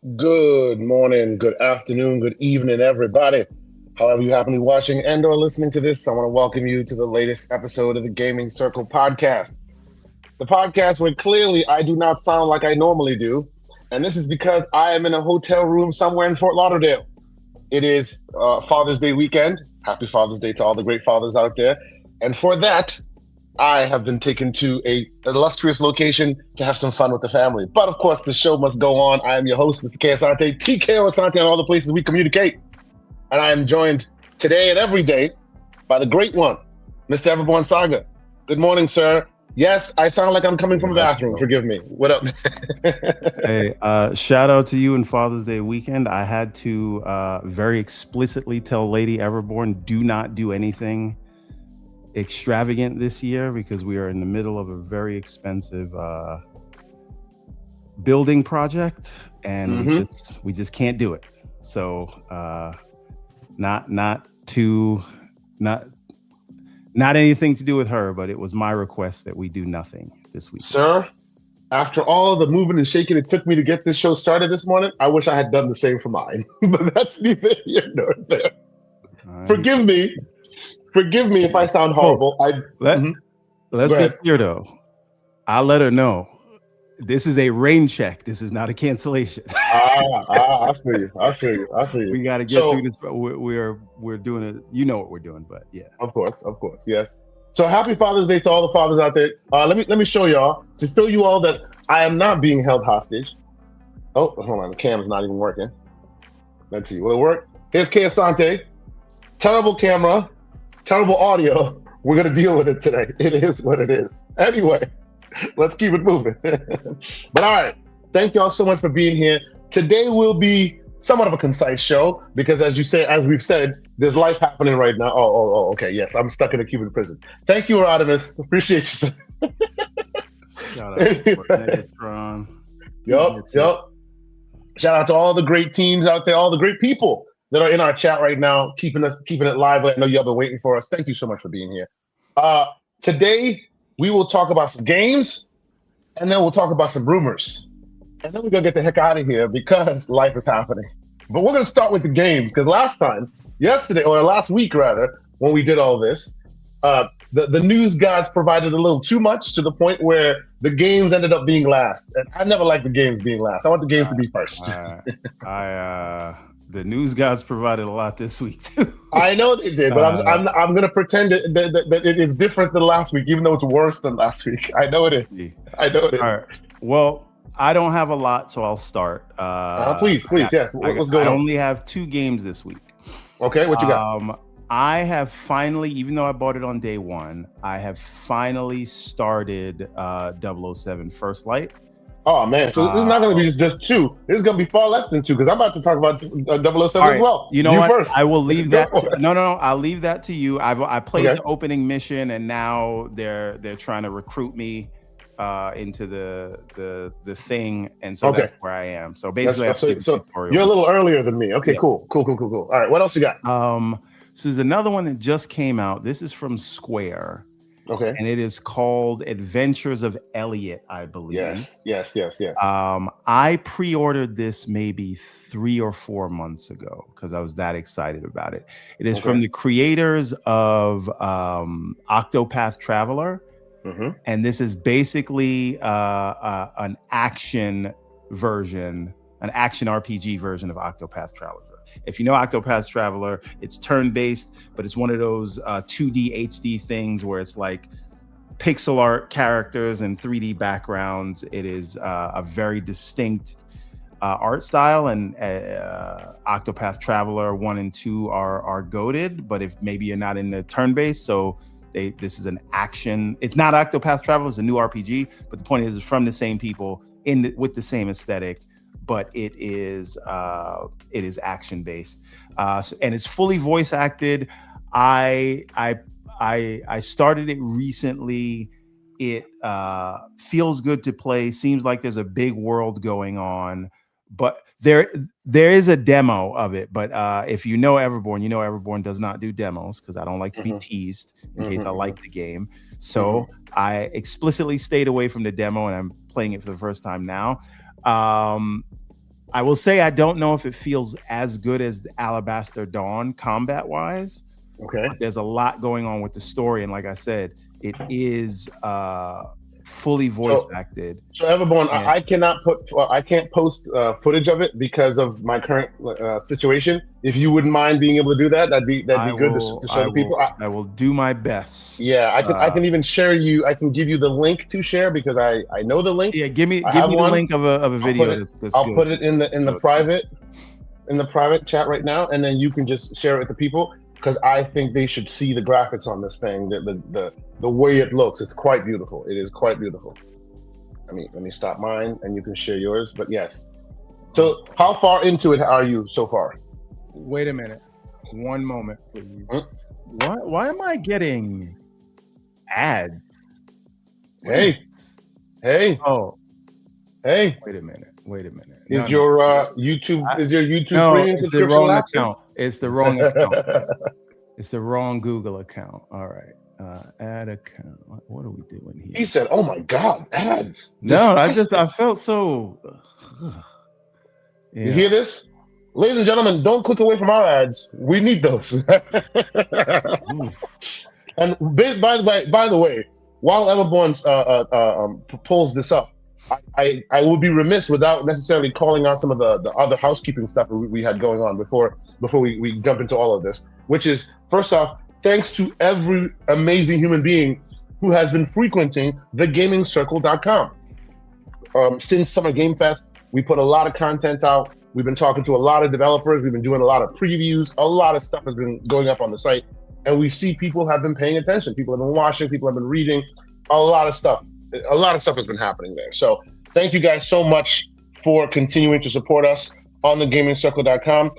Good morning, good afternoon, good evening, everybody. However you happen to be watching and or listening to this, I want to welcome you to the latest episode of the Gaming Circle podcast. The podcast where clearly I do not sound like I normally do, and this is because I am in a hotel room somewhere in Fort Lauderdale. It is Father's Day weekend. Happy Father's Day to all the great fathers out there. And for that, I have been taken to a illustrious location to have some fun with the family. But of course, the show must go on. I am your host, Mr. K. Asante, TKO Asante, on all the places we communicate. And I am joined today and every day by the great one, Mr. Everborn Saga. Good morning, sir. Yes, I sound like I'm coming from a bathroom. Forgive me. What up? Hey, shout out to you in Father's Day weekend. I had to very explicitly tell Lady Everborn, do not do anything extravagant this year because we are in the middle of a very expensive building project, and we just can't do it. So not anything to do with her, but it was my request that we do nothing this week. Sir, after all the moving and shaking it took me to get this show started this morning, I wish I had done the same for mine. But that's neither here nor there. Forgive me if I sound horrible. Let's be clear though. I'll let her know. This is a rain check. This is not a cancellation. I feel you. We got to get through this. We're doing it. You know what we're doing, but yeah. Of course, yes. So happy Father's Day to all the fathers out there. Let me show y'all, to show you all that I am not being held hostage. Oh, hold on, the camera's not even working. Let's see, will it work? Here's K. Asante. Terrible camera, terrible audio. We're gonna deal with it today. It is what it is. Anyway, let's keep it moving. But all right, thank y'all so much for being here. Today will be somewhat of a concise show because, as we've said, there's life happening right now. Oh, okay, yes, I'm stuck in a Cuban prison. Thank you, Rodimus. Appreciate you, sir. Shout out to Megatron. Yup. Shout out to all the great teams out there, all the great people that are in our chat right now, keeping it live. I know y'all been waiting for us. Thank you so much for being here. Today we will talk about some games, and then we'll talk about some rumors. And then we're going to get the heck out of here because life is happening. But we're going to start with the games because last week, when we did all this, the news gods provided a little too much to the point where the games ended up being last. And I never like the games being last. I want the games to be first. The news gods provided a lot this week too. I know they did, but I'm going to pretend that it is different than last week, even though it's worse than last week. I know it is. All right. Well, I don't have a lot, so I'll start. Please, yes. What's going on? I only have 2 games this week. Okay, what you got? I have finally, even though I bought it on day 1, I have finally started 007 First Light. Oh man, so this is not going to be just 2. This is going to be far less than 2 because I'm about to talk about 007 as well. You know what? First. I will leave that. No. I'll leave that to you. I played the opening mission, and now they're trying to recruit me into the thing, and so that's where I am. So basically, so you're a little earlier than me. Okay, cool. All right, what else you got? So there's another one that just came out. This is from Square. Okay. And it is called Adventures of Elliot, I believe. Yes. I pre-ordered this maybe 3 or 4 months ago because I was that excited about it. It is from the creators of Octopath Traveler. And this is basically an action RPG version of Octopath Traveler. If you know Octopath Traveler, it's turn-based, but it's one of those 2D HD things where it's like pixel art characters and 3D backgrounds. It is a very distinct art style, and Octopath Traveler 1 and 2 are goated, but if maybe you're not in the turn-based, so this is an action. It's not Octopath Traveler, it's a new RPG, but the point is it's from the same people with the same aesthetic, but it is action based, and it's fully voice acted. I started it recently. It feels good to play. Seems like there's a big world going on, but there is a demo of it. But if you know Everborn, Everborn does not do demos because I don't like to be teased in case I like the game. So I explicitly stayed away from the demo, and I'm playing it for the first time now. I will say I don't know if it feels as good as the Alabaster Dawn combat wise. Okay. But there's a lot going on with the story, and like I said, it is fully voice acted. So Everborn, I can't post footage of it because of my current situation. If you wouldn't mind being able to do that, that'd be good to show the people. I will do my best. Yeah, I can even share you. I can give you the link to share because I know the link. Yeah, give me the link of a video. I'll put it in the private chat right now, and then you can just share it with the people. Because I think they should see the graphics on this thing, the way it looks. It's quite beautiful. It is quite beautiful. Let me stop mine, and you can share yours. But yes. So how far into it are you so far? Wait a minute. One moment, please. Why am I getting ads? Hey. Oh. Hey. Wait a minute. Is your YouTube premium it's the wrong account. It's the wrong account. It's the wrong Google account. All right. Add account. What are we doing here? He said, "Oh my God, ads." No, I felt so. You hear this? Ladies and gentlemen, don't click away from our ads. We need those. And by the way, while Everborn pulls this up, I would be remiss without necessarily calling out some of the other housekeeping stuff we had going on before we jump into all of this, which is, first off, thanks to every amazing human being who has been frequenting thegamingcircle.com. Since Summer Game Fest, we put a lot of content out. We've been talking to a lot of developers. We've been doing a lot of previews. A lot of stuff has been going up on the site. And we see people have been paying attention. People have been watching. People have been reading. A lot of stuff has been happening there. So thank you guys so much for continuing to support us on thegamingcircle.com.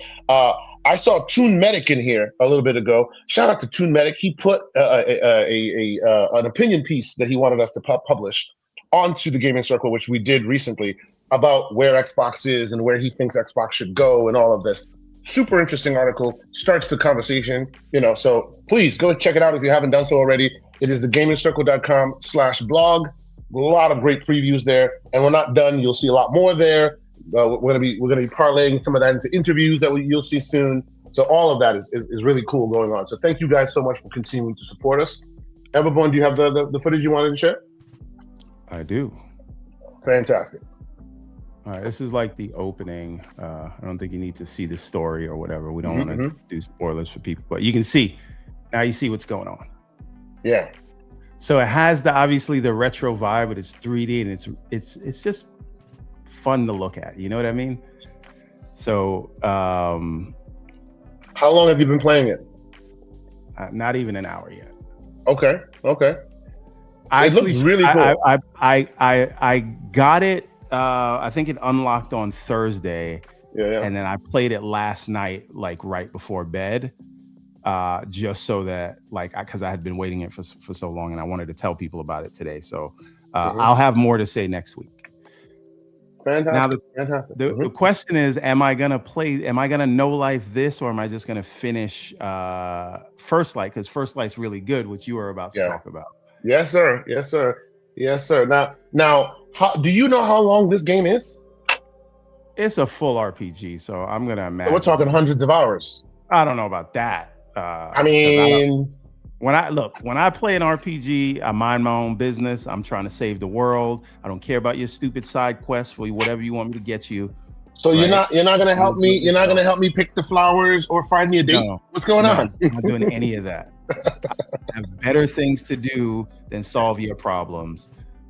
I saw Toon Medic in here a little bit ago. Shout out to Toon Medic. He put an opinion piece that he wanted us to publish onto the Gaming Circle, which we did recently, about where Xbox is and where he thinks Xbox should go and all of this. Super interesting article, starts the conversation, so please go check it out if you haven't done so already. It is thegamingcircle.com/blog. A lot of great previews there, and we're not done. You'll see a lot more there. We're gonna be parlaying some of that into interviews that you'll see soon. So all of that is really cool going on. So thank you guys so much for continuing to support us. Everborn, do you have the footage you wanted to share? I do. Fantastic. All right, this is like the opening. I don't think you need to see the story or whatever. We don't want to do spoilers for people, but you can see. Now you see what's going on. Yeah. So it has obviously the retro vibe, but it's 3D and it's just fun to look at. You know what I mean? So how long have you been playing it? Not even an hour yet. Okay. It looks really cool. I got it. I think it unlocked on Thursday. Yeah. And then I played it last night, like right before bed, just so that because I had been waiting it for so long, and I wanted to tell people about it today. So I'll have more to say next week. Fantastic. Now the question is, am I gonna no life this, or am I just gonna finish First Light? Because First Light's really good, which you were about to talk about. Yes, sir. Now, do you know how long this game is? It's a full RPG, so I'm gonna imagine. So we're talking hundreds of hours. I don't know about that. When I play an RPG, I mind my own business. I'm trying to save the world. I don't care about your stupid side quests for whatever you want me to get you. So you're not gonna help me. You're not gonna help me pick the flowers or find me a date. No, What's going on? I'm not doing any of that. I have better things to do than solve your problems.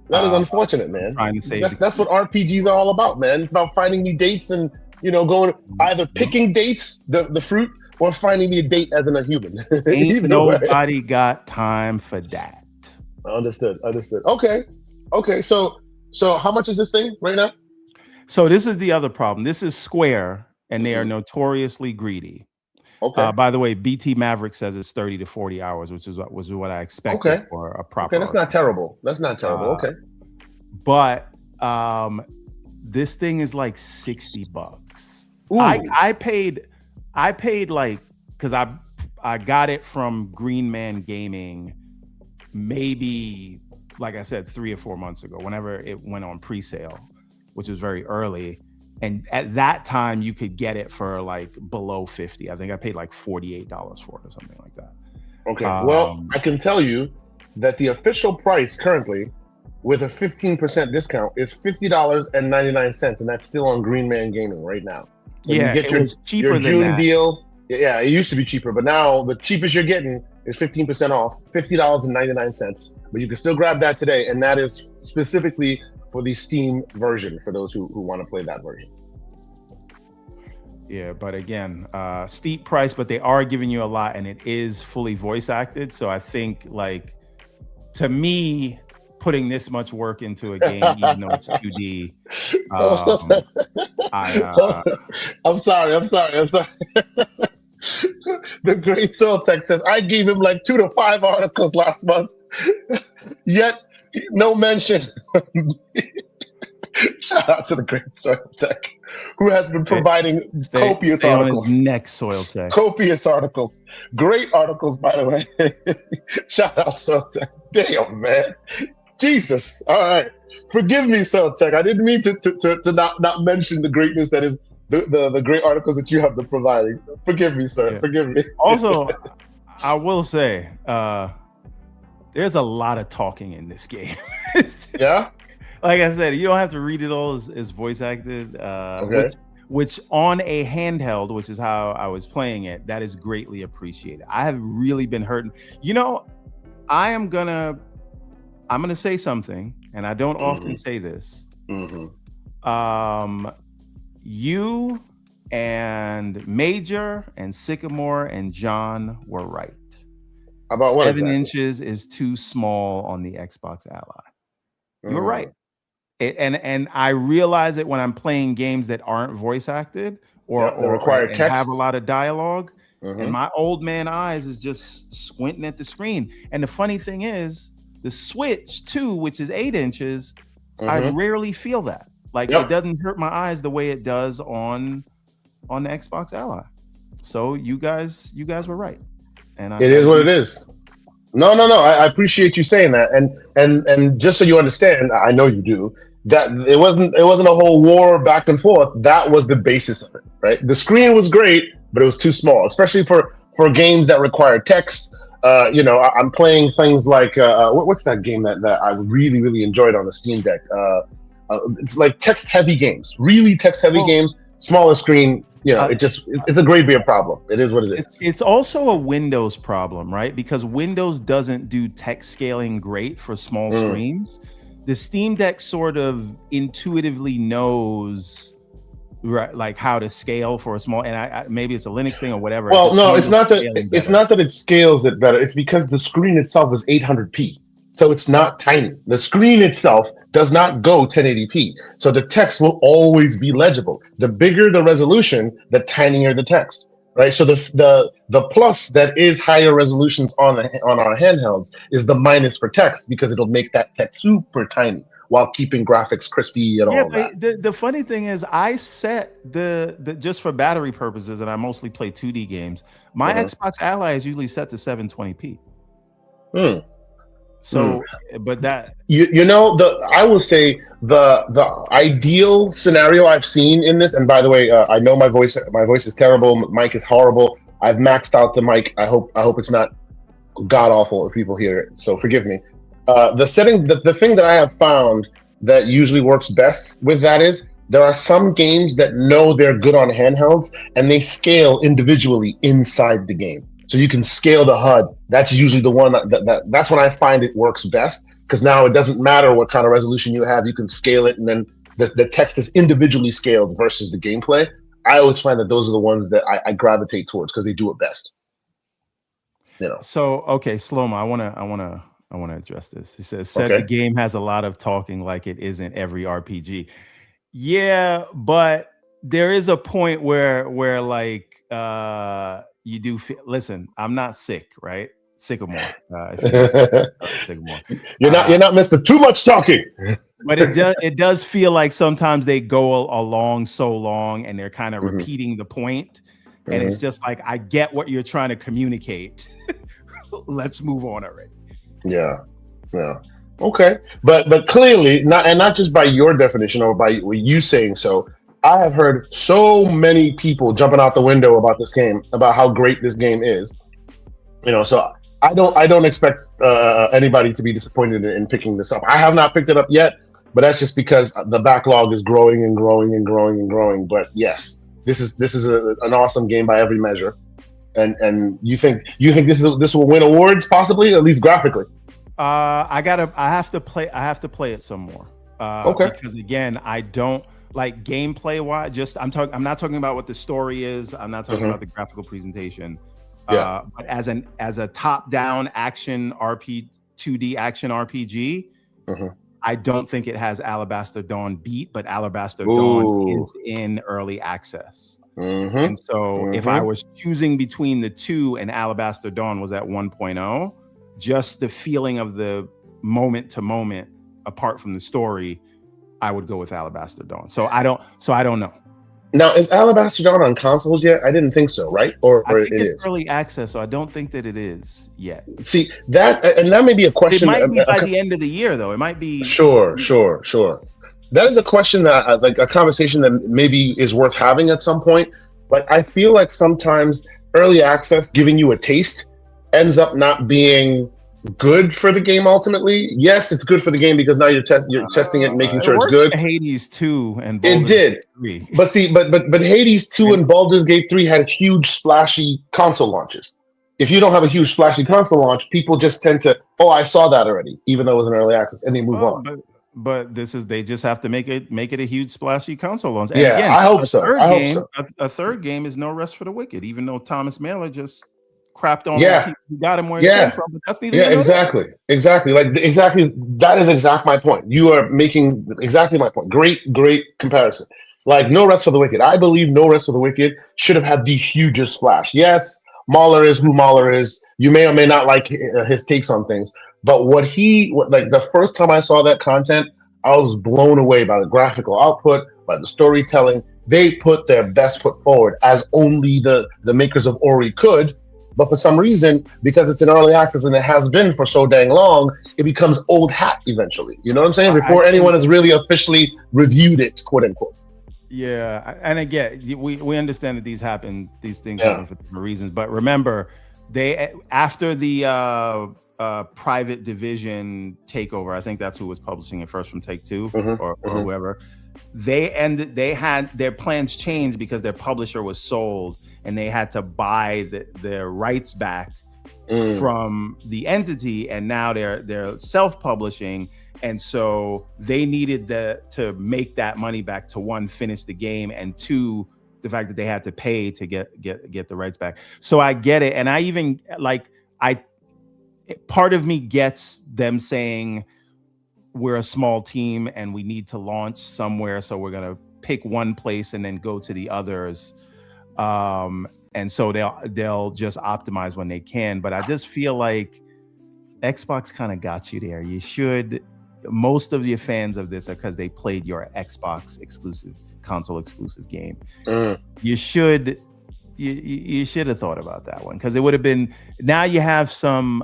That is unfortunate, man. Trying to save that's what RPGs are all about, man. It's about finding me dates and going either picking dates, the fruit, or finding me a date as a human. Ain't nobody got time for that. Understood. Okay. So how much is this thing right now? So this is the other problem. This is Square, and they are notoriously greedy. Okay. By the way, BT Maverick says it's 30 to 40 hours, which was what I expected for a proper. Okay, that's not terrible. Okay. But this thing is like $60. I paid because I got it from Green Man Gaming maybe, like I said, 3 or 4 months ago, whenever it went on pre-sale, which was very early. And at that time, you could get it for like below 50. I think I paid like $48 for it or something like that. Okay. Well, I can tell you that the official price currently, with a 15% discount, is $50.99, and that's still on Green Man Gaming right now. So yeah, you get it was cheaper your than June that. deal. Yeah, it used to be cheaper, but now the cheapest you're getting is 15% off, $50.99. But you can still grab that today, and that is specifically for the Steam version for those who want to play that version. Yeah, but again, steep price, but they are giving you a lot, and it is fully voice acted. So I think, like, to me, putting this much work into a game, even though it's 2D, I'm sorry. The great Soiltech says, I gave him like 2 to 5 articles last month, yet no mention. Shout out to the great Soiltech, who has been providing copious articles. On his neck, Soiltech. Copious articles. Great articles, by the way. Shout out Soiltech. Damn, man. Jesus. All right. Forgive me, Soiltech. I didn't mean to not mention the greatness that is the great articles that you have been providing. Forgive me, sir. Yeah. Forgive me. Also, I will say, there's a lot of talking in this game. Yeah? Like I said, you don't have to read it all as voice acted, okay. which on a handheld, which is how I was playing it, that is greatly appreciated. I have really been hurting. You know, I'm gonna say something, and I don't often say this. You and Major and Sycamore and John were right. About what? 7 inches is too small on the Xbox Ally. You're right. And I realize it when I'm playing games that aren't voice acted or require text, have a lot of dialogue. And my old man eyes is just squinting at the screen. And the funny thing is, the Switch 2, which is 8 inches, I rarely feel that. Like it doesn't hurt my eyes the way it does on the Xbox Ally. So you guys were right. And it is what it is. No. I appreciate you saying that, and just so you understand, I know you do, that it wasn't a whole war back and forth. That was the basis of it, right? The screen was great, but it was too small, especially for games that require text. I'm playing things like what's that game that I really, really enjoyed on the Steam Deck? It's like text-heavy games, really text-heavy games, smaller screen. It's a great big problem. It is what it is. It's also a Windows problem, right? Because Windows doesn't do text scaling great for small screens. The Steam Deck sort of intuitively knows, right, like how to scale for a small. And maybe it's a Linux thing or whatever. Well, no, it's not that it scales it better. It's because the screen itself is 800p, so it's not tiny. The screen itself does not go 1080p. So the text will always be legible. The bigger the resolution, the tinier the text, right? So the plus that is higher resolutions on our handhelds is the minus for text, because it'll make that text super tiny while keeping graphics crispy and all that. The funny thing is, I set the just for battery purposes, and I mostly play 2D games. My Xbox Ally is usually set to 720p. So, but that I will say the ideal scenario I've seen in this, and by the way, I know my voice is terrible. Mic is horrible. I've maxed out the mic. I hope it's not god awful if people hear it. So forgive me. The thing that I have found that usually works best with that is there are some games that know they're good on handhelds and they scale individually inside the game. So you can scale the HUD. That's usually the one that's when I find it works best, because now it doesn't matter what kind of resolution you have. You can scale it, and then the text is individually scaled versus the gameplay. I always find that those are the ones that I gravitate towards because they do it best. So okay, Slomo, I wanna address this. He said the game has a lot of talking like it isn't every RPG. Yeah, but there is a point where like you do listen, I'm not sick, right? Sycamore. Sycamore. You're not Mr. Too Much Talking. But it does feel like sometimes they go along so long and they're kind of repeating the point. And it's just like, I get what you're trying to communicate. Let's move on already. Yeah. Okay. But clearly, not just by your definition or by you saying so, I have heard so many people jumping out the window about this game, about how great this game is. So I don't expect anybody to be disappointed in picking this up. I have not picked it up yet, but that's just because the backlog is growing and growing and growing and growing. But yes, this is an awesome game by every measure. And you think this will win awards, possibly, at least graphically? I have to play it some more. Okay. Because again, I don't like gameplay wise. I'm not talking about what the story is. I'm not talking about the graphical presentation. Yeah. But as a top-down action 2D action RPG, I don't think it has Alabaster Dawn beat, but Alabaster Dawn is in early access. And so if I was choosing between the two and Alabaster Dawn was at 1.0, just the feeling of the moment to moment apart from the story, I would go with Alabaster Dawn. So I don't know. Now, is Alabaster Dawn on consoles yet? I didn't think so, right? Or I think it it's is early access, so I don't think that it is yet. See, that may be a question. It might be by the end of the year, though. It might be. Sure. That is a question that, like, a conversation that maybe is worth having at some point. Like, I feel like sometimes early access, giving you a taste, ends up not being good for the game ultimately. Yes, it's good for the game because now you're testing it and making sure it's good. Hades 2 and Baldur's Gate 3. But see, but Hades 2 and Baldur's Gate 3 had huge splashy console launches. If you don't have a huge splashy console launch, people just tend to, I saw that already, even though it was an early access, and they move on. But they just have to make it a huge splashy console launch. And again, I hope so. A third game is No Rest for the Wicked, even though Thomas Mailer just crapped on people who got him where he came from. But that's neither. Exactly. That is my point. You are making exactly my point. Great comparison. Like No Rest for the Wicked. I believe No Rest for the Wicked should have had the hugest splash. Yes, Mahler is who Mahler is. You may or may not like his takes on things, but the first time I saw that content, I was blown away by the graphical output, by the storytelling. They put their best foot forward, as only the makers of Ori could. But for some reason, because it's in early access and it has been for so dang long, it becomes old hat eventually. You know what I'm saying? Before anyone has really officially reviewed it, quote unquote. Yeah, and again, we understand that these things happen for different reasons. But remember, after the Private Division takeover, I think that's who was publishing it first from Take-Two or whoever. They had their plans changed because their publisher was sold, and they had to buy their rights back from the entity, and now they're self-publishing, and so they needed to make that money back to, one, finish the game, and two, the fact that they had to pay to get the rights back. So I get it, and I even part of me gets them saying we're a small team and we need to launch somewhere, so we're gonna pick one place and then go to the others. And so they'll just optimize when they can. But I just feel like Xbox kind of got you there. You should. Most of your fans of this are because they played your Xbox exclusive, console exclusive game. You should have thought about that one, because it would have been. Now you have some,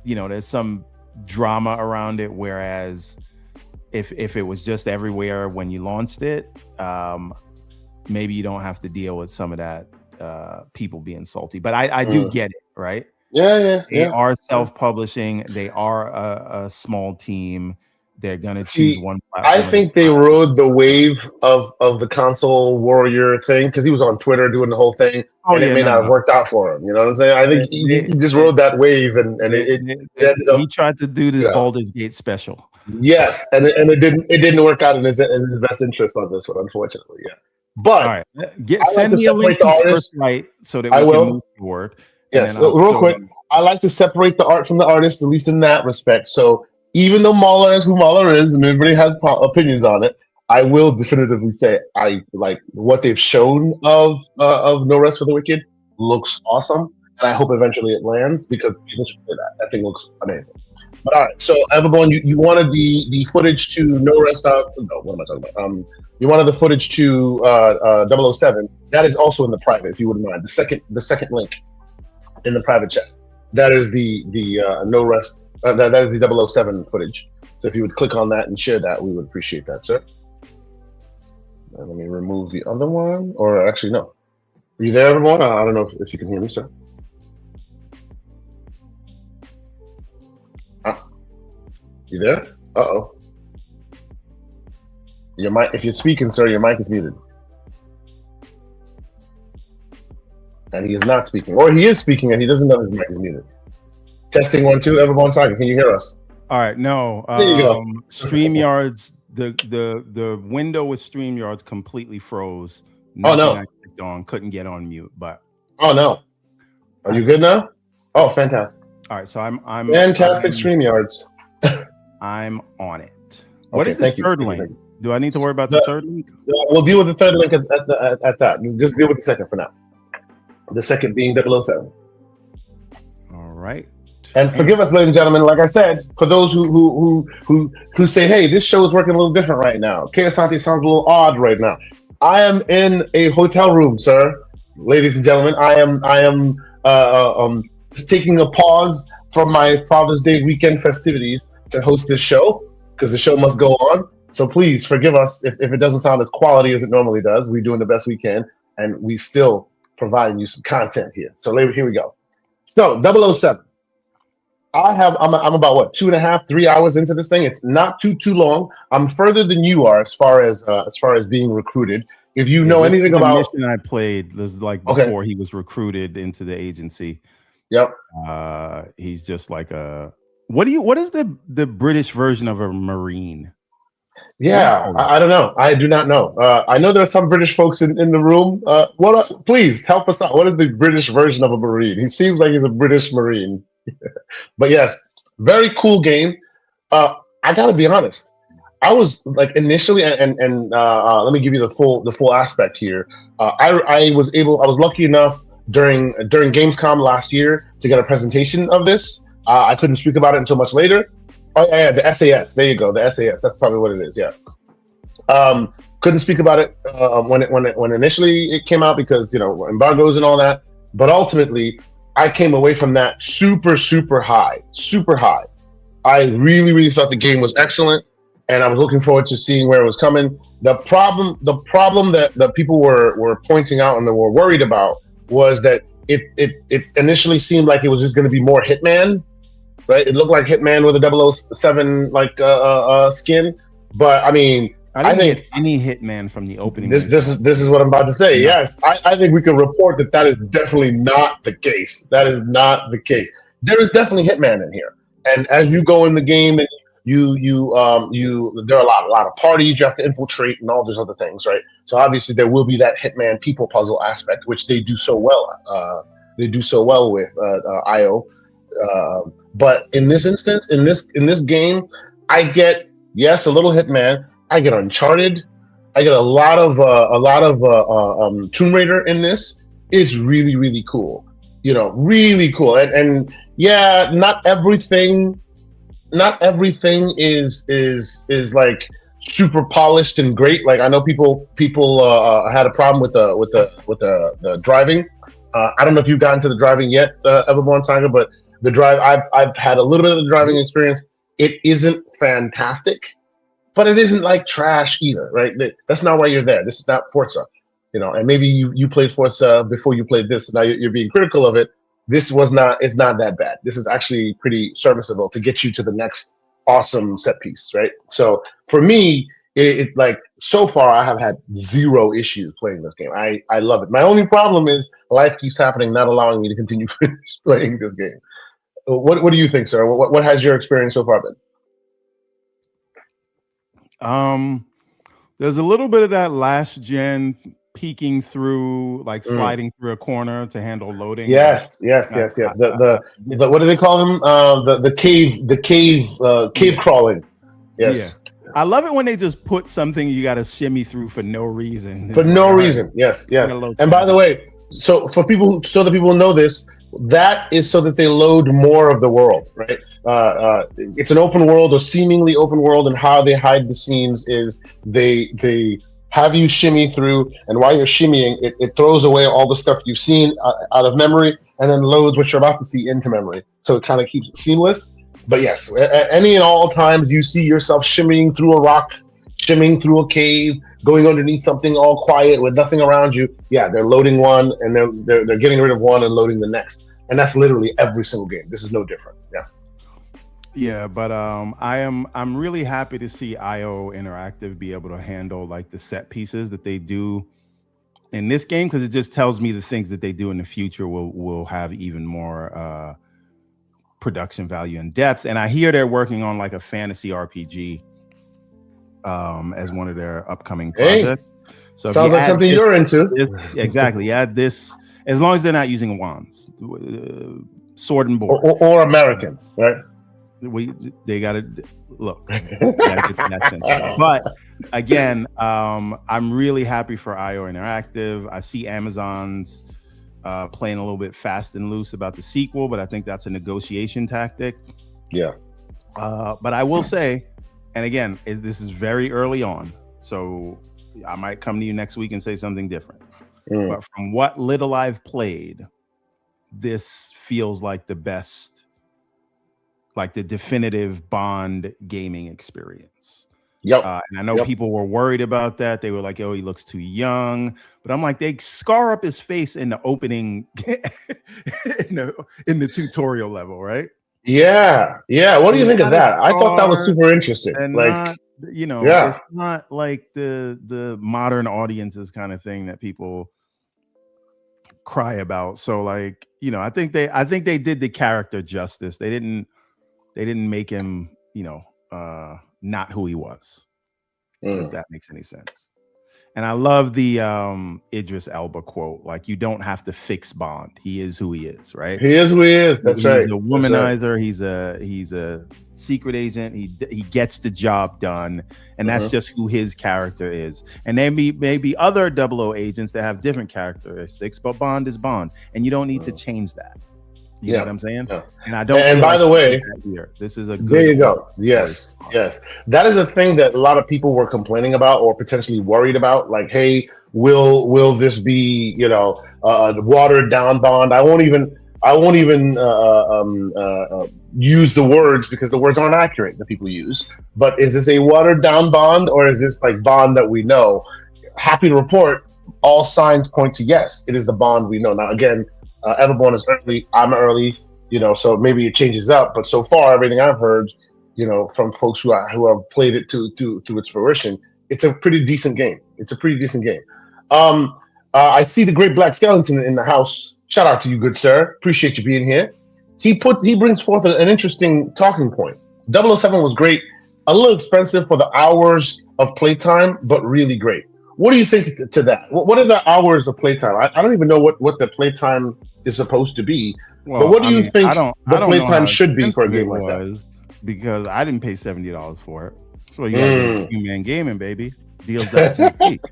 there's some drama around it. Whereas if it was just everywhere when you launched it, maybe you don't have to deal with some of that people being salty. But I do get it, right? They are self-publishing. They are a small team. They're gonna choose one platform. I think they rode the wave of the console warrior thing, because he was on Twitter doing the whole thing, it may not have worked out for him. You know what I'm saying? I think he just rode that wave, and he tried to do the Baldur's Gate special. Yes, and it didn't work out in his best interest on this one, unfortunately. Yeah, but all right, send me a link to First Light so that we can move forward. Yes, so real quick, I like to separate the art from the artist, at least in that respect. So even though Mahler is who Mahler is, and everybody has opinions on it, I will definitively say I like what they've shown of No Rest for the Wicked. Looks awesome, and I hope eventually it lands, because people should play that. That thing looks amazing. But all right, so Everborn, you wanted the footage to No Rest Out. No, what am I talking about? You wanted the footage to 007. That is also in the private, if you wouldn't mind. The second link in the private chat. That is the No Rest. That is the 007 footage. So if you would click on that and share that, we would appreciate that, sir. And let me remove the other one. Or actually, no. Are you there, everyone? I don't know if you can hear me, sir. You there? Uh-oh. Your mic. If you're speaking, sir, your mic is muted. And he is not speaking. Or he is speaking and he doesn't know his mic is muted. Testing 1 2. Everyone, sorry. Can you hear us? All right. No. There you go. StreamYard's the window with StreamYard's completely froze. Oh no. I clicked on, couldn't get on mute, but oh no. Are you good now? Oh, fantastic. All right, so I'm fantastic StreamYards. I'm on it. What is the third link? Do I need to worry about the third link? We'll deal with the third link at that. Just deal with the second for now. The second being 007. All right. And forgive us, ladies and gentlemen. Like I said, for those who say, "Hey, this show is working a little different right now. K Asante sounds a little odd right now." I am in a hotel room, sir. Ladies and gentlemen, I am just taking a pause from my Father's Day weekend festivities to host this show because the show must go on. So please forgive us if it doesn't sound as quality as it normally does. We're doing the best we can, and we still providing you some content here. So here we go. So 007. I'm about what 2.5, 3 hours into this thing. It's not too long. I'm further than you are as far as being recruited. If you know anything about the mission I played, was like before he was recruited into the agency. Yep. He's just like a what is the British version of a Marine? Yeah, I don't know. I do not know. I know there are some British folks in the room. Please help us out. What is the British version of a Marine? He seems like he's a British Marine. But yes, very cool game. I gotta be honest. I was like initially, and let me give you the full aspect here. I was lucky enough during Gamescom last year to get a presentation of this. I couldn't speak about it until much later. Oh yeah, the SAS. There you go, the SAS. That's probably what it is. Yeah. Couldn't speak about it when initially it came out because embargoes and all that. But ultimately, I came away from that super high. I really thought the game was excellent, and I was looking forward to seeing where it was coming. The problem that people were pointing out and that were worried about was that it initially seemed like it was just going to be more Hitman, right? It looked like Hitman with a 007 skin, but I mean, I didn't get any Hitman from the opening. This is what I'm about to say. No. Yes, I think we can report that is definitely not the case. That is not the case. There is definitely Hitman in here, and as you go in the game, and you there are a lot of parties you have to infiltrate and all those other things, right? So obviously there will be that Hitman people puzzle aspect, which they do so well. They do so well with IO. But in this instance, in this game, I get a little Hitman. I get Uncharted. I get a lot of Tomb Raider in this. It's really cool. Really cool. And yeah, not everything is like super polished and great. Like I know people had a problem with the driving. I don't know if you've gotten to the driving yet, Everborn Saga, but the drive I've had a little bit of the driving experience. It isn't fantastic. But it isn't like trash either, right? That's not why you're there. This is not Forza, and maybe you played Forza before you played this. Now you're being critical of it. It's not that bad. This is actually pretty serviceable to get you to the next awesome set piece, right? So for me, it like so far I have had zero issues playing this game. I love it. My only problem is life keeps happening, not allowing me to continue playing this game. What do you think, sir? What has your experience so far been? There's a little bit of that last gen peeking through, like sliding through a corner to handle loading. Yes. The what do they call them? The cave crawling. Yes. Yeah. I love it when they just put something you got to shimmy through for no reason. For no reason. Yes. And by the way, so that people know this, that is so that they load more of the world, right? It's an open world or seemingly open world, and how they hide the seams is they have you shimmy through, and while you're shimmying, it throws away all the stuff you've seen out of memory, and then loads what you're about to see into memory. So it kind of keeps it seamless. But yes, at any and all times you see yourself shimmying through a rock, shimmying through a cave, going underneath something all quiet with nothing around you. Yeah, they're loading one and they're getting rid of one and loading the next. And that's literally every single game. This is no different. Yeah. Yeah, but I'm really happy to see IO Interactive be able to handle like the set pieces that they do in this game, because it just tells me the things that they do in the future will have even more production value and depth. And I hear they're working on like a fantasy RPG as one of their upcoming projects. So sounds like something you're into. Exactly. Add this, as long as they're not using wands, sword and board, or Americans, right? They gotta look. But again, I'm really happy for IO Interactive. I see Amazon's playing a little bit fast and loose about the sequel, but I think that's a negotiation tactic. Yeah. But I will say, and again, this is very early on, so I might come to you next week and say something different. But from what little I've played, this feels like the best, like the definitive Bond gaming experience. Yep. And I know people were worried about that. They were like, "Oh, he looks too young." But I'm like, they scar up his face in the opening, in the tutorial level, right? Yeah. What do you think of that? I thought that was super interesting. And like, it's not like the modern audiences kind of thing that people cry about. So like, I think they did the character justice. They didn't make him, not who he was. If that makes any sense. And I love the Idris Elba quote, like, you don't have to fix Bond. He is who he is, right? He is who he is. That's right. He's a womanizer. Right. He's a secret agent. He gets the job done. And that's just who his character is. And there may be other 00 agents that have different characteristics, but Bond is Bond. And you don't need to change that. You know what I'm saying? Yeah. And I don't. And by the way, this is a good. There you go. Yes. That is a thing that a lot of people were complaining about or potentially worried about. Like, hey, will this be the watered down Bond? I won't even use the words because the words aren't accurate that people use. But is this a watered down Bond or is this like Bond that we know? Happy to report, all signs point to yes. It is the Bond we know. Now again. Everborn is early. I'm early, so maybe it changes up. But so far, everything I've heard, from folks who have played it to its fruition, it's a pretty decent game. I see the Great Black Skeleton in the house. Shout out to you, good sir. Appreciate you being here. He brings forth an interesting talking point. 007 was great. A little expensive for the hours of playtime, but really great. What do you think to that? What are the hours of playtime? I don't even know what the playtime is supposed to be. Well, but what do you think the playtime should be for a game like that? Because I didn't pay $70 for it. So you got man gaming, baby. Deals that cheap.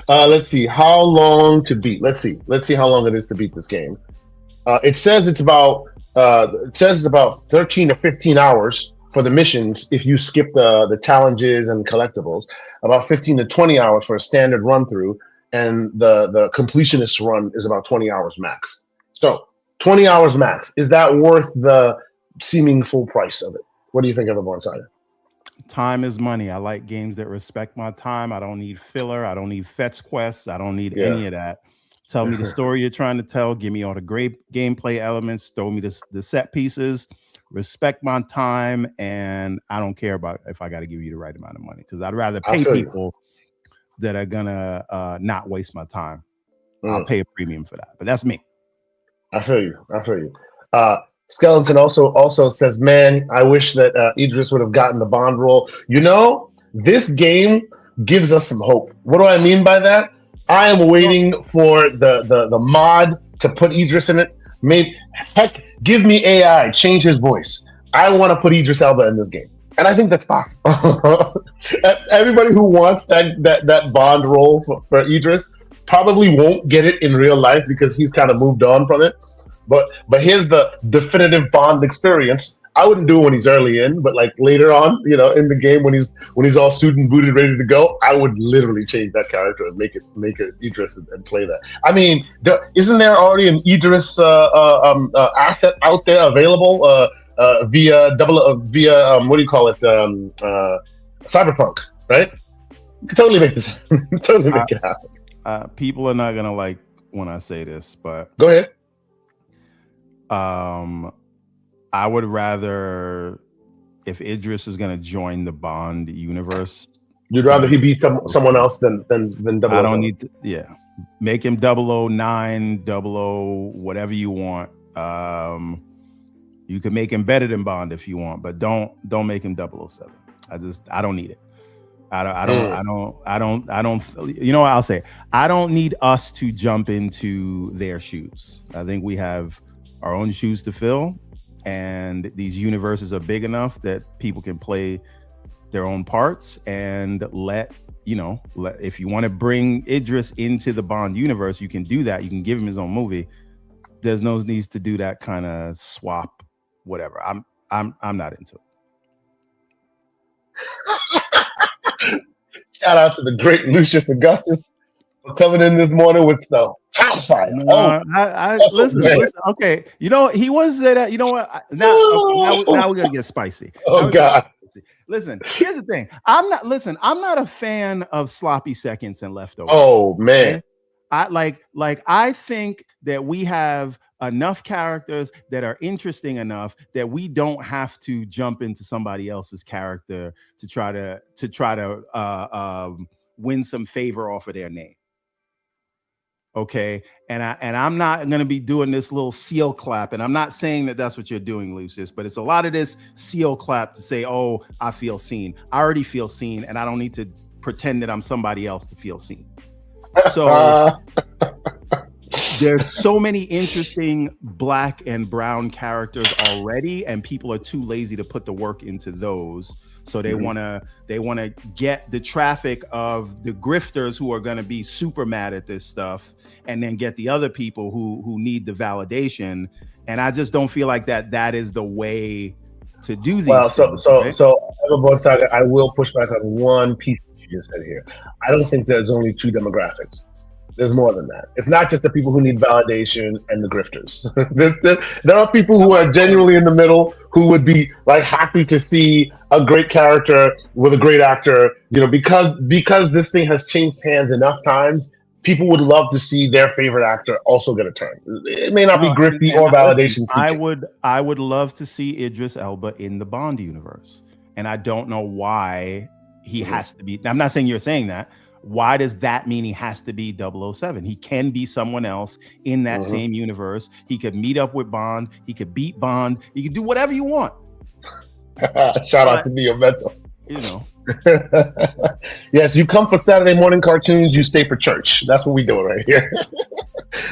Let's see how long to beat. Let's see how long it is to beat this game. It says it's about 13 to 15 hours for the missions if you skip the challenges and collectibles. About 15 to 20 hours for a standard run through, and the completionist run is about 20 hours max. So 20 hours max, is that worth the seeming full price of it? What do you think, Everborn Side? Time is money. I like games that respect my time. I don't need filler. I don't need fetch quests. I don't need any of that. Tell me the story you're trying to tell. Give me all the great gameplay elements. Throw me the set pieces. Respect my time, and I don't care about if I got to give you the right amount of money, because I'd rather pay people that are gonna not waste my time. I'll pay a premium for that, but that's me. I feel you. Skeleton also says, man, I wish that Idris would have gotten the Bond role. This game gives us some hope. What do I mean by that? I am waiting for the mod to put Idris in it. Heck, give me AI, change his voice. I want to put Idris Elba in this game, and I think that's possible. Everybody who wants that Bond role for Idris probably won't get it in real life because he's kind of moved on from it. But here's the definitive Bond experience. I wouldn't do it when he's early in, but like later on, in the game when he's all student booted, ready to go, I would literally change that character and make it Idris and play that. I mean, isn't there already an Idris asset out there available via what do you call it? Cyberpunk, right? Totally make this. Totally make it happen. People are not gonna like when I say this, but Go ahead. I would rather, if Idris is gonna join the Bond universe, You'd rather he be someone else than 007. I don't need to, make him 009, 00, whatever you want. You can make him better than Bond if you want, but don't make him 007. I don't need it. I don't. You know what I'll say? I don't need us to jump into their shoes. I think we have our own shoes to fill, and these universes are big enough that people can play their own parts and let if you want to bring Idris into the Bond universe, you can do that. You can give him his own movie. There's no needs to do that kind of swap, whatever. I'm not into it. Shout out to the great Lucius Augustus for coming in this morning with some hot fire. Listen. Okay, he wants to say that. You know what? Now we're gonna get spicy. Oh God. Listen, here's the thing. I'm not a fan of sloppy seconds and leftovers. Oh man. Okay? I think that we have enough characters that are interesting enough that we don't have to jump into somebody else's character to try to win some favor off of their name. Okay, and I'm not going to be doing this little seal clap, and I'm not saying that that's what you're doing, Lucius, but it's a lot of this seal clap to say, oh, I feel seen. I already feel seen, and I don't need to pretend that I'm somebody else to feel seen. So there's so many interesting black and brown characters already, and people are too lazy to put the work into those. So they want to get the traffic of the grifters who are going to be super mad at this stuff, and then get the other people who need the validation. And I just don't feel like that is the way to do these. Well, things, so right? on both sides, I will push back on one piece that you just said here. I don't think there's only two demographics. There's more than that. It's not just the people who need validation and the grifters. There are people who are genuinely in the middle who would be like happy to see a great character with a great actor. Because this thing has changed hands enough times, people would love to see their favorite actor also get a turn. It may not be grifty or validation seeking. I would love to see Idris Elba in the Bond universe, and I don't know why he has to be. I'm not saying you're saying that. Why does that mean he has to be 007? He can be someone else in that same universe. He could meet up with Bond. He could beat Bond. He could do whatever you want. Shout out to Neo Mental. Yes, you come for Saturday morning cartoons, you stay for church. That's what we doing right here.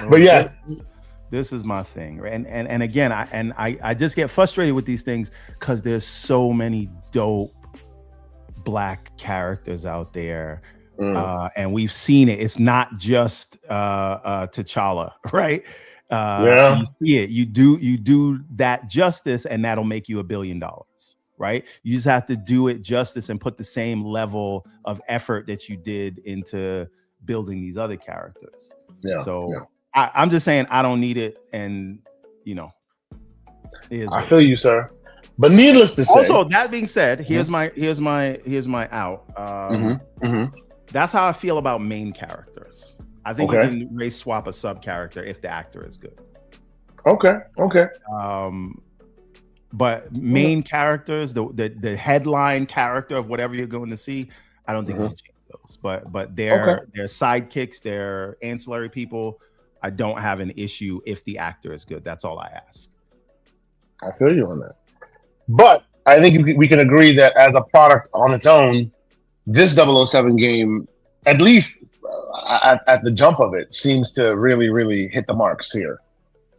But yes, this is my thing, right? And again, I just get frustrated with these things because there's so many dope black characters out there. And we've seen it. It's not just T'Challa, right? You see it. You do that justice, and that'll make you $1 billion, right? You just have to do it justice and put the same level of effort that you did into building these other characters. I'm just saying I don't need it, and I feel you, sir. But needless to say, also that being said, here's my out. That's how I feel about main characters. I think you can race swap a sub character if the actor is good. Okay. But main characters, the headline character of whatever you're going to see, I don't think you should change those. But their sidekicks, their ancillary people, I don't have an issue if the actor is good. That's all I ask. I feel you on that. But I think we can agree that as a product on its own, this 007 game, at least at the jump of it, seems to really, really hit the marks here.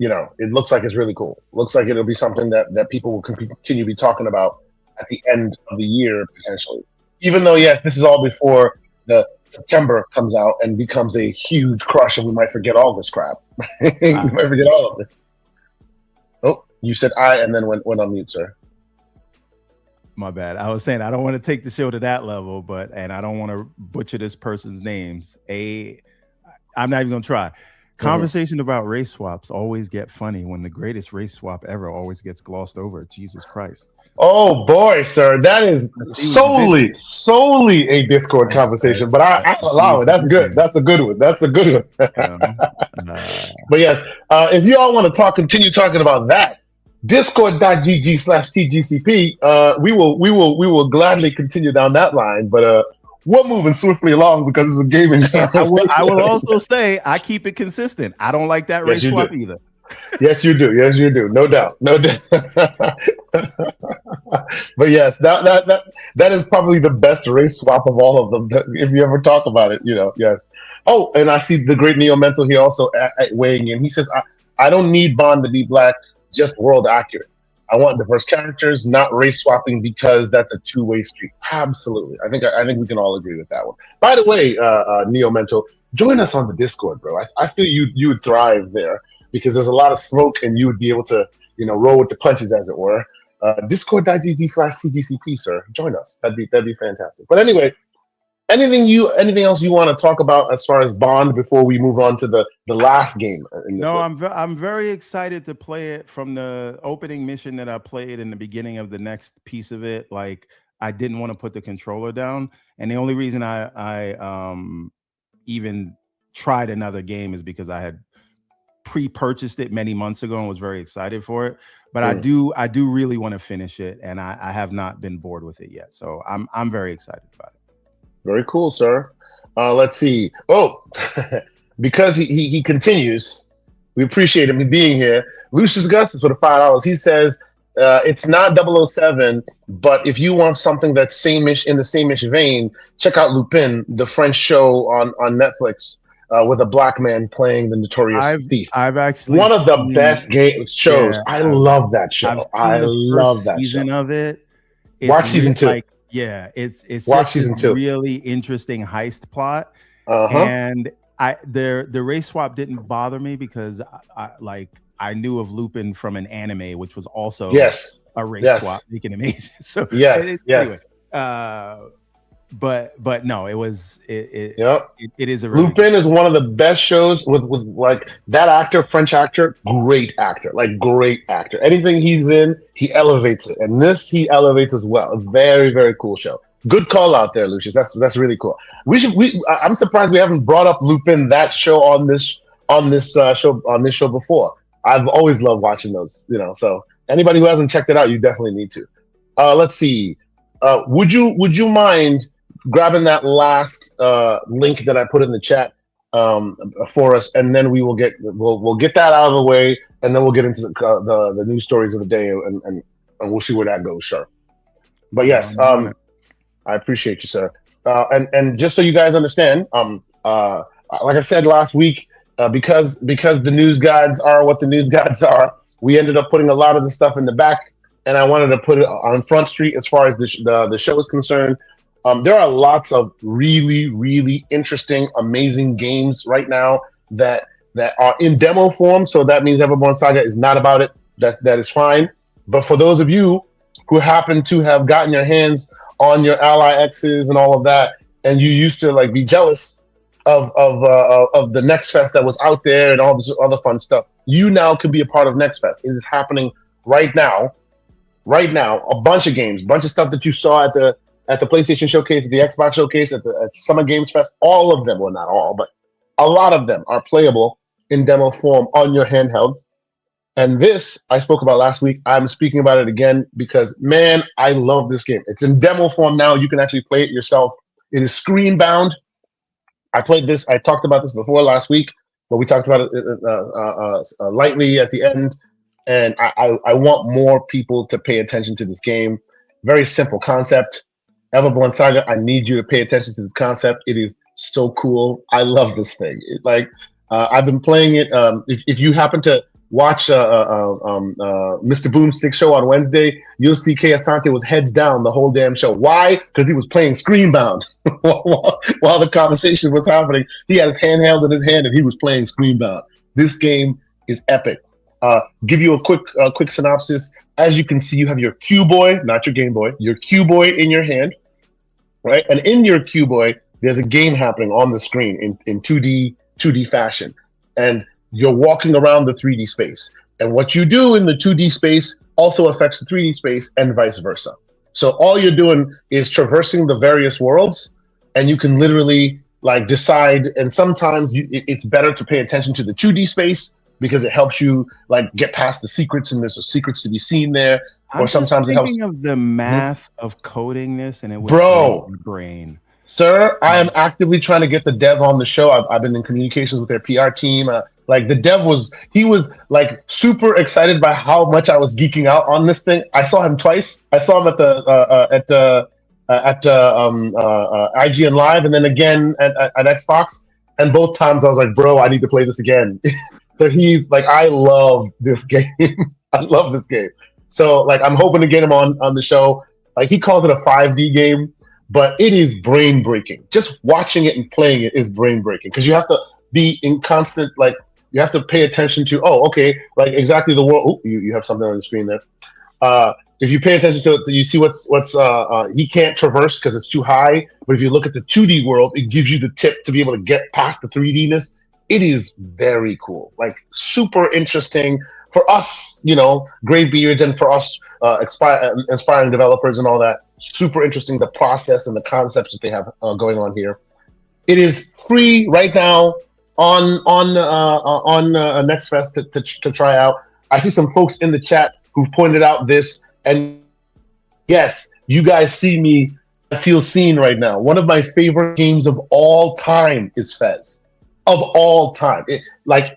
It looks like it's really cool. Looks like it'll be something that people will continue to be talking about at the end of the year, potentially. Even though, yes, this is all before the September comes out and becomes a huge crush, and we might forget all this crap. We might forget all of this. Oh, you said I and then went on mute, sir. My bad. I was saying I don't want to take the show to that level, and I don't want to butcher this person's names. I'm not even gonna try. Conversation about race swaps always get funny when the greatest race swap ever always gets glossed over. Jesus Christ. Oh boy, sir, that is solely a Discord conversation, but I allow it. That's good. That's a good one. That's a good one. But yes, if you all want to continue talking about that, discord.gg/tgcp, we will gladly continue down that line. But we're moving swiftly along because it's a gaming conversation. I will also say I keep it consistent. I don't like that race swap either. Yes, you do. Yes, you do. No doubt. No doubt. But yes, that is probably the best race swap of all of them. If you ever talk about it, yes. Oh, and I see the great Neo Mental here also weighing in. He says, I don't need Bond to be black, just world accurate. I want diverse characters, not race swapping, because that's a two-way street. Absolutely. I think we can all agree with that one. By the way, Neo Mental, join us on the Discord, bro. I feel you would thrive there, because there's a lot of smoke and you would be able to, roll with the punches, as it were. Discord.gg/tgcp, sir. Join us. That'd be fantastic. But anyway, anything else you want to talk about as far as Bond before we move on to the last game in this list? I'm very excited to play it. From the opening mission that I played in the beginning of the next piece of it, like, I didn't want to put the controller down, and the only reason I even tried another game is because I had pre-purchased it many months ago and was very excited for it. But I do really want to finish it, and I have not been bored with it yet. So I'm very excited about it. Very cool, sir. Let's see. Oh, because he continues, we appreciate him being here. Lucius Gus for the $5. He says it's not 007, but if you want something that's in the same-ish vein, check out Lupin, the French show on Netflix. With a black man playing the notorious thief. I've actually one of the best shows. Yeah, I love that show. I love that season of it. Watch season 2. It's watch season 2. Really interesting heist plot. And the race swap didn't bother me because I knew of Lupin from an anime, which was also a race swap, making amazing. So anyway, but no, it was it is a really Lupin is one of the best shows with like that actor, French actor, great actor. Anything he's in, he elevates it, and this he elevates as well. A very, very cool show. Good call out there, Lucius. That's really cool. I'm surprised we haven't brought up Lupin, that show on this show before. I've always loved watching those, so anybody who hasn't checked it out, you definitely need to. Let's see. Would you mind grabbing that last link that I put in the chat for us, and then we'll get that out of the way, and then we'll get into the news stories of the day, and we'll see where that goes. Sure. But yes, I appreciate you, sir. And just so you guys understand, like I said last week, because the news gods are what the news gods are, we ended up putting a lot of the stuff in the back, and I wanted to put it on Front Street as far as the show is concerned. There are lots of really, really interesting, amazing games right now that are in demo form. So that means Everborn Saga is not about it. That is fine. But for those of you who happen to have gotten your hands on your Ally X's and all of that, and you used to be jealous of the Next Fest that was out there and all this other fun stuff, you now can be a part of Next Fest. It is happening right now. Right now, a bunch of games, bunch of stuff that you saw at the PlayStation Showcase, at the Xbox Showcase, at Summer Games Fest, all of them, well, not all, but a lot of them are playable in demo form on your handheld. And this, I spoke about last week. I'm speaking about it again because, man, I love this game. It's in demo form now. You can actually play it yourself. It is screen bound. I played this. I talked about this before last week, but we talked about it lightly at the end. And I want more people to pay attention to this game. Very simple concept. Everborn Saga, I need you to pay attention to the concept. It is so cool. I love this thing. I've been playing it. If you happen to watch Mr. Boomstick's show on Wednesday, you'll see Kay Asante was heads down the whole damn show. Why? Because he was playing Screenbound while the conversation was happening. He had his handheld in his hand and he was playing Screenbound. This game is epic. Give you a quick synopsis. As you can see, you have your Q-Boy, not your Game Boy, your Q-Boy in your hand, right? And in your Q-Boy, there's a game happening on the screen in 2D fashion. and you're walking around the 3D space. And what you do in the 2D space also affects the 3D space and vice versa. So all you're doing is traversing the various worlds, and you can literally like decide. And sometimes it's better to pay attention to the 2D space because it helps you like get past the secrets, and there's secrets to be seen there. I'm Or sometimes just it helps. thinking of the math of coding this, and it would Bro, break my brain. Sir, I am actively trying to get the dev on the show. I've been in communications with their PR team. Like the dev he was like super excited by how much I was geeking out on this thing. I saw him twice. I saw him at the IGN Live, and then again at Xbox. And both times I was like, bro, I need to play this again. So he's like, I love this game. I love this game. So like, I'm hoping to get him on the show. Like he calls it a 5D game, but it is brain breaking. Just watching it and playing it is brain breaking because you have to be in constant, like, you have to pay attention to, oh, okay, like exactly the world. Oh, you have something on the screen there. If you pay attention to it, you see what's he can't traverse because it's too high. But if you look at the 2D world, it gives you the tip to be able to get past the 3D-ness. It is very cool, like super interesting for us, graybeards, and for us inspiring developers and all that. Super interesting, the process and the concepts that they have going on here. It is free right now on Next Fest to try out. I see some folks in the chat who've pointed out this, and yes, you guys see me. I feel seen right now. One of my favorite games of all time is Fez. Of all time, I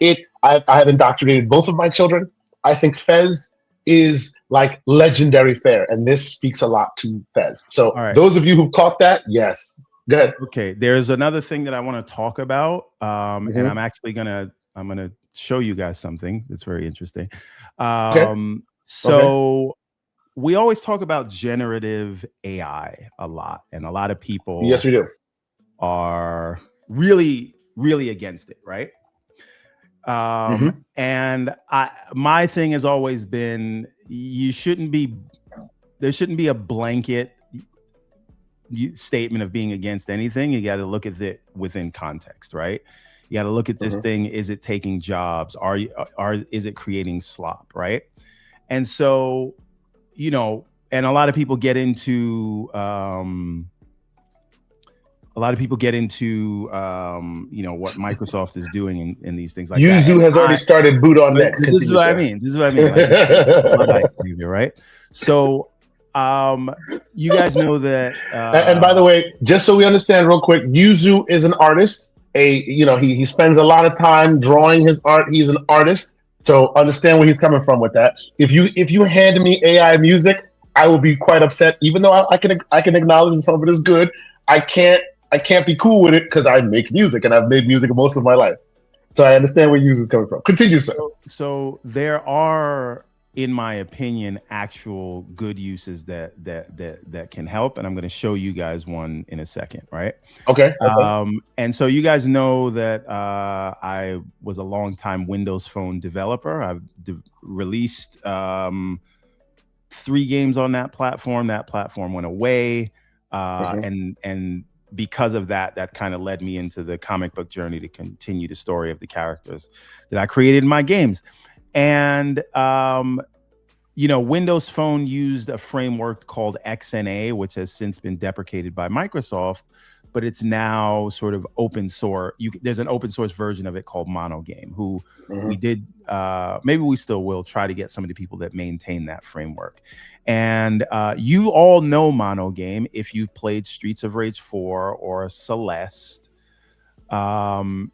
have indoctrinated both of my children. I think Fez is like legendary fare, and this speaks a lot to Fez. So those of you who've caught that, yes, go ahead. Okay, there's another thing that I want to talk about, and I'm actually gonna show you guys something that's very interesting. So we always talk about generative AI a lot, and a lot of people, yes, we do, are really against it, right? And my thing has always been, there shouldn't be a blanket statement of being against anything. You got to look at it within context, right? You got to look at this thing. Is it taking jobs? Is it creating slop, right? And so, and a lot of people get into what Microsoft is doing in these things like that. Yuzu has already started boot on net. This is what I mean. Like, right? So you guys know that. And by the way, just so we understand real quick, Yuzu is an artist. He spends a lot of time drawing his art. He's an artist. So understand where he's coming from with that. If you hand me AI music, I will be quite upset. Even though I can acknowledge that some of it is good, I can't be cool with it because I make music and I've made music most of my life. So I understand where Yuzu is coming from. Continue, sir. So there are, in my opinion, actual good uses that can help, and I'm going to show you guys one in a second, right? Okay. And so you guys know that I was a longtime Windows Phone developer. I've released 3 games on that platform. That platform went away, and because of that kind of led me into the comic book journey to continue the story of the characters that I created in my games. And Windows Phone used a framework called XNA, which has since been deprecated by Microsoft, but it's now sort of open source. There's an open source version of it called Monogame, who we did, maybe we still will try to get some of the people that maintain that framework. And you all know Monogame if you've played Streets of Rage 4 or Celeste, and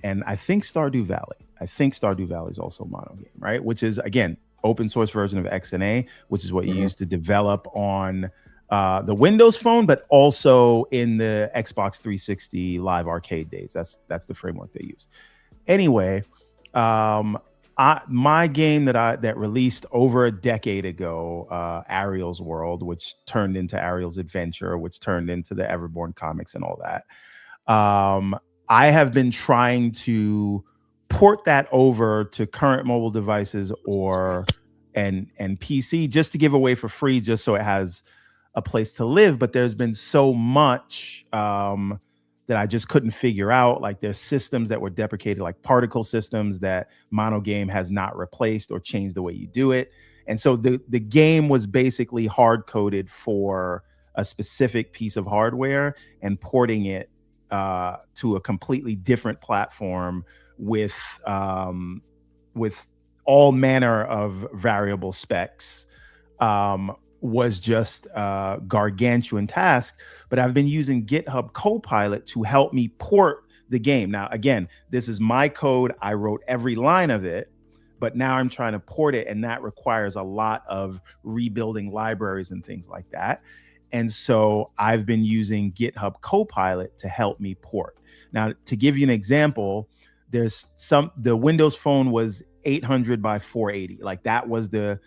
I think Stardew Valley. I think Stardew Valley is also Monogame, right? Which is, again, open source version of XNA, which is what you use to develop on the Windows Phone, but also in the Xbox 360 live arcade days. That's the framework they use. Anyway, my game that released over a decade ago, Ariel's World, which turned into Ariel's Adventure, which turned into the Everborn comics and all that. I have been trying to port that over to current mobile devices and PC just to give away for free, just so it has a place to live. But there's been so much that that I just couldn't figure out. Like there's systems that were deprecated, like particle systems that Monogame has not replaced or changed the way you do it. And so the game was basically hard coded for a specific piece of hardware and porting it to a completely different platform with all manner of variable specs was just a gargantuan task. But I've been using GitHub Copilot to help me port the game. Now, again, this is my code. I wrote every line of it, but now I'm trying to port it, and that requires a lot of rebuilding libraries and things like that. And so I've been using GitHub Copilot to help me port. Now, to give you an example, the Windows Phone was 800 by 480. Like that was the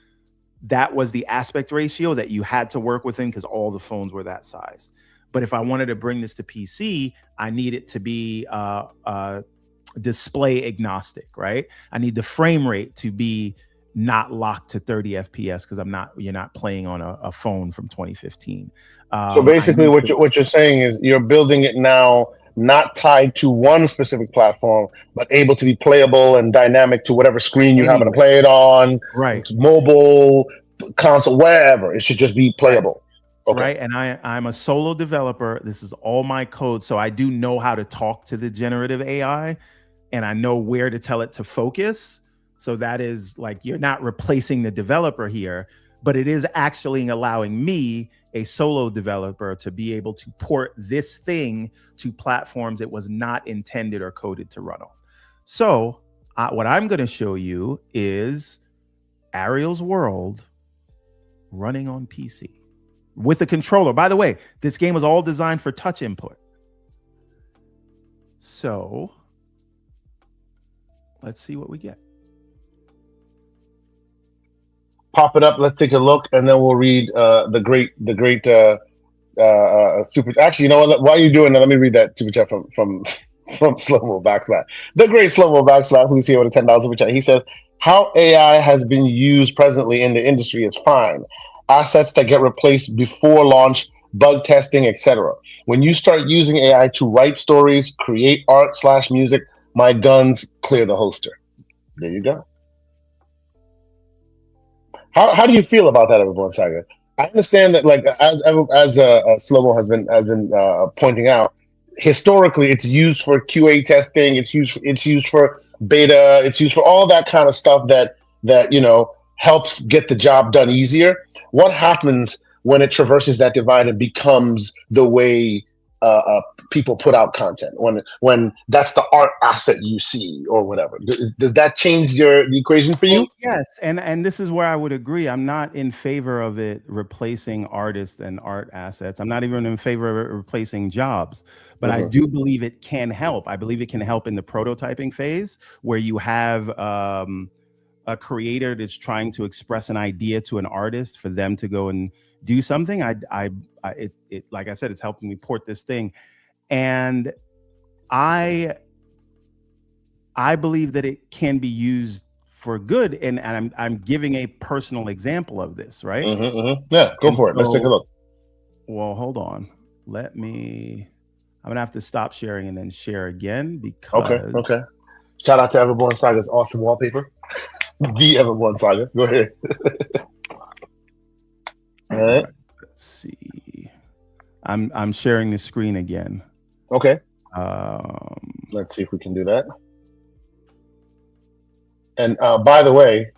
aspect ratio that you had to work within because all the phones were that size. But if I wanted to bring this to PC, I need it to be display agnostic, right? I need the frame rate to be not locked to 30 FPS because you're not playing on a phone from 2015. So basically what you're saying is you're building it now not tied to one specific platform, but able to be playable and dynamic to whatever screen you happen to play it on, right? Mobile, console, wherever. It should just be playable. Right. Okay. Right. And I'm a solo developer. This is all my code. So I do know how to talk to the generative AI, and I know where to tell it to focus. So that is like, you're not replacing the developer here, but it is actually allowing me, a solo developer, to be able to port this thing to platforms it was not intended or coded to run on. So what I'm going to show you is Ariel's World running on PC with a controller. By the way, this game was all designed for touch input. So let's see what we get. Pop it up. Let's take a look, and then we'll read the great super. Actually, you know what? While you're doing that, let me read that super chat from Slow-Mo Backslap. The great Slow-Mo Backslap, who's here with a $10 super chat. He says, "How AI has been used presently in the industry is fine. Assets that get replaced before launch, bug testing, etc. When you start using AI to write stories, create art/music, my guns clear the holster." There you go. How do you feel about that, everyone, Saga? I understand that, like as Slow-Mo has been pointing out, historically it's used for QA testing, it's used for beta, it's used for all that kind of stuff that helps get the job done easier. What happens when it traverses that divide and becomes the way people put out content? When that's the art asset you see or whatever, does that change the equation for you? Well, yes, and this is where I would agree. I'm not in favor of it replacing artists and art assets. I'm not even in favor of it replacing jobs, but I do believe it can help. I believe it can help in the prototyping phase where you have a creator that's trying to express an idea to an artist for them to go and do something. It like I said, it's helping me port this thing, and I believe that it can be used for good, and I'm giving a personal example of this, right? Yeah, go for it. Let's take a look. Well, hold on. I'm gonna have to stop sharing and then share again because okay. Shout out to Everborn Saga's awesome wallpaper. The Everborn Saga. Go ahead. All right. Let's see. I'm sharing the screen again. Okay. Let's see if we can do that. And by the way,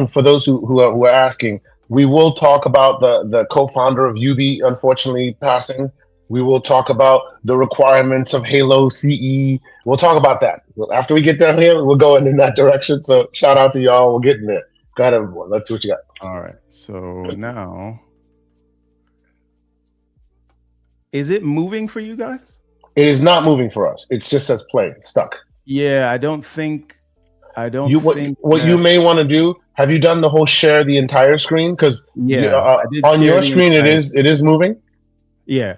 for those who are asking, we will talk about the co-founder of Ubi unfortunately passing. We will talk about the requirements of Halo CE. We'll talk about that. After we get down here, we'll go in that direction. So shout out to y'all. We'll get in there. Go ahead, everyone. Let's see what you got. All right. So now, is it moving for you guys? It is not moving for us. It just says play. It's stuck. Yeah, I don't think. What you may want to do. Have you done the whole share the entire screen? Because on your screen it is moving. Yeah.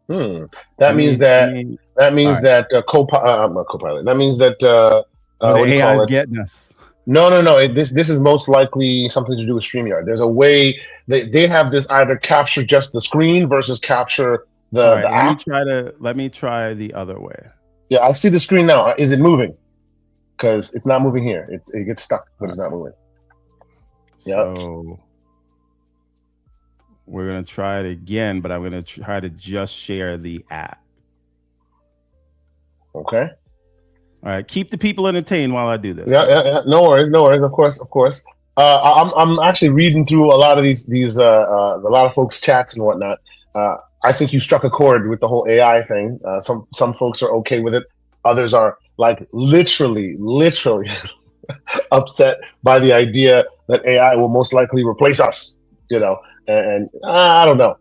That means that Copilot. That means that the AI is getting us. No. This is most likely something to do with StreamYard. There's a way they have this either capture just the screen versus capture All right, the app. let me try the other way. Yeah, I see the screen now. Is it moving? Because it's not moving here. It gets stuck, but All it's not moving. Yep. So we're gonna try it again, but I'm gonna try to just share the app. Okay. All right, keep the people entertained while I do this. Yeah. No worries. Of course. I'm actually reading through a lot of these a lot of folks' chats and whatnot. I think you struck a chord with the whole AI thing. Some folks are okay with it. Others are like literally upset by the idea that AI will most likely replace us. You know, and I don't know.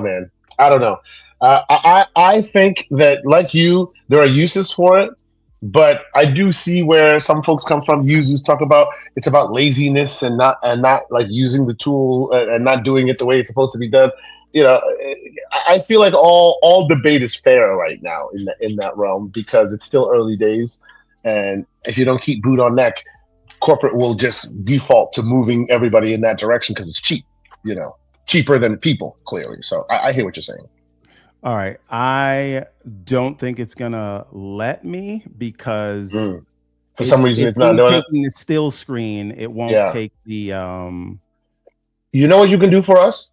Man. I don't know. I think that, like you, there are uses for it, but I do see where some folks come from. Users talk about it's about laziness and not like using the tool and not doing it the way it's supposed to be done. You know, I feel like all debate is fair right now in that realm because it's still early days, and if you don't keep boot on neck, corporate will just default to moving everybody in that direction because it's cheap. You know, cheaper than people clearly. So I hear what you're saying. All right, I don't think it's gonna let me because for some reason it's not only doing it. taking the still screen. It won't Yeah. take the You know what you can do for us?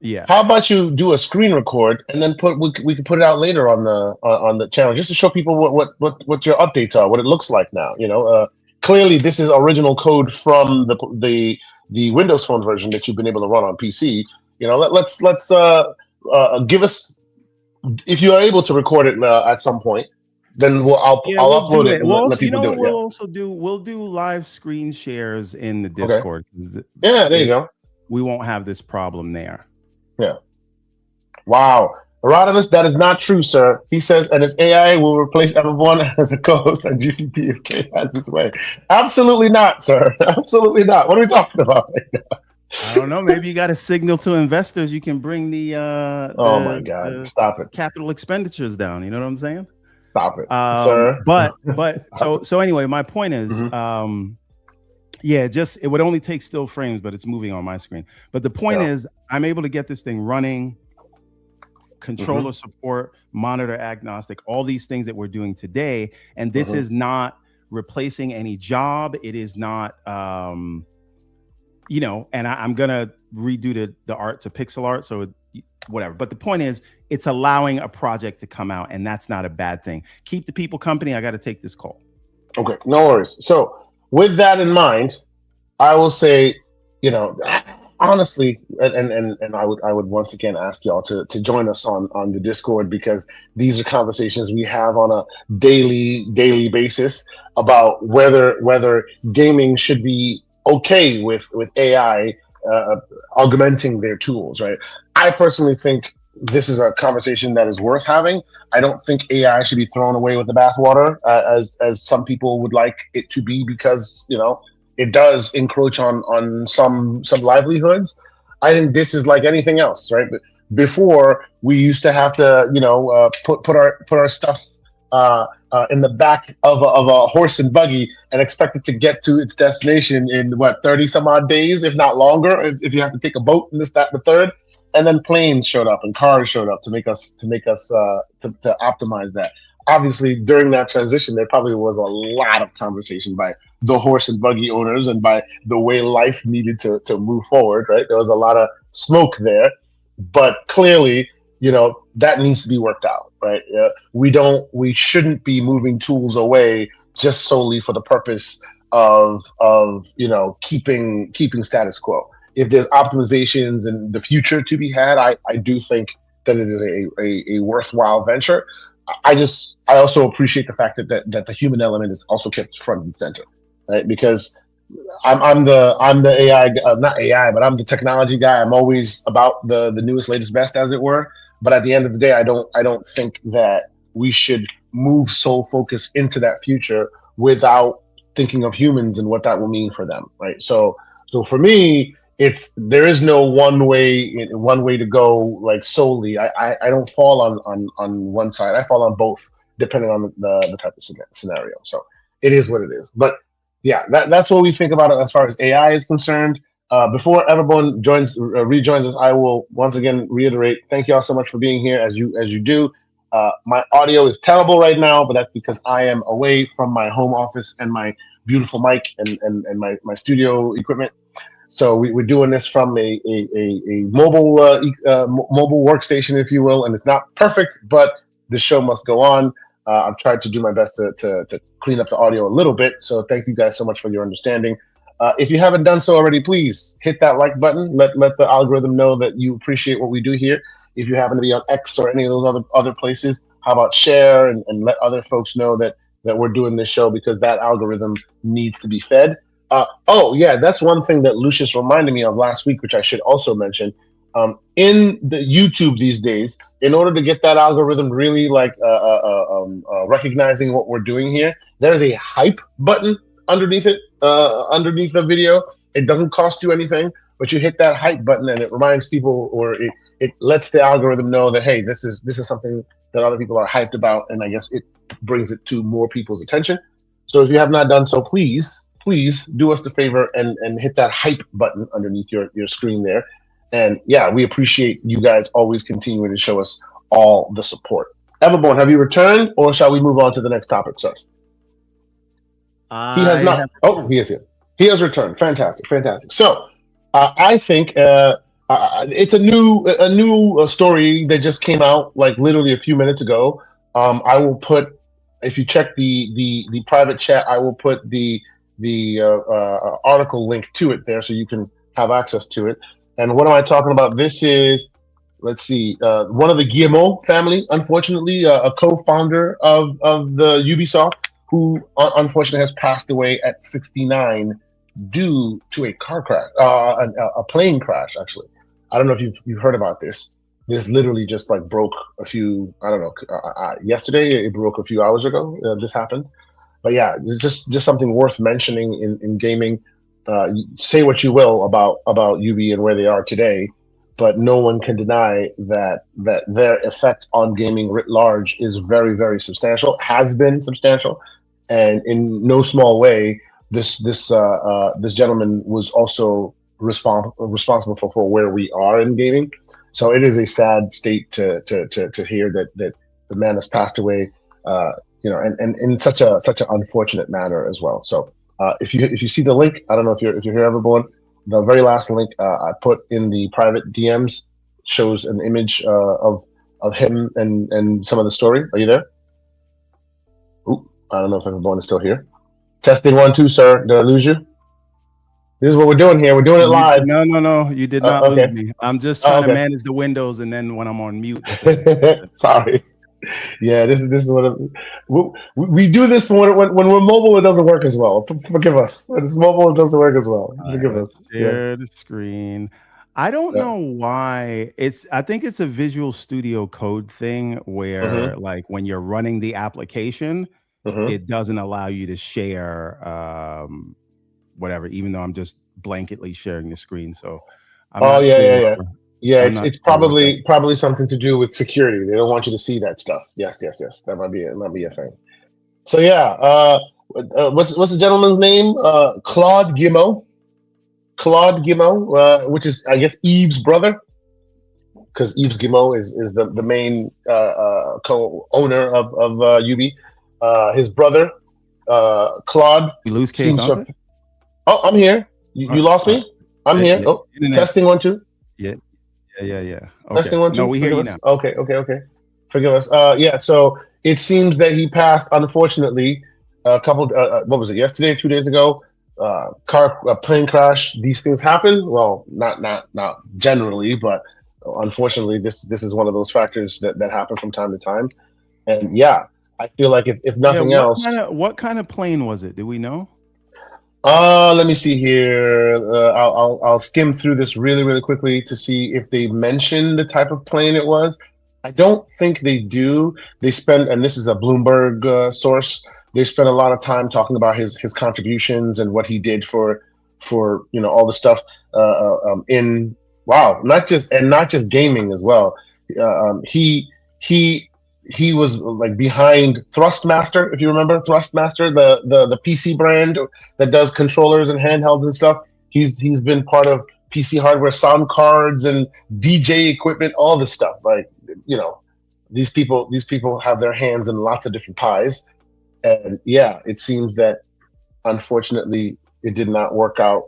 Yeah. How about you do a screen record and then we can put it out later on the channel just to show people what your updates are, what it looks like now. You know, clearly this is original code from the Windows Phone version that you've been able to run on PC. You know, let's give us, if you are able to record it at some point, then I'll upload it and let people do it. We'll also do live screen shares in the Discord. Okay. Yeah, there you go. We won't have this problem there. Yeah. Wow. Herodotus, that is not true, sir. He says, and if AI will replace everyone as a co-host on GCP if K has his way. Absolutely not, sir. Absolutely not. What are we talking about right now? I don't know. Maybe you got a signal to investors. You can bring oh my God! Stop it. Capital expenditures down. You know what I'm saying? Stop it, sir. But so anyway, my point is, yeah, it would only take still frames, but it's moving on my screen. But the point is, I'm able to get this thing running, controller support, monitor agnostic, all these things that we're doing today. And this is not replacing any job. It is not, you know, and I'm going to redo the art to pixel art. So whatever. But the point is, it's allowing a project to come out, and that's not a bad thing. Keep the people company. I got to take this call. Okay, no worries. So with that in mind, I will say, you know, honestly, and I would once again ask y'all to join us on the Discord, because these are conversations we have on a daily basis about whether gaming should be okay with AI augmenting their tools, right? I personally think this is a conversation that is worth having. I don't think AI should be thrown away with the bathwater, as some people would like it to be, because, you know, it does encroach on some livelihoods. I think this is like anything else, right? But before, we used to have to, you know, put our stuff in the back of a horse and buggy and expect it to get to its destination in 30 some odd days, if not longer, if you have to take a boat and this, that, and the third. And then planes showed up and cars showed up to optimize that. Obviously, during that transition, there probably was a lot of conversation by the horse and buggy owners and by the way life needed to move forward, right? There was a lot of smoke there, but clearly, you know, that needs to be worked out, right? We shouldn't be moving tools away just solely for the purpose of you know, keeping status quo. If there's optimizations in the future to be had, I do think that it is a worthwhile venture. I also appreciate the fact that the human element is also kept front and center, right? Because I'm the AI, not AI, but I'm the technology guy. I'm always about the newest, latest, best, as it were. But at the end of the day, I don't think that we should move sole focus into that future without thinking of humans and what that will mean for them, right? So for me, there is no one way to go, like solely. I don't fall on one side. I fall on both, depending on the type of scenario. So it is what it is. But yeah, that's what we think about it as far as AI is concerned. Before everyone rejoins us, I will once again reiterate, thank you all so much for being here as you do. My audio is terrible right now, but that's because I am away from my home office and my beautiful mic and my studio equipment. So we're doing this from a mobile mobile workstation, if you will, and it's not perfect, but the show must go on. I've tried to do my best to clean up the audio a little bit. So thank you guys so much for your understanding. If you haven't done so already, please hit that like button. Let the algorithm know that you appreciate what we do here. If you happen to be on X or any of those other places, how about share and let other folks know that we're doing this show, because that algorithm needs to be fed. Oh yeah, that's one thing that Lucius reminded me of last week, which I should also mention. In the YouTube these days, in order to get that algorithm really like recognizing what we're doing here, there's a hype button underneath it, underneath the video. It doesn't cost you anything, but you hit that hype button and it reminds people, or it lets the algorithm know that, hey, this is something that other people are hyped about, and I guess it brings it to more people's attention. So if you have not done so, please do us the favor and hit that hype button underneath your screen there. And yeah, we appreciate you guys always continuing to show us all the support. Everborn, have you returned, or shall we move on to the next topic, sir? He has not. Oh, he is here. He has returned. Fantastic. So, I think it's a new story that just came out like literally a few minutes ago. I will put, if you check the private chat, I will put the article link to it there, so you can have access to it. And what am I talking about? This is, let's see, one of the Guillemot family, unfortunately, a co-founder of the Ubisoft, who unfortunately has passed away at 69 due to a car crash, a plane crash, actually. I don't know if you've heard about this. This literally just like broke a few, I don't know, yesterday, it broke a few hours ago, this happened. But yeah, it's just something worth mentioning in gaming. Say what you will about Ubi and where they are today, but no one can deny that their effect on gaming writ large is very, very substantial, has been substantial, and in no small way, this gentleman was also responsible for where we are in gaming. So it is a sad state to hear that the man has passed away, and in such an unfortunate manner as well. So if you see the link, I don't know if you're here, everyone. The very last link I put in the private DMs shows an image of him and some of the story. Are you there? Ooh, I don't know if everyone is still here. Testing 1 2, sir. Did I lose you? This is what we're doing here. We're doing it live. No. You did not lose me. I'm just trying to manage the windows, and then when I'm on mute. Sorry. Yeah, this is what we do. This when we're mobile, it doesn't work as well. Forgive us. When it's mobile, it doesn't work as well. Forgive us. Share the screen. I don't know why. I think it's a Visual Studio Code thing where, like, when you're running the application, it doesn't allow you to share whatever, even though I'm just blanketly sharing the screen. So I'm not sure. Yeah, it's probably something to do with security. They don't want you to see that stuff. Yes. That might be a thing. So yeah, what's the gentleman's name? Claude Guillemot. Claude Guillemot, which is, I guess, Yves' brother, because Yves Guillemot is the main co-owner of Ubi. His brother, Claude. You lose case. Oh, I'm here. You lost me. I'm here. Oh, testing 1 2. Yeah. Okay. Testing 1 2. No, we hear you now. Okay. Forgive us. Yeah. So it seems that he passed, unfortunately, a couple. What was it? Yesterday, 2 days ago. Plane crash. These things happen. Well, not generally, but unfortunately, this is one of those factors that happen from time to time. And yeah, I feel like if nothing else, what kind of plane was it? Do we know? Let me see here. I'll skim through this really quickly to see if they mention the type of plane it was. I don't think they do. They spend, and this is a Bloomberg source, they spent a lot of time talking about his contributions and what he did for all the stuff not just gaming as well. He was like behind Thrustmaster, if you remember Thrustmaster, the PC brand that does controllers and handhelds and stuff. He's been part of PC hardware, sound cards, and DJ equipment, all this stuff. Like, these people have their hands in lots of different pies, and yeah, it seems that unfortunately it did not work out.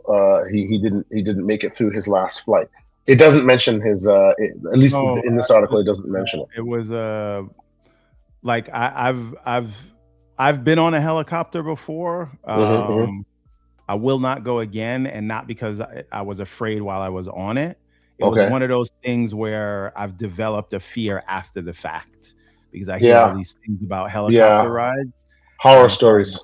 He didn't make it through his last flight. It doesn't mention his at least in this article. It doesn't mention it. It was like I've been on a helicopter before. I will not go again, and not because I was afraid while I was on it. It was one of those things where I've developed a fear after the fact, because I hear all these things about helicopter rides, horror stories.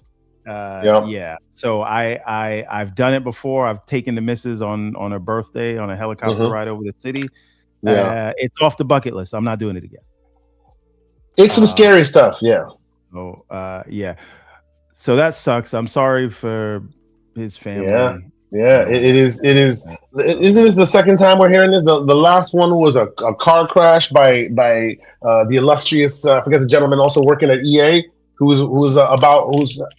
Yeah. So I've done it before. I've taken the missus on her birthday on a helicopter ride over the city. It's off the bucket list. I'm not doing it again. It's some scary stuff. Yeah. So so that sucks. I'm sorry for his family. It is. Isn't this the second time we're hearing this? The last one was a car crash by the illustrious I forget the gentleman also working at EA who's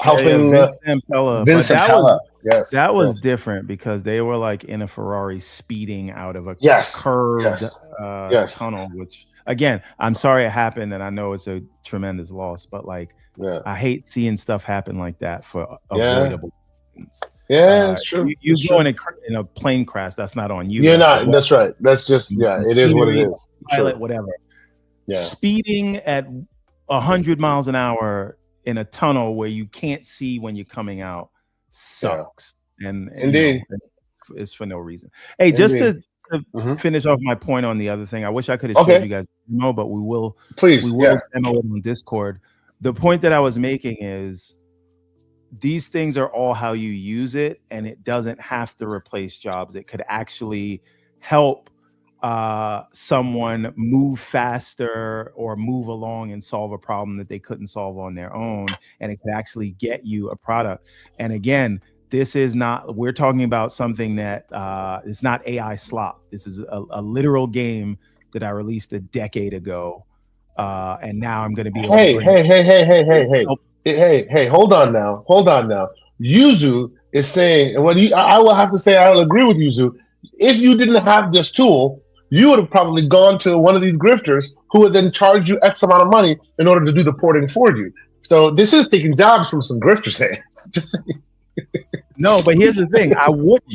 helping Vincent Pella. Yes, that was different because they were like in a Ferrari speeding out of a curved tunnel. Which again, I'm sorry it happened, and I know it's a tremendous loss, but like I hate seeing stuff happen like that for avoidable reasons. Yeah, it's true. You going in a plane crash, that's not on you. You're not. That's right. That's just it is what it is. Pilot, whatever. Yeah. Speeding at 100 miles an hour in a tunnel where you can't see when you're coming out sucks. And indeed, it's for no reason. Hey, just to finish off my point on the other thing, I wish I could have showed you guys demo, but we will. Please, we will demo it on Discord. The point that I was making is, these things are all how you use it, and it doesn't have to replace jobs. It could actually help someone move faster or move along and solve a problem that they couldn't solve on their own, and it could actually get you a product. And again, this is not, we're talking about something that it's not AI slop. This is a literal game that I released a decade ago, and now I'm going to be Hey, hold on now. Yuzu is saying, and I will have to say, I'll agree with Yuzu. If you didn't have this tool, you would have probably gone to one of these grifters who would then charge you X amount of money in order to do the porting for you. So this is taking jobs from some grifters' hands. Just saying. No, but here's the thing. I wouldn't.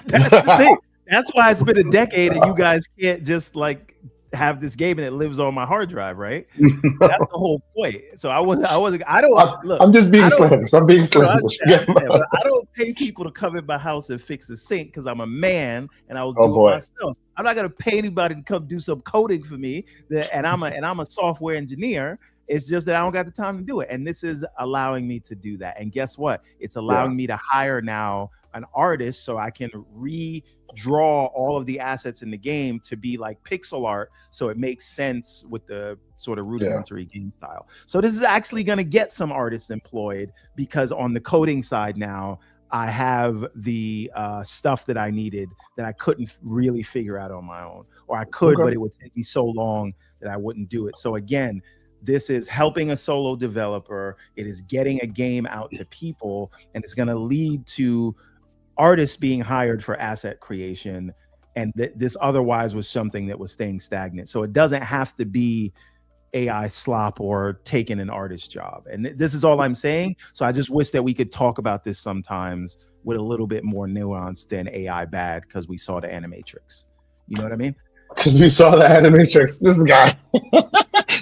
That's the thing. That's why it's been a decade, and you guys can't just like have this game and it lives on my hard drive, right? That's the whole point. So I'm just being slanderous. I'm being slanderous. I don't pay people to come in my house and fix the sink because I'm a man and I will do it myself. I'm not gonna pay anybody to come do some coding for me. And I'm a software engineer. It's just that I don't got the time to do it. And this is allowing me to do that. And guess what? It's allowing me to hire now an artist so I can redraw all of the assets in the game to be like pixel art, so it makes sense with the sort of rudimentary game style. So this is actually going to get some artists employed, because on the coding side now, I have the stuff that I needed that I couldn't really figure out on my own, or I could, but it would take me so long that I wouldn't do it. So again, this is helping a solo developer. It is getting a game out to people, and it's going to lead to artists being hired for asset creation. And this otherwise was something that was staying stagnant. So it doesn't have to be AI slop or taking an artist's job. And this is all I'm saying. So I just wish that we could talk about this sometimes with a little bit more nuance than AI bad because we saw the Animatrix. You know what I mean? Because we saw the Animatrix. This guy.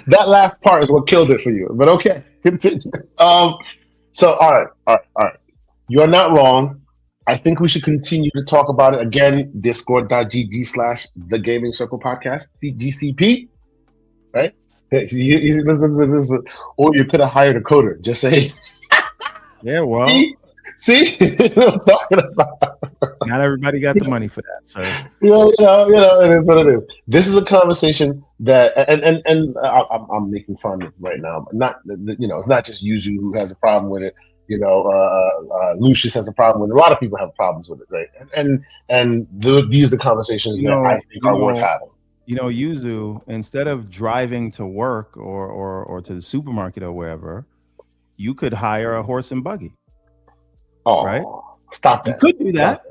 That last part is what killed it for you. But okay, continue. So all right. You're not wrong. I think we should continue to talk about it. Again, discord.gg/The Gaming Circle Podcast, GCP, right? Listen, or you could have hired a coder. Just say. Yeah, well. See? What I'm talking about. Not everybody got the money for that, so. You know, it is what it is. This is a conversation that, and I'm making fun right now. Not, it's not just Yuzu who has a problem with it. Lucius has a problem with it. A lot of people have problems with it, right? And these are the conversations that I think are worth having. Yuzu, instead of driving to work or to the supermarket or wherever, you could hire a horse and buggy. Oh, right? Stop that. You could do that.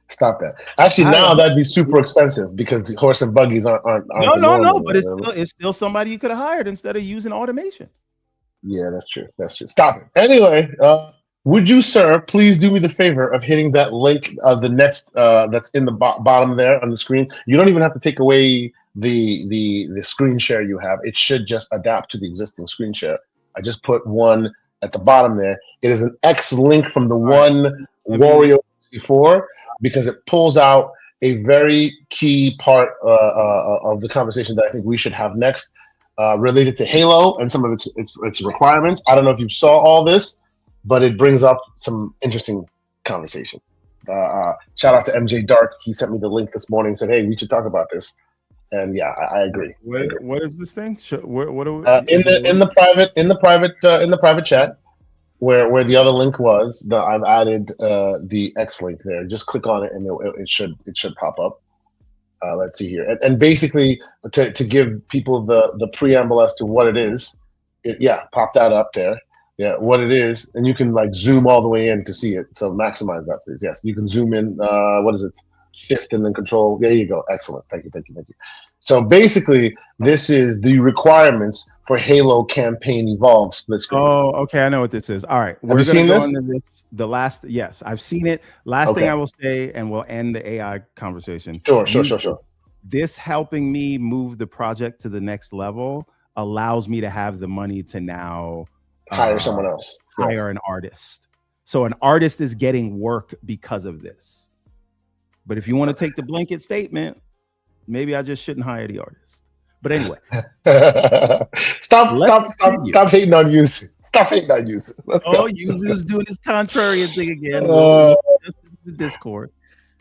Stop that. Actually, now that'd be super expensive because the horse and buggies aren't the norm. No, but it's still somebody you could have hired instead of using automation. Yeah, that's true. That's true. Stop it. Anyway, would you, sir, please do me the favor of hitting that link of the next that's in the bottom there on the screen. You don't even have to take away the screen share you have. It should just adapt to the existing screen share. I just put one at the bottom there. It is an X link from the one Wario 64 because it pulls out a very key part of the conversation that I think we should have next, related to Halo and some of its requirements. I don't know if you saw all this, but it brings up some interesting conversation. Shout out to MJ Dark. He sent me the link this morning and said, "Hey, we should talk about this." And yeah, I agree. What is this thing? What are we, in the private chat where the other link was? I've added the X link there. Just click on it and it should pop up. Let's see here, and basically to give people the preamble as to what it is. Pop that up there. Yeah, what it is, and you can like zoom all the way in to see it. So maximize that, please. Yes, you can zoom in. What is it? Shift and then Control. There you go. Excellent. Thank you. So basically, this is the requirements for Halo Campaign Evolve split screen. Oh, okay. I know what this is. All right. Have you seen this? Yes, I've seen it. Last thing I will say, and we'll end the AI conversation. Sure. This helping me move the project to the next level allows me to have the money to now hire someone else. Hire an artist. So an artist is getting work because of this. But if you want to take the blanket statement, maybe I just shouldn't hire the artist. But anyway, stop hating on Yuzu. Stop hating on Yuzu. Let's go. Yuzu's doing his contrarian thing again. The Discord.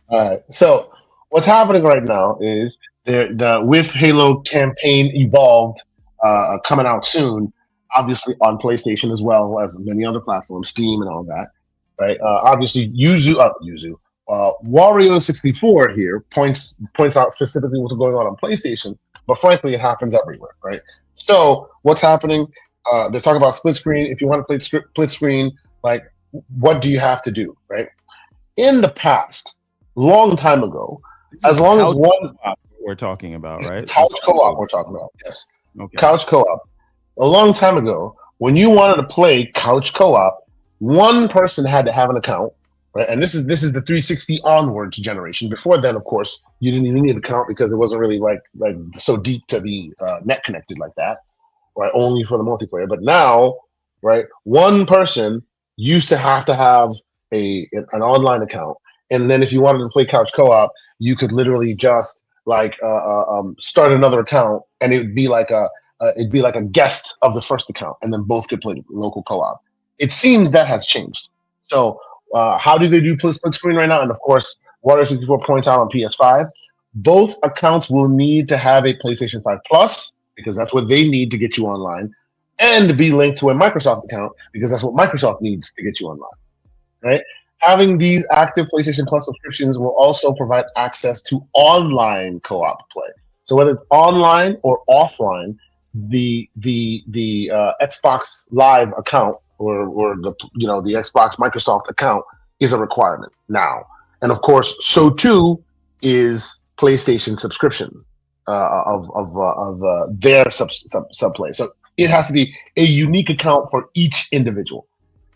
All right. So what's happening right now is with Halo Campaign Evolved coming out soon, obviously on PlayStation as well as many other platforms, Steam and all that. Right. Obviously, Wario 64 here points out specifically what's going on PlayStation, but frankly, it happens everywhere, right? So what's happening? They're talking about split screen. If you want to play split screen, like what do you have to do, right? In the past, long time ago, as long as one we're talking about, right? Couch co-op we're talking about, yes. Okay. Couch co-op. A long time ago, when you wanted to play couch co-op, one person had to have an account. Right? And this is the 360 onwards generation. Before then, of course, you didn't even need an account because it wasn't really like so deep to be net connected like that, right? Only for the multiplayer. But now, right, one person used to have an online account, and then if you wanted to play couch co-op, you could literally just start another account, and it'd be like a guest of the first account, and then both could play local co-op. It seems that has changed. So. How do they do split screen right now? And of course, Wario 64 points out on PS5. Both accounts will need to have a PlayStation 5 Plus because that's what they need to get you online, and be linked to a Microsoft account because that's what Microsoft needs to get you online. Right? Having these active PlayStation Plus subscriptions will also provide access to online co-op play. So whether it's online or offline, the Xbox Live account or the Xbox Microsoft account is a requirement now, and of course, so too is PlayStation subscription of their subplay. So it has to be a unique account for each individual,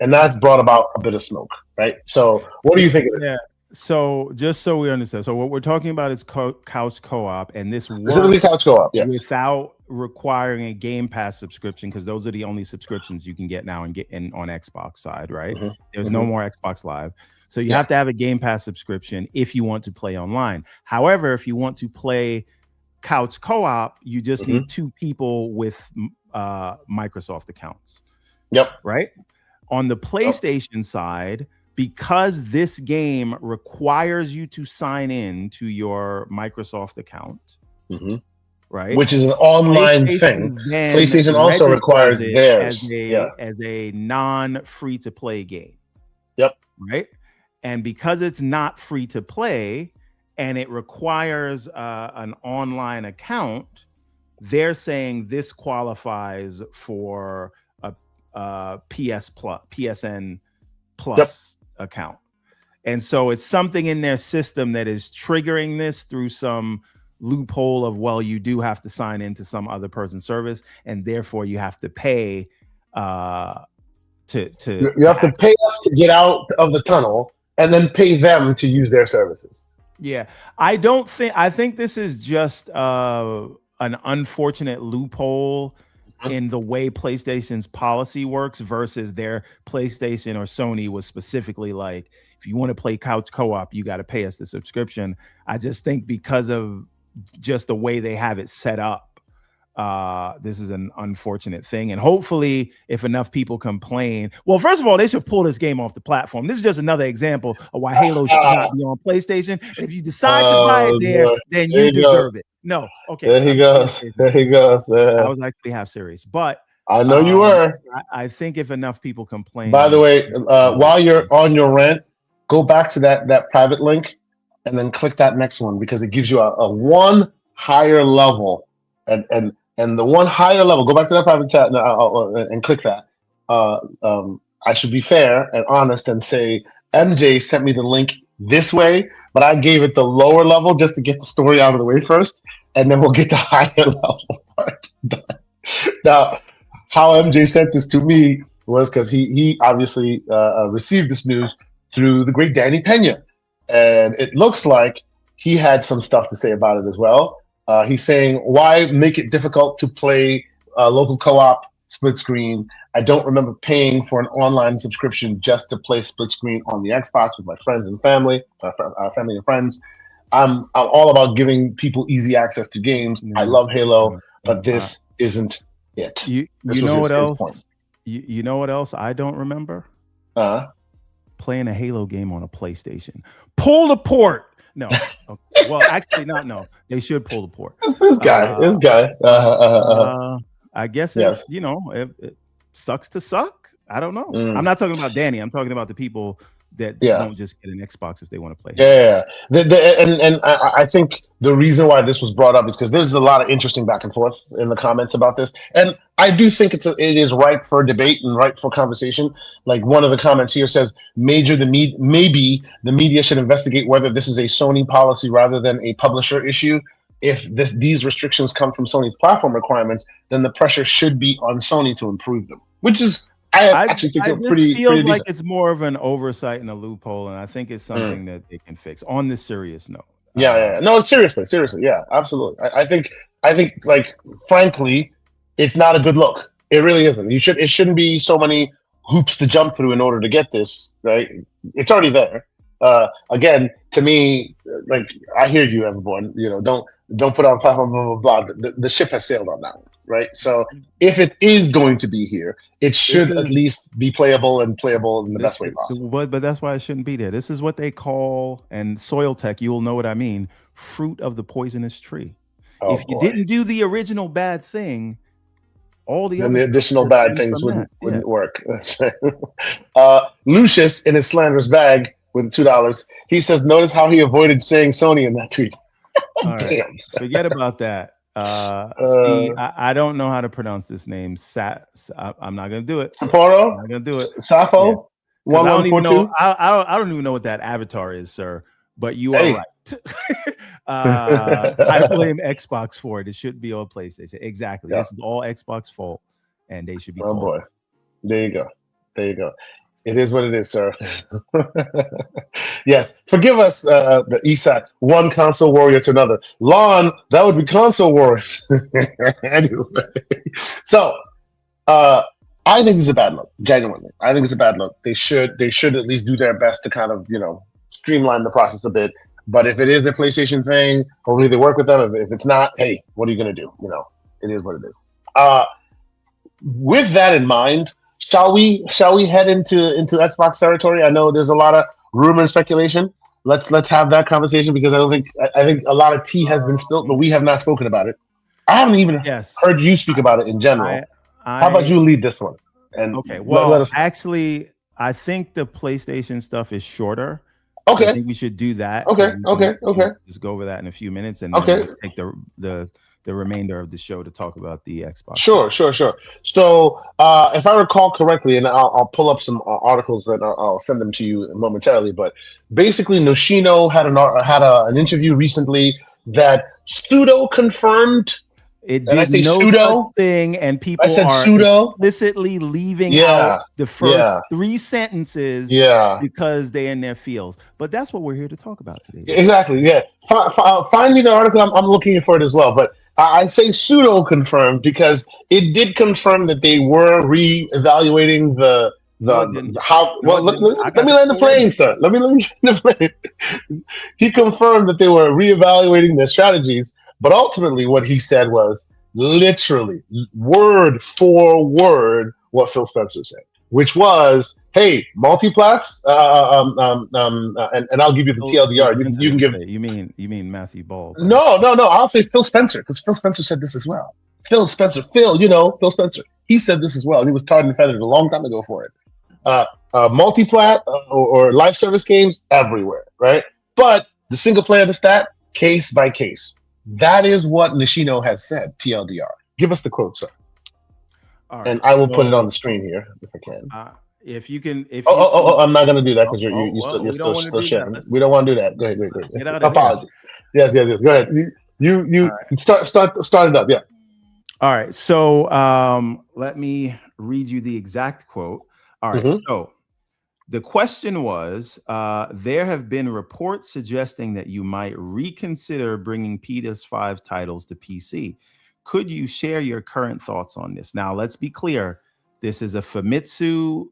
and that's brought about a bit of smoke, right? So, what do you think of this? Yeah. So just so we understand, so what we're talking about is couch co-op, and this works couch co-op, yes, without requiring a Game Pass subscription, because those are the only subscriptions you can get now and get in on Xbox side, right? Mm-hmm. There's no more Xbox Live, so you have to have a Game Pass subscription if you want to play online. However, if you want to play couch co-op, you just need two people with Microsoft accounts. Yep. Right. On the PlayStation side, because this game requires you to sign in to your Microsoft account, right? Which is an online thing. PlayStation also requires theirs as a non-free to play game. Yep. Right. And because it's not free to play and it requires an online account, they're saying this qualifies for a PSN Plus account. And so it's something in their system that is triggering this through some loophole of, well, you do have to sign into some other person's service, and therefore you have to pay you have to pay us to get out of the tunnel and then pay them to use their services. Yeah, I think this is just an unfortunate loophole in the way PlayStation's policy works versus their PlayStation or Sony was specifically like, if you want to play couch co-op, you got to pay us the subscription. I just think because of just the way they have it set up, this is an unfortunate thing. And hopefully if enough people complain, well, first of all, they should pull this game off the platform. This is just another example of why Halo should not be on PlayStation. And if you decide to buy it there, then you deserve it. No, okay. There he goes. There he goes. I was actually half serious, but I know you were. I think if enough people complain. By the way, while you're on your rant, go back to that private link and then click that next one, because it gives you a one higher level, and the one higher level. Go back to that private chat and click that. I should be fair and honest and say MJ sent me the link this way, but I gave it the lower level just to get the story out of the way first, and then we'll get the higher level part done. Now, how MJ sent this to me was because he obviously received this news through the great Danny Pena, and it looks like he had some stuff to say about it as well. He's saying, why make it difficult to play local co-op split screen? I don't remember paying for an online subscription just to play split screen on the Xbox with my friends and family and friends. I'm all about giving people easy access to games. I love Halo, but this isn't it. You know what else? You know what else I don't remember? Playing a Halo game on a PlayStation. Pull the port. No. Okay. Well, actually, not. No, they should pull the port. This guy. I guess yes. It sucks to suck. I don't know. I'm not talking about Danny. I'm talking about the people that don't just get an Xbox if they want to play. Yeah. And I think the reason why this was brought up is because there's a lot of interesting back and forth in the comments about this, and I do think it is ripe for debate and ripe for conversation. Like one of the comments here says, maybe the media should investigate whether this is a Sony policy rather than a publisher issue. If these restrictions come from Sony's platform requirements, then the pressure should be on Sony to improve them, which is. I actually think it feels like it's more of an oversight and a loophole, and I think it's something that they can fix. On this serious note, no, seriously, yeah, absolutely. I think, like, frankly, it's not a good look. It really isn't. It shouldn't be so many hoops to jump through in order to get this. Right? It's already there. Again, to me, like, I hear you, everyone. Don't put on platform, blah, blah, blah. The ship has sailed on that one, right? So if it is going to be here, it should at least be playable in the best way possible. But that's why it shouldn't be there. This is what they call, and Soil Tech, you will know what I mean, fruit of the poisonous tree. If you didn't do the original bad thing, all the additional bad things wouldn't work. That's right. Lucius, in his slanderous bag with $2, he says, notice how he avoided saying Sony in that tweet. All right. Forget about that. See, I don't know how to pronounce this name. I'm not gonna do it. Sapporo? I'm not gonna do it. Sappho? Yeah. I don't even know what that avatar is, sir. But you are right. I blame Xbox for it. It shouldn't be on PlayStation. Exactly. Yeah. This is all Xbox fault, and they should be. Oh boy. There you go. It is what it is, sir. Yes. Forgive us, the ESAT, one console warrior to another. Lon, that would be console warrior. Anyway. So, I think it's a bad look, genuinely. I think it's a bad look. They should at least do their best to kind of, streamline the process a bit. But if it is a PlayStation thing, hopefully they work with them. If it's not, hey, what are you going to do? It is what it is. With that in mind, Shall we head into Xbox territory? I know there's a lot of rumor and speculation. Let's have that conversation, because I think a lot of tea has been spilled, but we have not spoken about it. I haven't even heard you speak about it in general. How about you lead this one? And okay, well, actually, I think the PlayStation stuff is shorter. Okay, I think we should do that. Okay. Just go over that in a few minutes, and take the the remainder of the show to talk about the Xbox. Sure. So, if I recall correctly, and I'll pull up some articles and I'll send them to you momentarily. But basically, Nishino had an interview recently that pseudo confirmed. It And I did say no pseudo such thing, and people I said are pseudo. explicitly leaving Yeah, out the first yeah, 3 sentences yeah. because they're in their fields. But that's what we're here to talk about today. Exactly. Yeah. Find me the article. I'm looking for it as well. But I say pseudo confirmed because it did confirm that they were re-evaluating No, it didn't. how. No, Well, it let, didn't. let, I let got me the land the quote ready. plane, sir. Let me land the plane. He confirmed that they were re-evaluating their strategies, but ultimately, what he said was literally word for word what Phil Spencer said, which was, "Hey, multiplats, and I'll give you the Phil TLDR. Spencer You can didn't give." say. You mean Matthew Ball? No. I'll say Phil Spencer because Phil Spencer said this as well. Phil Spencer, Phil Spencer. He said this as well. He was tarred and feathered a long time ago for it. Multiplat or live service games everywhere, right? But the single player, the stat, case by case. That is what Nishino has said. TLDR. Give us the quote, sir. All right, And I will put it on the screen here if I can. If you can, I'm not going to do that because you're still sharing. We don't want to do that. Go ahead. Get out of Apology. Yes. Go ahead. You right. start it up. Yeah. All right. So let me read you the exact quote. All right. So the question was, there have been reports suggesting that you might reconsider bringing PS5 titles to PC. Could you share your current thoughts on this? Now, let's be clear. This is a Famitsu.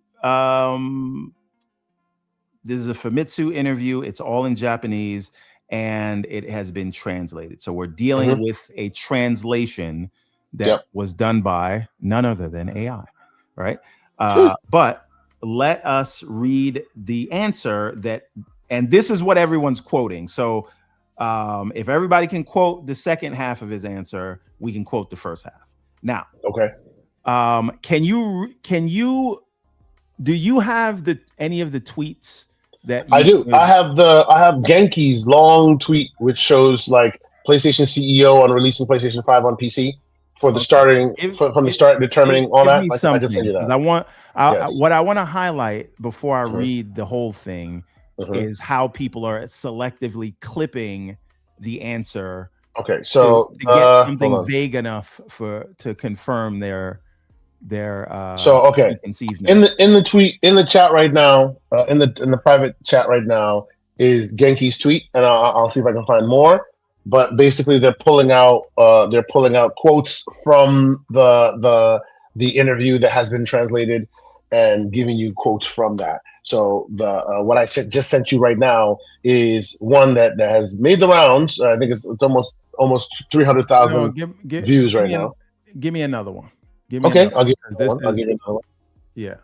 This is a Famitsu interview. It's all in Japanese, and it has been translated. So we're dealing with a translation that was done by none other than AI, right? But let us read the answer and this is what everyone's quoting. So if everybody can quote the second half of his answer, we can quote the first half. Now, okay. Do you have any of the tweets that I do? I have Genki's long tweet which shows like PlayStation CEO on releasing PlayStation 5 on PC for the determining all that. I can send you that. What I want to highlight before I read the whole thing is how people are selectively clipping the answer. Okay, so to get something vague enough to confirm their preconceived in the tweet in the chat right now, in the private chat right now is Genki's tweet, and I'll see if I can find more. But basically, they're pulling out quotes from the interview that has been translated and giving you quotes from that. So the what I just sent you right now is one that has made the rounds. I think it's almost 300,000 views right now. Give me another one. I'll give you another one. Yeah.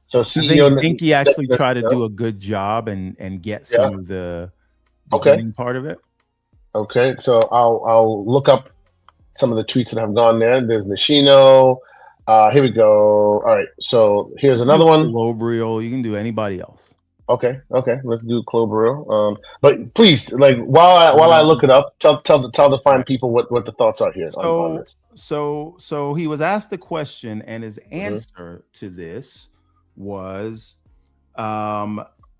So CEO, I think Genki actually tried to do a good job and get some of the beginning part of it. Okay, so I'll look up some of the tweets that have gone there. There's Nishino. Here we go. All right, so here's another one. Clobriel. You can do anybody else. Okay. Let's do Clobriel. But please, like while I look it up, tell the fine people what the thoughts are here on this. So he was asked the question, and his answer to this was,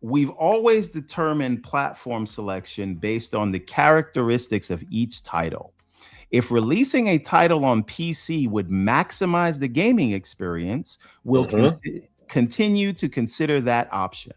we've always determined platform selection based on the characteristics of each title. If releasing a title on PC would maximize the gaming experience, we'll continue to consider that option.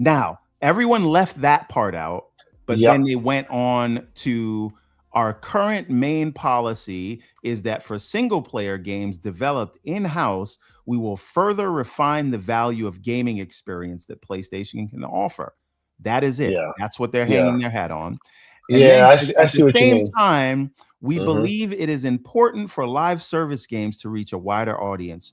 Now, everyone left that part out, but then they went on to our current main policy is that for single player games developed in-house, we will further refine the value of gaming experience that PlayStation can offer. That is it. That's what they're hanging their hat on. And I see what you mean. At the same time, we believe it is important for live service games to reach a wider audience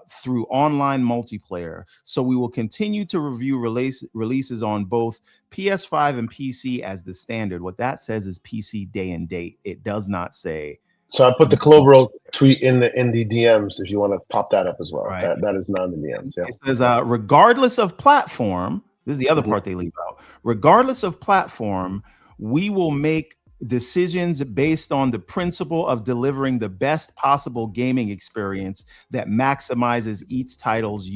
through online multiplayer. So we will continue to review releases on both PS5 and PC as the standard. What that says is PC day and date. It does not say. So I put the Clobriel tweet in the DMs if you want to pop that up as well. Right. That is not in the DMs. Yeah. It says regardless of platform. This is the other part they leave out. Regardless of platform, we will make decisions based on the principle of delivering the best possible gaming experience that maximizes each title's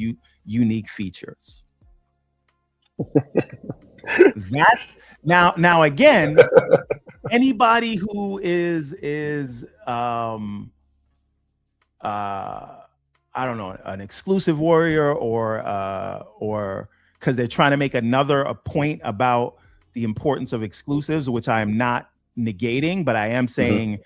unique features. That's now again, anybody who is I don't know, an exclusive warrior or because they're trying to make a point about the importance of exclusives, which I am not negating, but I am saying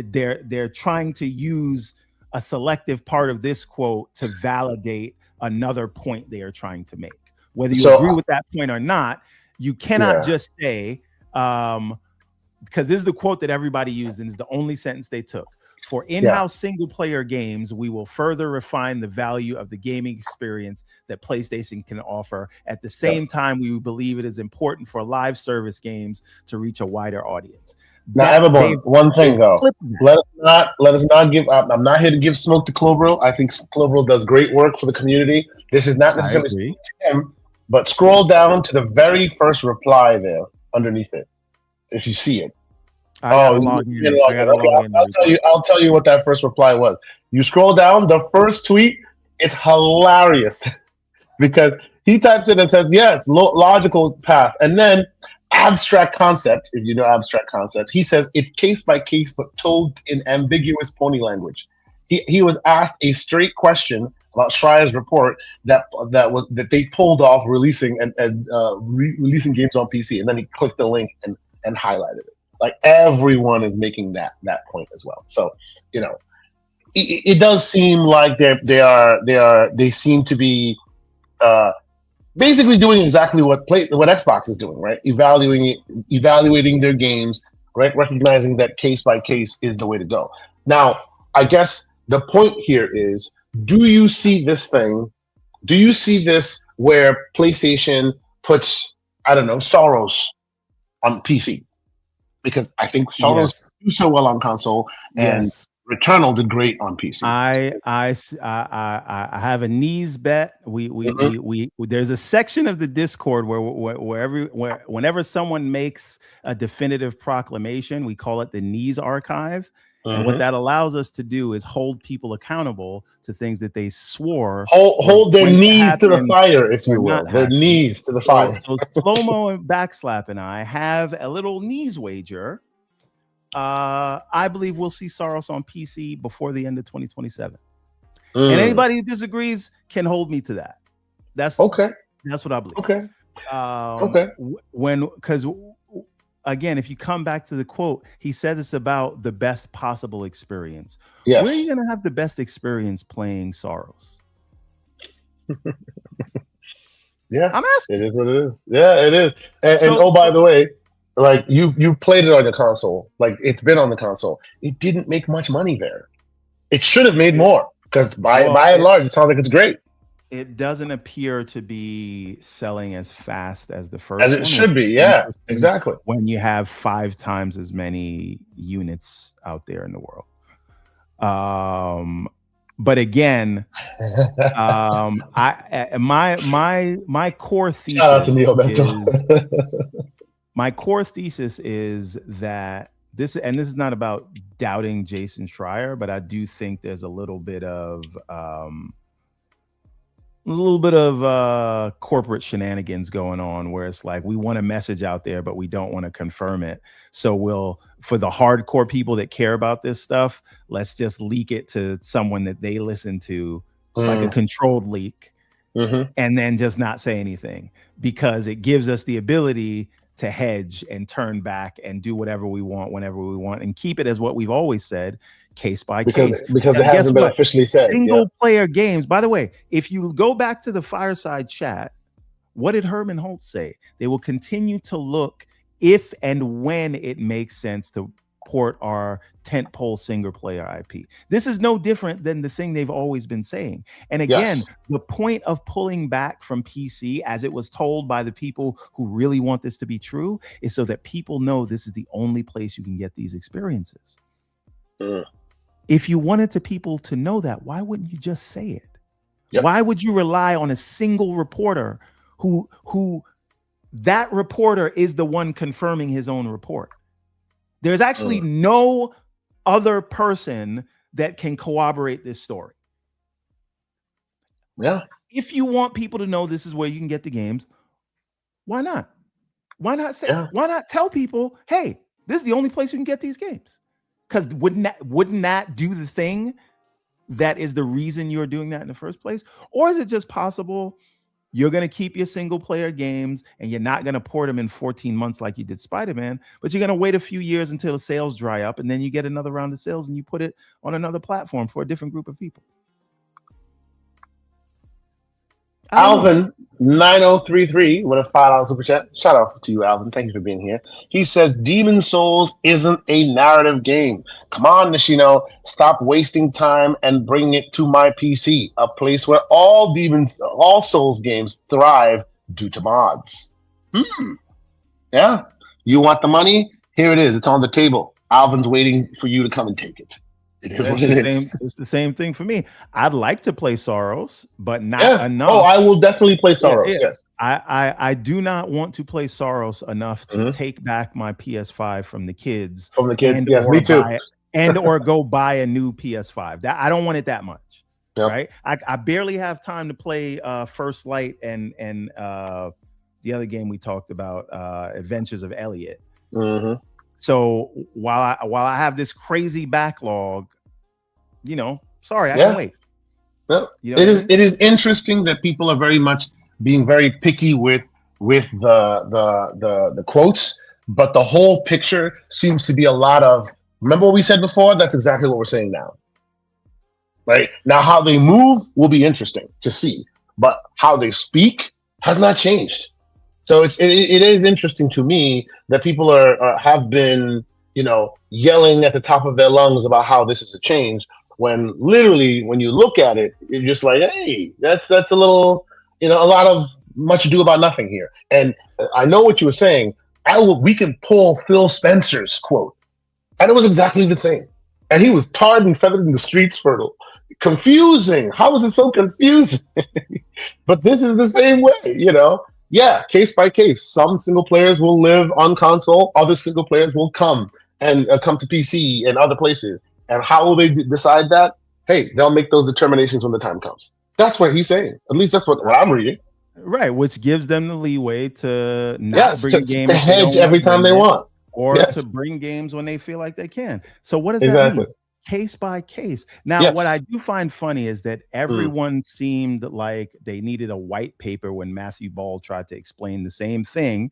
they're trying to use a selective part of this quote to validate another point they are trying to make. Whether you agree with that point or not, you cannot just say, because this is the quote that everybody used and is the only sentence they took. For in-house single-player games, we will further refine the value of the gaming experience that PlayStation can offer. At the same time, we believe it is important for live service games to reach a wider audience. Now, everyone, one thing though, let us not give up. I'm not here to give smoke to Cloveril. I think Cloveril does great work for the community. This is not necessarily to him, but scroll down to the very first reply there underneath it, if you see it. I'll tell you what that first reply was. You scroll down, the first tweet, it's hilarious because he types it and says, yes, logical path. And then abstract concept, if you know abstract concept, he says it's case by case, but told in ambiguous pony language. He was asked a straight question about Schreier's report that they pulled off releasing releasing games on PC, and then he clicked the link and highlighted it. Like everyone is making that point as well. So, it does seem like they seem to be basically doing exactly what Xbox is doing, right? Evaluating their games, right? Recognizing that case by case is the way to go. Now, I guess the point here is, do you see this where PlayStation puts, I don't know, Soros on PC? Because I think Soros do so well on console, and Returnal did great on PC. I have a knees bet. We there's a section of the Discord where whenever someone makes a definitive proclamation, we call it the knees archive. And what that allows us to do is hold people accountable to things that they swore. Hold their knees to the fire, if you will. Their knees to the fire. So Slow-Mo and Backslap and I have a little knees wager. I believe we'll see Soros on PC before the end of 2027. And anybody who disagrees can hold me to that. That's okay. That's what I believe. Okay. Because again, if you come back to the quote, he says it's about the best possible experience. Yes. Where are you going to have the best experience playing Soros? Yeah, I'm asking. It is what it is. Yeah, it is. And by the way, like you played it on the console, like it's been on the console. It didn't make much money there. It should have made more because by and large, it sounds like it's great. It doesn't appear to be selling as fast as the first as it should be. Yeah, exactly. When you have 5 times as many units out there in the world. But again, my core thesis is that this is not about doubting Jason Schreier, but I do think there's a little bit of corporate shenanigans going on where it's like we want a message out there, but we don't want to confirm it. So for the hardcore people that care about this stuff, let's just leak it to someone that they listen to, like a controlled leak, and then just not say anything because it gives us the ability to hedge and turn back and do whatever we want whenever we want and keep it as what we've always said, case by case. Because it hasn't been officially said. Single player games. By the way, if you go back to the fireside chat, what did Herman Holtz say? They will continue to look if and when it makes sense to port our tentpole single player IP. This is no different than the thing they've always been saying. And again, the point of pulling back from PC, as it was told by the people who really want this to be true, is so that people know this is the only place you can get these experiences. If you wanted people to know that, why wouldn't you just say it? Why would you rely on a single reporter who that reporter is the one confirming his own report? There's actually no other person that can corroborate this story. Yeah. If you want people to know this is where you can get the games, why not? Why not say? Yeah. Why not tell people, hey, this is the only place you can get these games? Because wouldn't that do the thing that is the reason you're doing that in the first place? Or is it just possible you're going to keep your single player games and you're not going to port them in 14 months like you did Spider-Man, but you're going to wait a few years until the sales dry up, and then you get another round of sales and you put it on another platform for a different group of people? Alvin 9033 with a $5 super chat. Shout out to you, Alvin. Thank you for being here. He says Demon Souls isn't a narrative game. Come on, Nishino. Stop wasting time and bring it to my PC, a place where all Souls games thrive due to mods. Yeah. You want the money? Here it is. It's on the table. Alvin's waiting for you to come and take it. It is what it is. It's the same thing for me. I'd like to play Soros, but not enough. Oh, I will definitely play Soros. Yes. I do not want to play Soros enough to take back my PS5 from the kids. From the kids, yes, me too. Or go buy a new PS5. That I don't want it that much. Yep. Right? I barely have time to play First Light and the other game we talked about, Adventures of Elliot. So while I have this crazy backlog, sorry, I can wait. Well, it is interesting that people are very much being very picky with the quotes, but the whole picture seems to be a lot of, remember what we said before? That's exactly what we're saying now. Right? Now how they move will be interesting to see, but how they speak has not changed. So it is interesting to me that people have been, yelling at the top of their lungs about how this is a change, when literally when you look at it, you're just like, hey, that's a little, a lot of much ado about nothing here. And I know what you were saying. We can pull Phil Spencer's quote, and it was exactly the same. And he was tarred and feathered in the streets for confusing. How is it so confusing? But this is the same way, Yeah, case by case. Some single players will live on console. Other single players will come to PC and other places. And how will they decide that? Hey, they'll make those determinations when the time comes. That's what he's saying. At least that's what I'm reading. Right, which gives them the leeway to not bring games to hedge every time they want, or to bring games when they feel like they can. So what does that mean? Case by case. Now, what I do find funny is that everyone seemed like they needed a white paper when Matthew Ball tried to explain the same thing,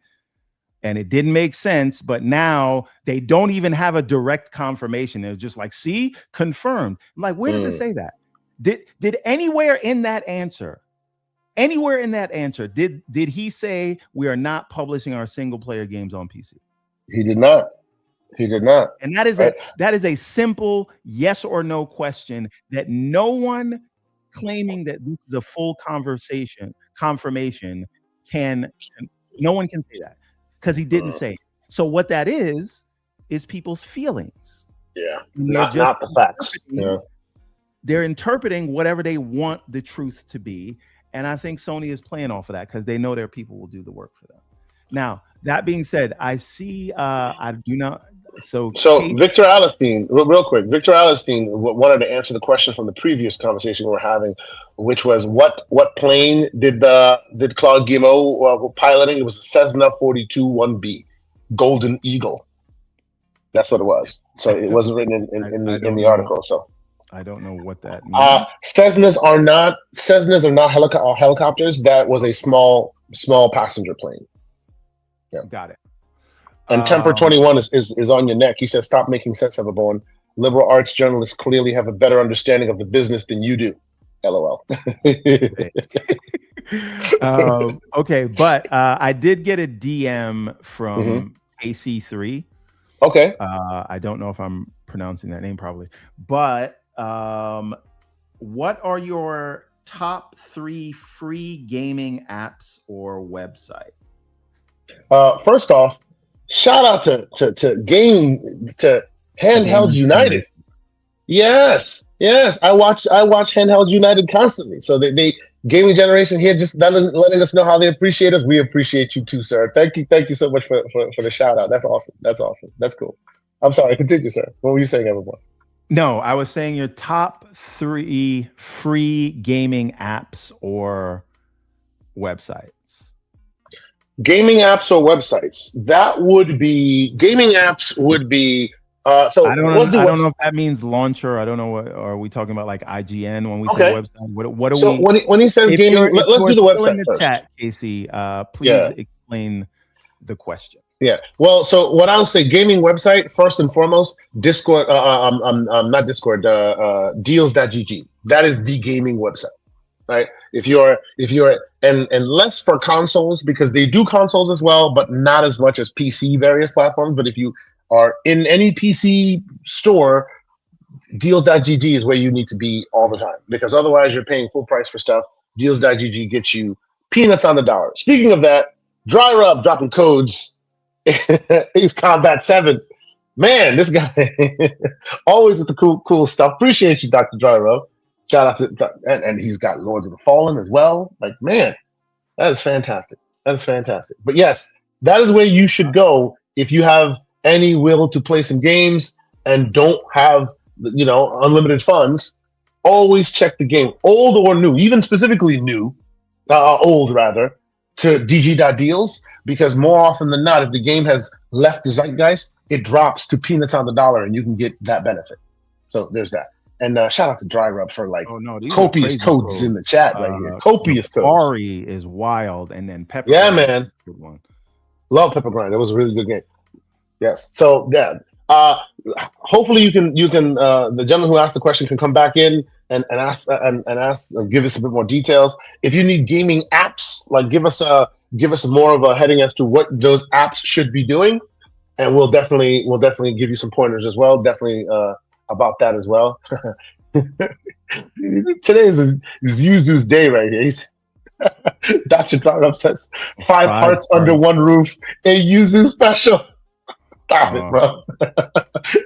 and it didn't make sense. But now they don't even have a direct confirmation. They're just like, see, confirmed. I'm like, where does it say that? Did anywhere in that answer, did he say we are not publishing our single player games on PC? He did not. He did not. And that is a simple yes or no question that no one claiming that this is a full confirmation no one can say that, because he didn't say it. So what that is people's feelings. Yeah. Not the facts. Yeah. They're interpreting whatever they want the truth to be. And I think Sony is playing off of that because they know their people will do the work for them. Now, that being said, I see I do not. So Victor Alistine, real quick, Victor Alistine wanted to answer the question from the previous conversation we were having, which was what plane did Claude Guillemot piloting? It was a Cessna 42-1B, Golden Eagle. That's what it was. So it wasn't written in the article. So I don't know what that means. Cessnas are not helicopters. That was a small passenger plane. Yeah. Got it. And Temper 21 is on your neck. He says, stop making sense of it, Bowen. Liberal arts journalists clearly have a better understanding of the business than you do. LOL. Okay, but I did get a DM from AC3. Okay. I don't know if I'm pronouncing that name probably, but what are your top 3 free gaming apps or website? First off, shout out to Handhelds United. Yes. I watch Handhelds United constantly. So they gaming generation here, just letting us know how they appreciate us. We appreciate you too, sir. Thank you so much for the shout out. That's awesome. That's cool. I'm sorry. Continue, sir. What were you saying, everyone? No, I was saying your top 3 free gaming apps or websites. Gaming apps or websites? That would be gaming apps. Would be so. I What's don't. the I don't website? know if that means launcher. I don't know what. Are we talking about like IGN when we say Okay. website? What are So we? when he says If gaming, you're if let's you're do the still in website the first. chat, Casey, please Yeah. explain the question. Yeah. Well, so what I would say, gaming website first and foremost, Discord. Not Discord. Deals.gg. That is the gaming website, right? If you're and less for consoles because they do consoles as well, but not as much as PC various platforms. But if you are in any PC store, Deals.gg is where you need to be all the time because otherwise you're paying full price for stuff. Deals.gg gets you peanuts on the dollar. Speaking of that, Dry Rub dropping codes. He's Combat 7. Man, this guy always with the cool stuff. Appreciate you, Dr. Dry Rub. Shout out to and he's got Lords of the Fallen as well. Like, man, that is fantastic. That is fantastic. But yes, that is where you should go if you have any will to play some games and don't have unlimited funds. Always check the game, old or new, even specifically new, old rather, to DG.deals because more often than not, if the game has left the zeitgeist, it drops to peanuts on the dollar and you can get that benefit. So there's that. And shout out to Dry Rub for like copious codes in the chat right here. Copious codes. Ari is wild, and then Pepper. Yeah, man. Good one. Love Pepper Grind. It was a really good game. Yes. So yeah. Hopefully you can the gentleman who asked the question can come back in and ask give us a bit more details. If you need gaming apps, like give us more of a heading as to what those apps should be doing, and we'll definitely give you some pointers as well. Definitely about that as well. Today is Yuzu's day right here. He's Dr. Dry says 5 hearts under one roof, a Yuzu special. Stop it, bro.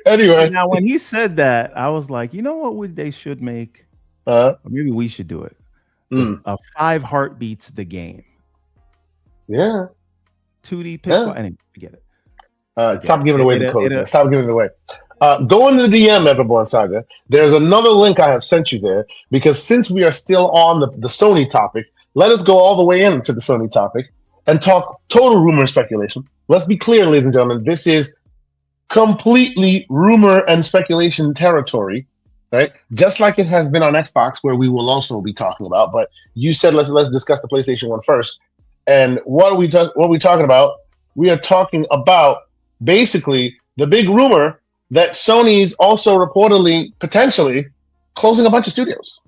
Anyway. Now, when he said that, I was like, you know what they should make? Or maybe we should do it. 5 heartbeats the game. Yeah. 2D pixel. Anyway, forget it. Stop giving away the code. Stop giving it away. Go into the DM, Everborn Saga. There's another link I have sent you there because since we are still on the Sony topic, let us go all the way into the Sony topic and talk total rumor and speculation. Let's be clear, ladies and gentlemen, this is completely rumor and speculation territory, right? Just like it has been on Xbox, where we will also be talking about. But you said let's discuss the PlayStation one first. And what are we talking about? We are talking about basically the big rumor that Sony's also reportedly potentially closing a bunch of studios,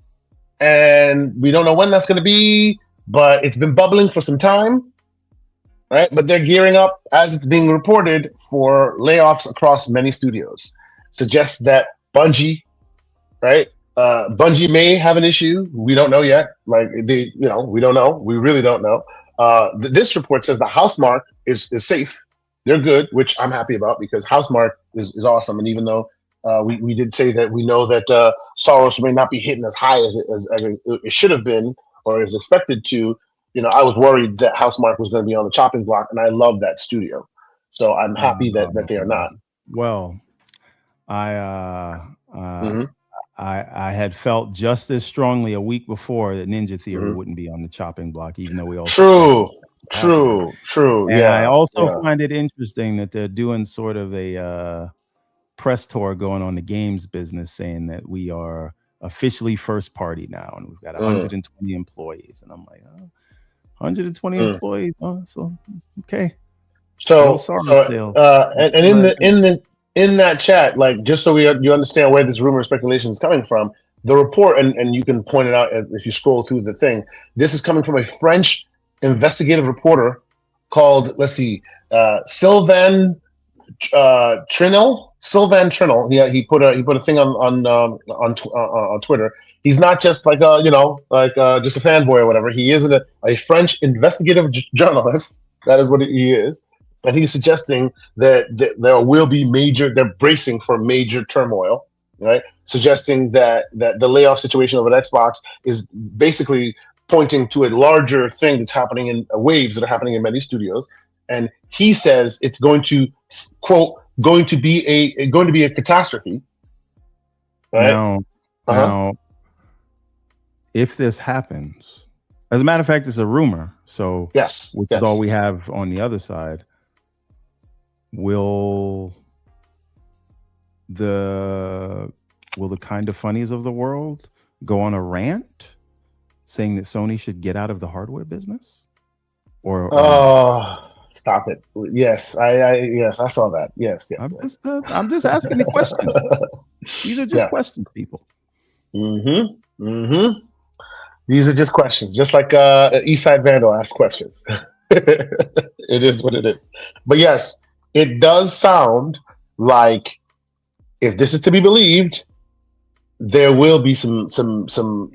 and we don't know when that's going to be, but it's been bubbling for some time. Right, but they're gearing up, as it's being reported, for layoffs across many studios. Suggests that Bungie, right? Bungie may have an issue. We don't know yet. Like we don't know. We really don't know. This report says the Housemarque is safe. They're good, which I'm happy about because Housemarque is awesome. And even though we did say that we know that Soros may not be hitting as high as it should have been or is expected to. I was worried that Housemarque was going to be on the chopping block, and I love that studio. So I'm happy that they are not. Well, I had felt just as strongly a week before that Ninja Theory wouldn't be on the chopping block, even though we all true. And I also find it interesting that they're doing sort of a press tour going on the games business, saying that we are officially first party now, and we've got 120 employees, and I'm like, 120 employees. Oh, so okay. So in that chat, like just so you understand where this rumor speculation is coming from, the report, and you can point it out if you scroll through the thing. This is coming from a French investigative reporter called Sylvain Trinel. Sylvain Trinel. Yeah, he put a thing on Twitter. He's not just like just a fanboy or whatever. He is a French investigative journalist. That is what he is. And he's suggesting that there will be they're bracing for major turmoil, right? Suggesting that the layoff situation over at Xbox is basically pointing to a larger thing that's happening in waves that are happening in many studios. And he says it's going to, quote, going to be a catastrophe, right? Now, if this happens, as a matter of fact, it's a rumor. So which is all we have on the other side. Will the kind of funnies of the world go on a rant saying that Sony should get out of the hardware business? Or stop it. Yes, I saw that. Yes. I'm just asking the questions. These are just questions, people. These are just questions, just like Eastside Vandal asked questions. It is what it is. But yes, it does sound like, if this is to be believed, there will be some layoffs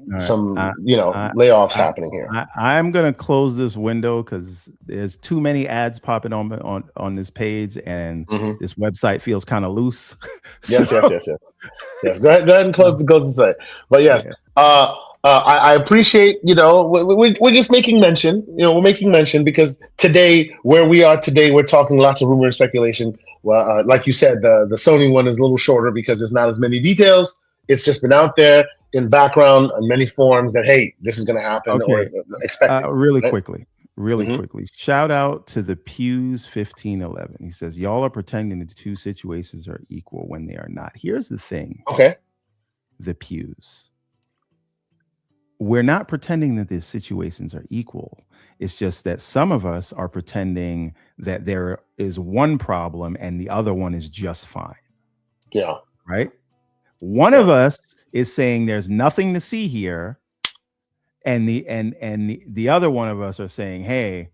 happening here. I'm gonna close this window because there's too many ads popping on this page, and this website feels kind of loose. Yes. Go ahead and close the site. But yes, I appreciate, we're just making mention. We're making mention because today, where we are today, we're talking lots of rumor and speculation. Well, like you said, the Sony one is a little shorter because there's not as many details. It's just been out there in background in many forms that, hey, this is going to happen or expect really quickly. Shout out to the Pews 1511. He says, y'all are pretending the two situations are equal when they are not. Here's the thing. Okay. The Pews. We're not pretending that the situations are equal. It's just that some of us are pretending that there is one problem and the other one is just fine. Yeah. Right? One of us is saying there's nothing to see here, and the other one of us are saying, hey,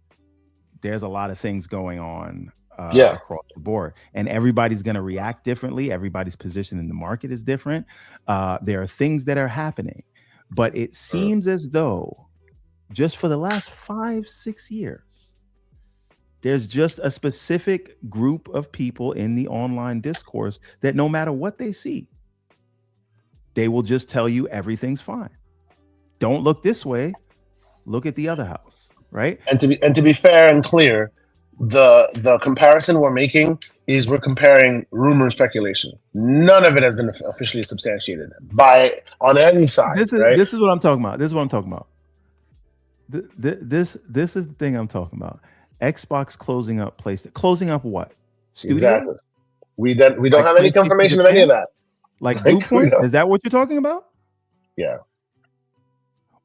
there's a lot of things going on across the board, and everybody's going to react differently. Everybody's position in the market is different. There are things that are happening, but it seems as though just for the last 5-6 years, there's just a specific group of people in the online discourse that no matter what they see, they will just tell you everything's fine. Don't look this way. Look at the other house, right? And to be fair and clear, the comparison we're making is we're comparing rumor and speculation. None of it has been officially substantiated on any side. This is what I'm talking about. This is the thing I'm talking about. Xbox closing up PlayStation. Closing up what? Studio? Exactly. We don't have any confirmation of any of that. Like Bluepoint? Is that what you're talking about? Yeah.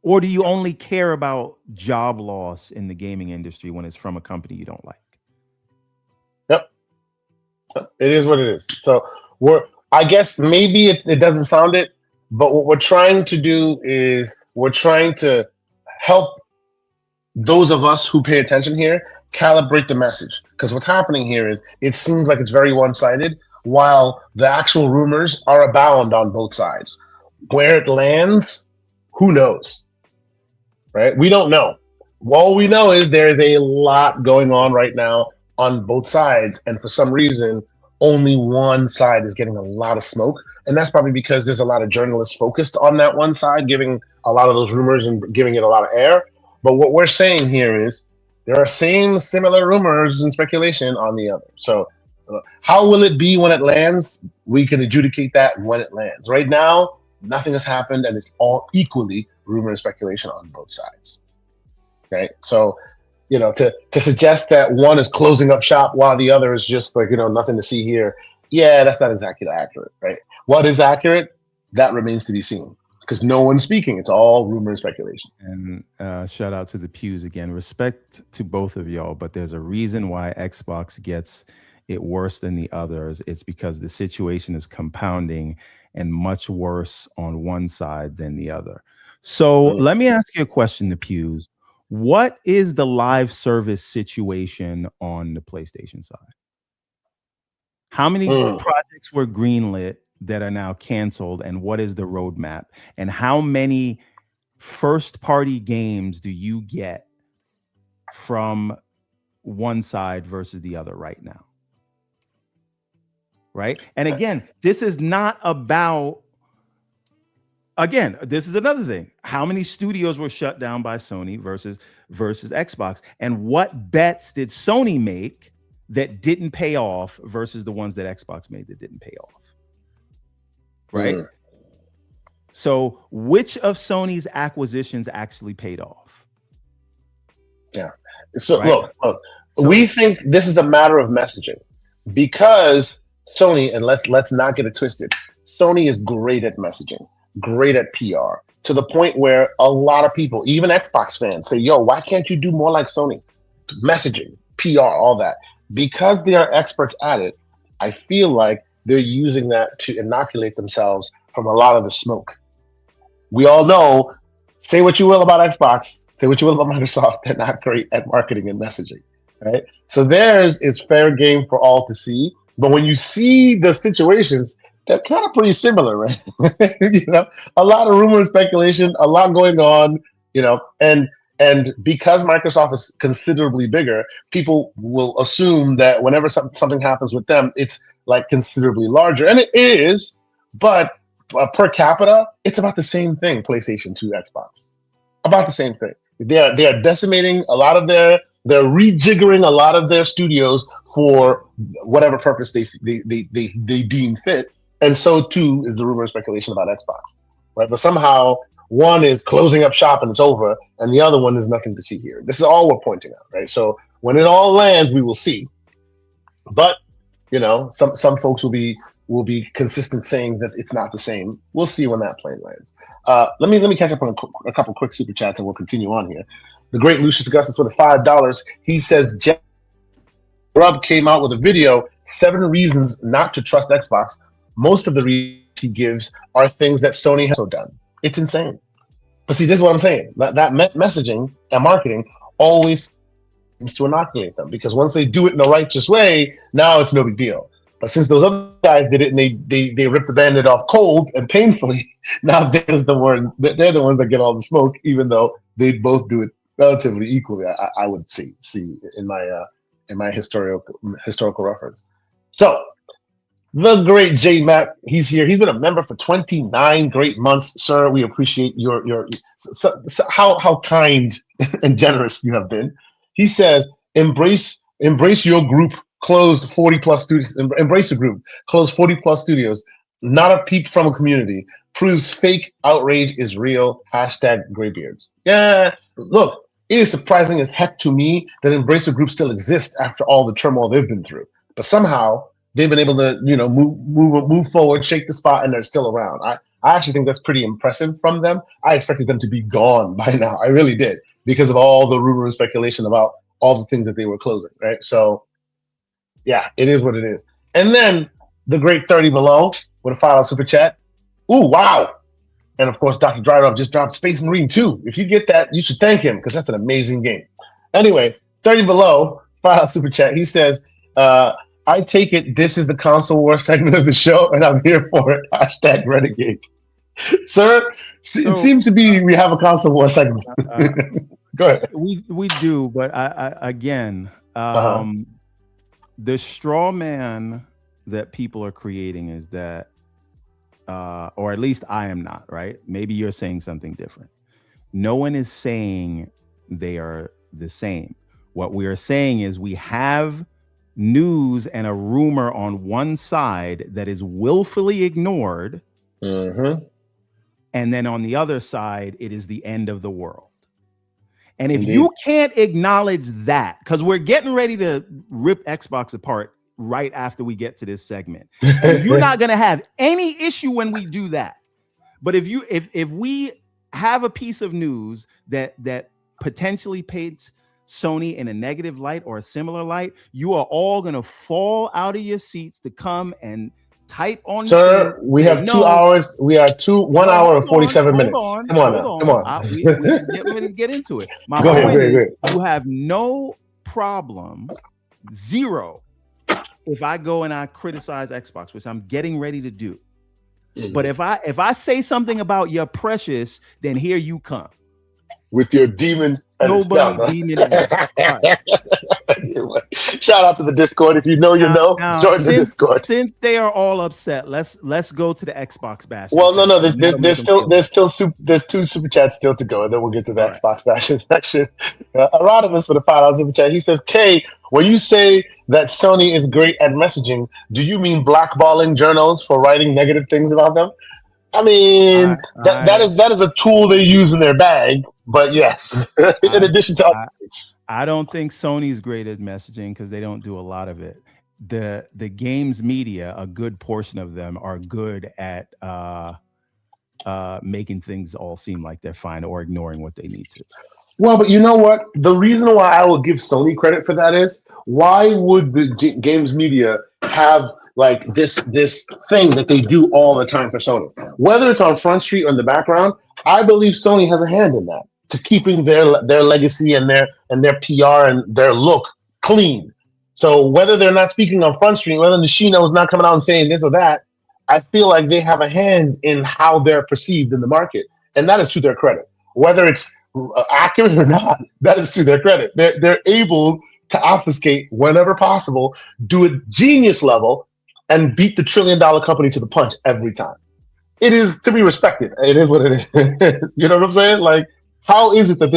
Or do you only care about job loss in the gaming industry when it's from a company you don't like? Yep. It is what it is. So I guess maybe it doesn't sound it, but what we're trying to do is we're trying to help those of us who pay attention here calibrate the message. Because what's happening here is it seems like it's very one-sided, while the actual rumors are abound on both sides. Where it lands, who knows? Right? We don't know. All we know is there is a lot going on right now on both sides, and for some reason, only one side is getting a lot of smoke, and that's probably because there's a lot of journalists focused on that one side, giving a lot of those rumors and giving it a lot of air. But what we're saying here is there are similar rumors and speculation on the other. So how will it be when it lands? We can adjudicate that when it lands. Right now, nothing has happened, and it's all equally rumor and speculation on both sides. Okay, so to suggest that one is closing up shop while the other is just like nothing to see here, that's not exactly accurate, right? What is accurate? That remains to be seen, because no one's speaking. It's all rumor and speculation. And shout out to the Pews again. Respect to both of y'all, but there's a reason why Xbox gets it worse than the others. It's because the situation is compounding and much worse on one side than the other. So let me ask you a question, the Pews. What is the live service situation on the PlayStation side? How many projects were greenlit that are now canceled, and what is the roadmap? And how many first-party games do you get from one side versus the other right now? Right? And again, this is not about, this is another thing. How many studios were shut down by Sony versus Xbox? And what bets did Sony make that didn't pay off versus the ones that Xbox made that didn't pay off. Right? So which of Sony's acquisitions actually paid off? Yeah. So look, we think this is a matter of messaging because Sony, and let's not get it twisted, Sony is great at messaging, great at PR, to the point where a lot of people, even Xbox fans, say, yo, why can't you do more like Sony? Messaging, PR, all that. Because they are experts at it, I feel like they're using that to inoculate themselves from a lot of the smoke. We all know, say what you will about Xbox, say what you will about Microsoft, they're not great at marketing and messaging, right? So theirs is fair game for all to see. But when you see the situations, they're kind of pretty similar, right? You know, a lot of rumor and speculation, a lot going on, you know, and because Microsoft is considerably bigger, people will assume that whenever something happens with them, it's like considerably larger, and it is, but per capita, it's about the same thing. PlayStation 2, Xbox, about the same thing. They are decimating a lot of they're rejiggering a lot of their studios for whatever purpose they deem fit, and so too is the rumor and speculation about Xbox, right? But somehow one is closing up shop and it's over, and the other one is nothing to see here. This is all we're pointing out, right? So when it all lands, we will see. But you know, some folks will be consistent saying that it's not the same. We'll see when that plane lands. Let me catch up on a couple quick super chats and we'll continue on here. The great Lucius Augustus with $5. He says Jeff Grubb came out with a video, 7 reasons not to trust Xbox. Most of the reasons he gives are things that Sony has also done. It's insane. But see, this is what I'm saying. That messaging and marketing always seems to inoculate them, because once they do it in a righteous way, now it's no big deal. But since those other guys did it and they ripped the Band-Aid off cold and painfully, now they're the ones that get all the smoke, even though they both do it relatively equally. I would see in my historical reference. So the great J Matt, he's here. He's been a member for 29 great months, sir. We appreciate your how kind and generous you have been. He says, embrace your group. Closed 40 plus studios. Embrace the group. Closed 40 plus studios. Not a peep from a community. Proves fake outrage is real. # graybeards. Yeah, look, it is surprising as heck to me that Embrace the Group still exists after all the turmoil they've been through. But somehow they've been able to, you know, move forward, shake the spot, and they're still around. I actually think that's pretty impressive from them. I expected them to be gone by now. I really did, because of all the rumor and speculation about all the things that they were closing, right? So yeah, it is what it is. And then the great 30 Below with a $5 super chat. Ooh, wow. And of course, Dr. Dryruff just dropped Space Marine 2. If you get that, you should thank him, because that's an amazing game. Anyway, 30 Below, $5 super chat. He says, I take it this is the console war segment of the show, and I'm here for it. # Renegade. Sir, it seems to be we have a console war segment. Go ahead. We do, but I again, the straw man that people are creating is that, or at least I am not, right? Maybe you're saying something different. No one is saying they are the same. What we are saying is we have news and a rumor on one side that is willfully ignored. And then on the other side, it is the end of the world. And if you can't acknowledge that, because we're getting ready to rip Xbox apart right after we get to this segment, and you're not going to have any issue when we do that. But if we have a piece of news that potentially paints Sony in a negative light or a similar light, you are all going to fall out of your seats to come and type on. Sir, we have 2 hours. We are 1 hour and 47 minutes. Come on. We get ready to get into it. My point is, you have no problem, zero, if I go and I criticize Xbox, which I'm getting ready to do. But if I say something about your precious, then here you come with your demon. Nobody demon. Right. Shout out to the Discord. If you know, you know. Join the Discord. Since they are all upset, let's go to the Xbox bashing. Well, no. There's two super chats still to go, and then we'll get to the Xbox bashing section. Erodimus for the $5 super chat. He says, "Kay, when you say that Sony is great at messaging, do you mean blackballing journals for writing negative things about them?" I mean, that is a tool they use in their bag. But yes, in addition to other things. I don't think Sony's great at messaging because they don't do a lot of it. The games media, a good portion of them are good at making things all seem like they're fine or ignoring what they need to. Well, but you know what? The reason why I will give Sony credit for that is, why would the games media have like this thing that they do all the time for Sony? Whether it's on Front Street or in the background, I believe Sony has a hand in that, to keeping their legacy and their PR and their look clean. So whether they're not speaking on Front Street, whether Nishino is not coming out and saying this or that, I feel like they have a hand in how they're perceived in the market, and that is to their credit. Whether it's accurate or not, that is to their credit. They're able to obfuscate whenever possible, do it genius level, and beat the $1 trillion company to the punch every time. It is to be respected. It is what it is. You know what I'm saying? Like, how is it that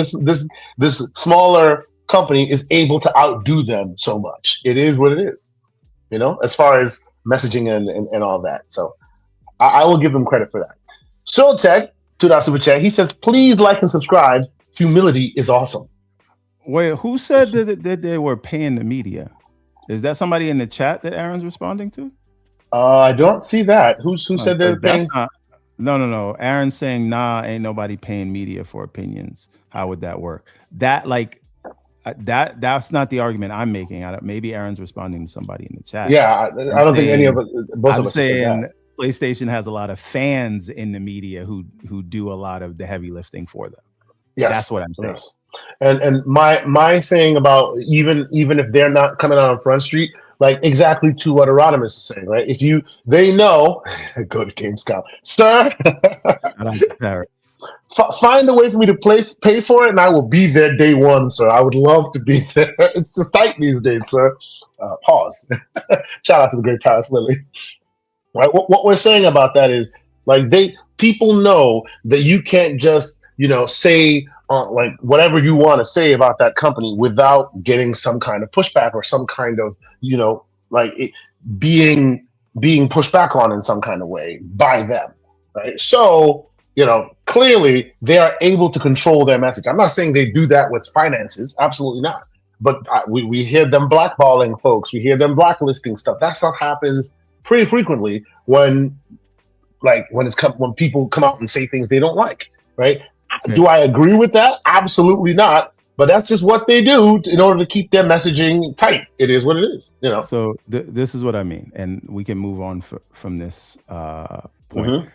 this smaller company is able to outdo them so much? It is what it is. You know, as far as messaging and all that. So I will give them credit for that. Soultech, $2 super chat. He says, "Please like and subscribe. Humility is awesome." Wait, who said that they were paying the media? Is that somebody in the chat that Aaron's responding to? I don't see that. Who said they're paying? No. Aaron's saying, "Nah, ain't nobody paying media for opinions." How would that work? That's not the argument I'm making. Maybe Aaron's responding to somebody in the chat. Yeah, I don't think any of us. Both of us saying that PlayStation has a lot of fans in the media who do a lot of the heavy lifting for them. Yes, that's what I'm saying. Yes. And my saying about even if they're not coming out on Front Street, like exactly to what Erodimus is saying, right? If they know, go to Gamescom, sir. Find a way for me to pay for it, and I will be there day one, sir. I would love to be there. It's just tight these days, sir. Pause. Shout out to the great Paris Lily. Right. What we're saying about that is, like, people know that you can't just say like whatever you want to say about that company without getting some kind of pushback or some kind of like it being pushed back on in some kind of way by them, right? So clearly they are able to control their message. I'm not saying they do that with finances, absolutely not. But we hear them blackballing folks, we hear them blacklisting stuff. That stuff happens pretty frequently when people come out and say things they don't like, right? Do I agree with that? Absolutely not. But that's just what they do in order to keep their messaging tight. It is what it is, So this is what I mean, and we can move on from this point. Mm-hmm.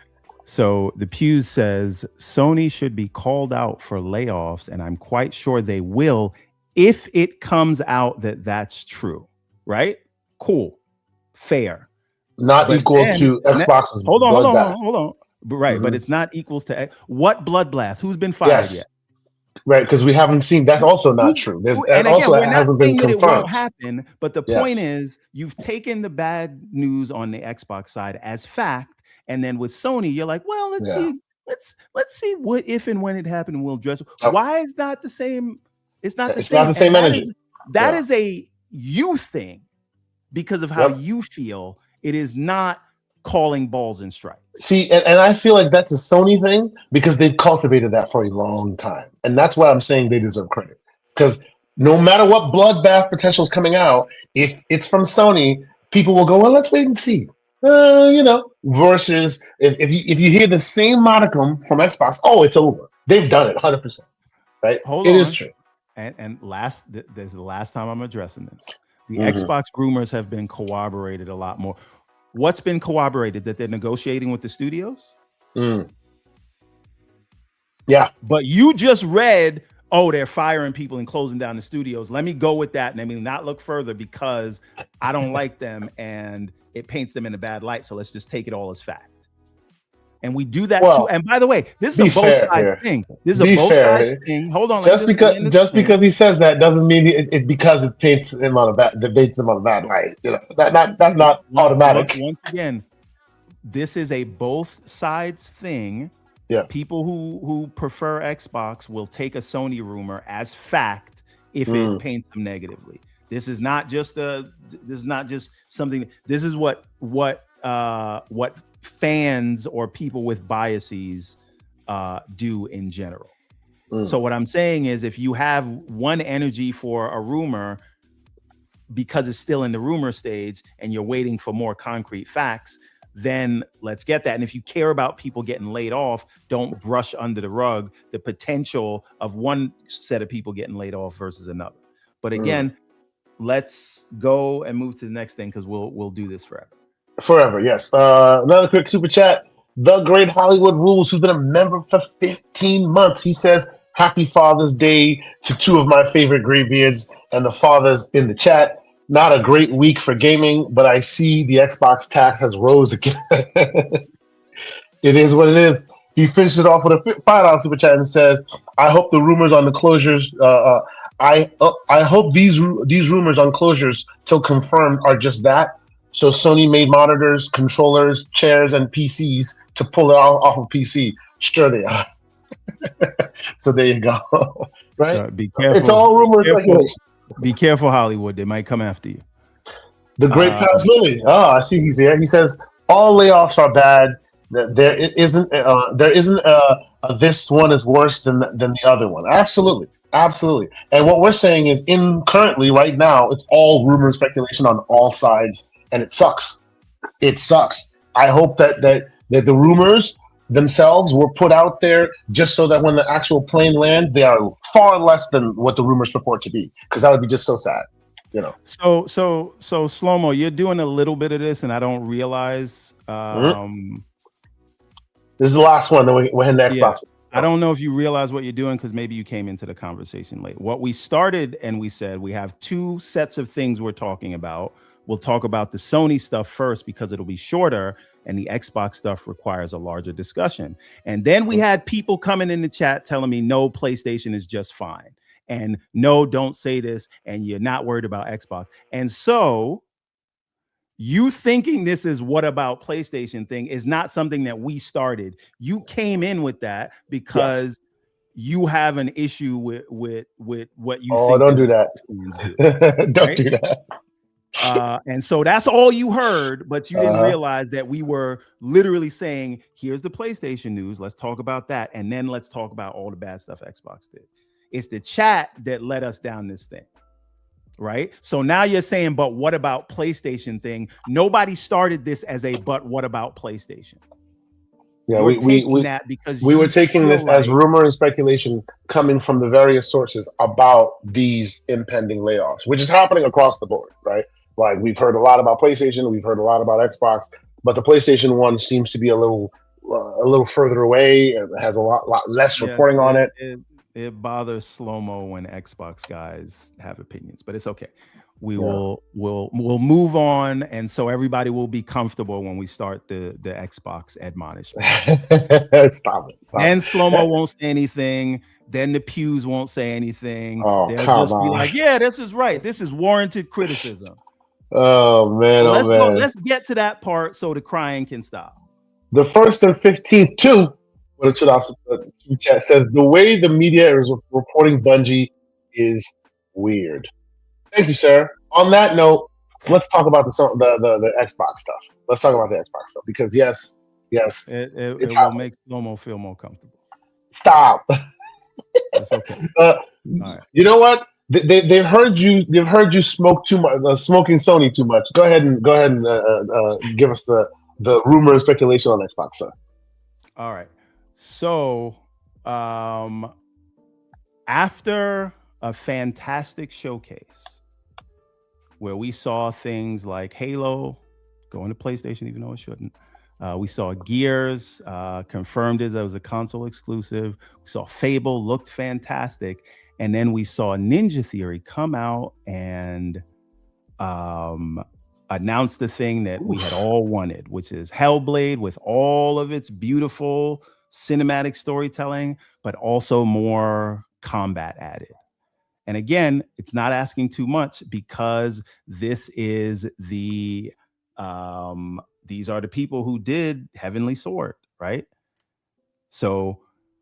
So the Pews says Sony should be called out for layoffs, and I'm quite sure they will if it comes out that that's true. Right? Cool, fair. Not equal to Xbox's. Hold on. Right, mm-hmm. But it's not equals to what bloodbath? Who's been fired yet? Right, because we haven't seen. That's also not true. And also, it hasn't been confirmed. It won't happen. But the point is, you've taken the bad news on the Xbox side as fact, and then with Sony, you're like, well, let's see what if and when it happened, and we'll address. Why is not the same? It's not the same. Not the same energy. That is a you thing because of how you feel. It is not calling balls and strikes. See, and I feel like that's a Sony thing because they've cultivated that for a long time. And that's why I'm saying they deserve credit. Because no matter what bloodbath potential is coming out, if it's from Sony, people will go, well, let's wait and see. Versus if you hear the same modicum from Xbox, oh, it's over. They've done it 100%. Right? It is true. And this is the last time I'm addressing this. The Xbox rumors have been corroborated a lot more. What's been corroborated? That they're negotiating with the studios? Yeah. But you just read, they're firing people and closing down the studios. Let me go with that. And I mean, not look further because I don't like them and it paints them in a bad light. So let's just take it all as fact. And we do that too. Well, And by the way, this is be a both fair sides here. thing. This is Be a both fair. sides thing. Hold on. Just because he says that doesn't mean it because it paints him on a bad debates him on a bad light. You know that's not automatic. Once again, this is a both sides thing. Yeah. People who prefer Xbox will take a Sony rumor as fact if it paints them negatively. This is not just something. This is what fans or people with biases do in general. So what I'm saying is, if you have one energy for a rumor because it's still in the rumor stage and you're waiting for more concrete facts, then let's get that. And if you care about people getting laid off, don't brush under the rug the potential of one set of people getting laid off versus another. But again, let's go and move to the next thing, because we'll do this forever. Forever, yes. Another quick super chat. The Great Hollywood Rules, who's been a member for 15 months. He says, Happy Father's Day to two of my favorite graybeards and the fathers in the chat. Not a great week for gaming, but I see the Xbox tax has rose again. It is what it is. He finished it off with a $5 super chat and says, I hope the rumors on the closures, I hope these rumors on closures till confirmed are just that. So Sony made monitors, controllers, chairs, and PCs to pull it off of PC. Sure they are. So there you go. Right? Be careful. It's all rumors. Be careful, Hollywood. They might come after you. The great Paris Lily. Oh, I see he's here. He says all layoffs are bad. There isn't this one is worse than the other one. Absolutely. And what we're saying is, currently right now, it's all rumor and speculation on all sides, and it sucks. It sucks. I hope that the rumors themselves were put out there just so that when the actual plane lands, they are far less than what the rumors purport to be, because that would be just so sad, you know. So Slow-Mo, you're doing a little bit of this, and I don't realize. This is the last one. Then we're heading to Xbox. Yeah. I don't know if you realize what you're doing, because maybe you came into the conversation late. What we started, and we said we have two sets of things we're talking about. We'll talk about the Sony stuff first because it'll be shorter, and the Xbox stuff requires a larger discussion. And then we had people coming in the chat telling me, no, PlayStation is just fine. And no, don't say this. And you're not worried about Xbox. And so you thinking this is what about PlayStation thing is not something that we started. You came in with that because you have an issue with what you think. Oh, don't do that. Don't do that. And so that's all you heard, but you didn't realize that we were literally saying, here's the PlayStation news. Let's talk about that. And then let's talk about all the bad stuff Xbox did. It's the chat that led us down this thing. Right. So now you're saying, but what about PlayStation thing? Nobody started this as a, but what about PlayStation? Yeah, we were taking this as rumor and speculation coming from the various sources about these impending layoffs, which is happening across the board, right? Like, we've heard a lot about PlayStation, we've heard a lot about Xbox, but the PlayStation one seems to be a little further away. It has a lot less reporting on it. It bothers Slow-Mo when Xbox guys have opinions, but it's okay. We'll move on, and so everybody will be comfortable when we start the Xbox admonishment. Stop it. Then Slow-Mo won't say anything. Then the pews won't say anything. Oh, they'll just be like, "Yeah, this is right. This is warranted criticism." Oh man! Let's get to that part so the crying can stop. The 1st and 15th too. What the chat says, the way the media is reporting Bungie is weird. Thank you, sir. On that note, let's talk about the Xbox stuff. Let's talk about the Xbox stuff, because yes, it will make Slow-Mo feel more comfortable. Stop. That's okay. Right. You know what? They've heard you. They've heard you smoke too much, smoking Sony too much. Go ahead and give us the rumor and speculation on Xbox, sir. All right. So, after a fantastic showcase where we saw things like Halo going to PlayStation, even though it shouldn't. We saw Gears confirmed as it was a console exclusive. We saw Fable looked fantastic. And then we saw Ninja Theory come out and announced the thing that we had all wanted, which is Hellblade with all of its beautiful cinematic storytelling, but also more combat added. And again, it's not asking too much because this is these are the people who did Heavenly Sword, right? So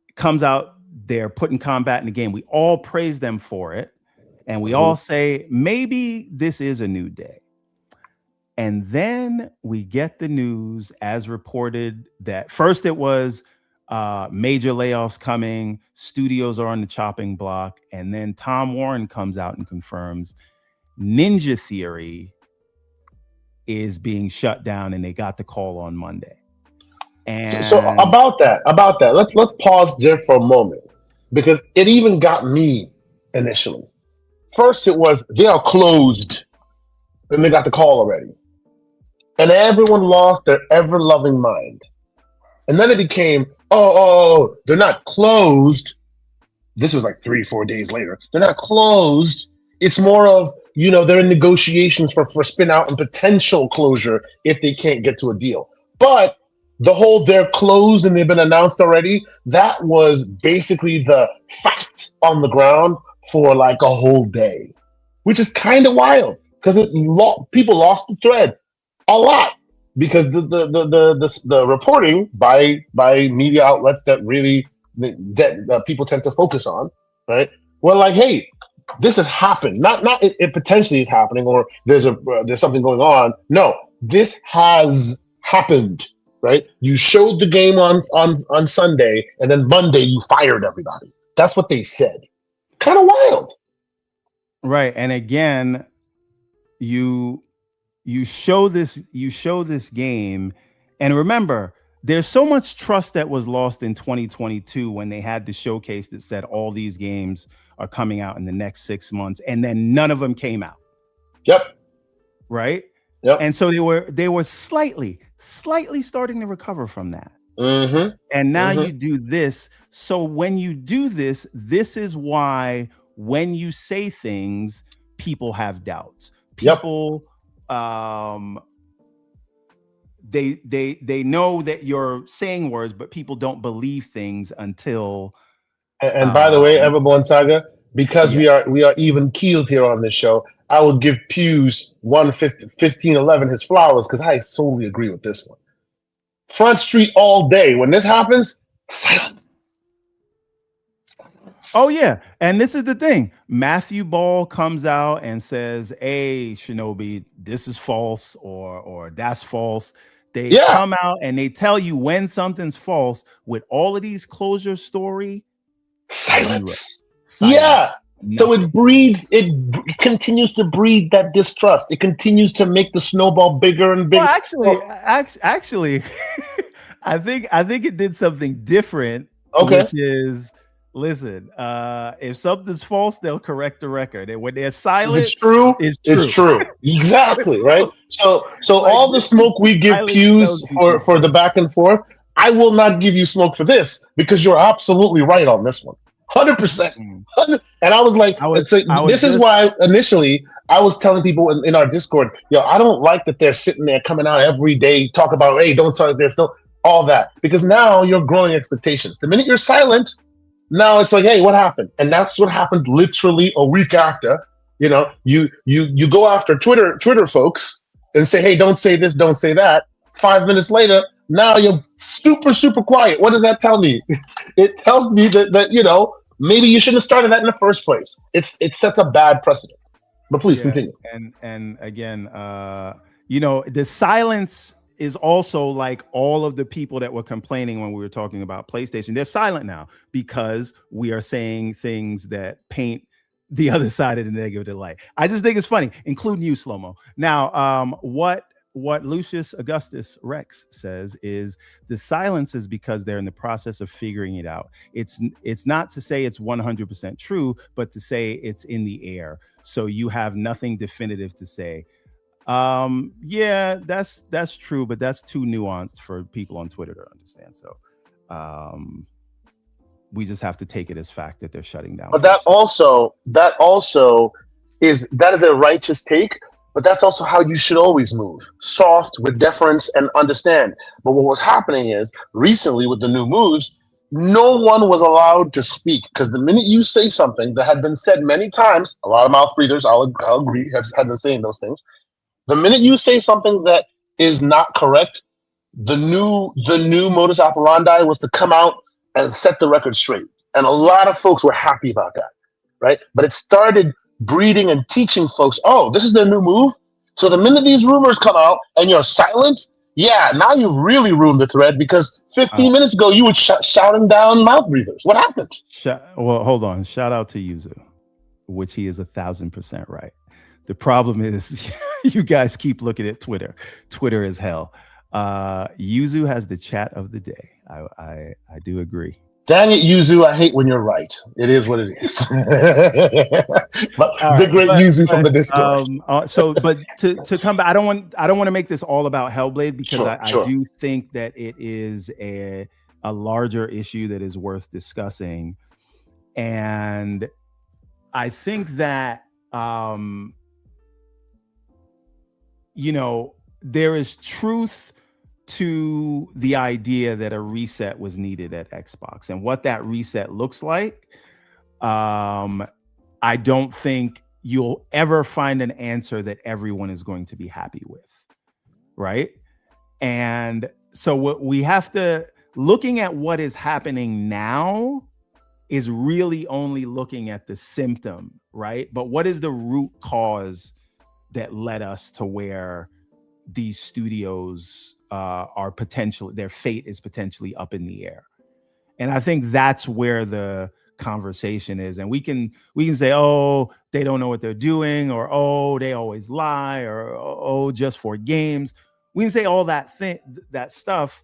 it comes out, they're putting combat in the game. We all praise them for it. And we all say, maybe this is a new day. And then we get the news as reported that first it was major layoffs coming, studios are on the chopping block. And then Tom Warren comes out and confirms Ninja Theory is being shut down and they got the call on Monday. And so about that, let's pause there for a moment because it even got me initially. First, it was they are closed, and they got the call already, and everyone lost their ever-loving mind. And then it became, oh, they're not closed. This was like 3-4 days later. They're not closed. It's more of, they're in negotiations for spin out and potential closure if they can't get to a deal. But the whole they're closed and they've been announced already, that was basically the fact on the ground for like a whole day, which is kind of wild because people lost the thread a lot because the reporting by media outlets that really that people tend to focus on, right? Well, like, hey, this has happened. Not it potentially is happening or there's something going on. No, this has happened. Right? You showed the game on Sunday, and then Monday you fired everybody. That's what they said. Kind of wild. Right. And again, you show this game, and remember, there's so much trust that was lost in 2022 when they had the showcase that said all these games are coming out in the next 6 months, and then none of them came out. Yep. Right? Yep. And so they were slightly starting to recover from that. Mm-hmm. And now you do this. So when you do this, this is why when you say things, people have doubts. People, they know that you're saying words, but people don't believe things until. And by the way, Everborn Saga, because we are even keeled here on this show, I would give Pews 1511 his flowers because I solely agree with this one. Front Street all day. When this happens, silence. Oh yeah, and this is the thing. Matthew Ball comes out and says, "Hey, Shinobi, this is false," or "That's false." They come out and they tell you when something's false with all of these closure story. Silence. Yeah. So it continues to breed that distrust. It continues to make the snowball bigger and bigger. Well, actually, I think it did something different. Okay. Which is, listen, if something's false, they'll correct the record, and when they're silent, it's true. It's true. Exactly. Right. So like, all the smoke we give Pews for the back and forth, I will not give you smoke for this because you're absolutely right on this one. 100%. And I was like, this is why initially I was telling people in our Discord, I don't like that they're sitting there coming out every day, talk about, hey, don't talk this, don't all that. Because now you're growing expectations. The minute you're silent, now it's like, hey, what happened? And that's what happened literally a week after. You go after Twitter folks and say, hey, don't say this, don't say that. 5 minutes later, now you're super, super quiet. What does that tell me? It tells me that maybe you shouldn't have started that in the first place. It sets a bad precedent. But please continue. And again, the silence is also like all of the people that were complaining when we were talking about PlayStation. They're silent now because we are saying things that paint the other side of the negative light. I just think it's funny, including you, Slow-Mo. Now, what Lucius Augustus Rex says is the silence is because they're in the process of figuring it out. It's not to say it's 100% true, but to say it's in the air. So you have nothing definitive to say. Yeah, that's true, but that's too nuanced for people on Twitter to understand. So we just have to take it as fact that they're shutting down. But that also is a righteous take. But that's also how you should always move, soft with deference and understand. But what was happening is recently with the new moves, no one was allowed to speak because the minute you say something that had been said many times, a lot of mouth breathers, I'll agree, have had been saying those things. The minute you say something that is not correct, the new modus operandi was to come out and set the record straight. And a lot of folks were happy about that, right? But it started breeding and teaching folks, oh, this is their new move. So the minute these rumors come out and you're silent, yeah, now you've really ruined the thread because 15 minutes ago you were shouting down mouth breathers. What happened? Well, hold on. Shout out to Yuzu, which he is 1,000% right. The problem is you guys keep looking at Twitter. Twitter is hell. Yuzu has the chat of the day. I do agree. Dang it, Yuzu! I hate when you're right. It is what it is. But the great Yuzu from the Discord. But to come back, I don't want to make this all about Hellblade because I do think that it is a larger issue that is worth discussing, and I think that there is truth to the idea that a reset was needed at Xbox, and what that reset looks like. I don't think you'll ever find an answer that everyone is going to be happy with, right? And so what we have to, looking at what is happening now is really only looking at the symptom, right? But what is the root cause that led us to where these studios are potentially, their fate is potentially up in the air? And I think that's where the conversation is. And we can say, oh, they don't know what they're doing, or oh, they always lie, or oh, just for games. We can say all that stuff,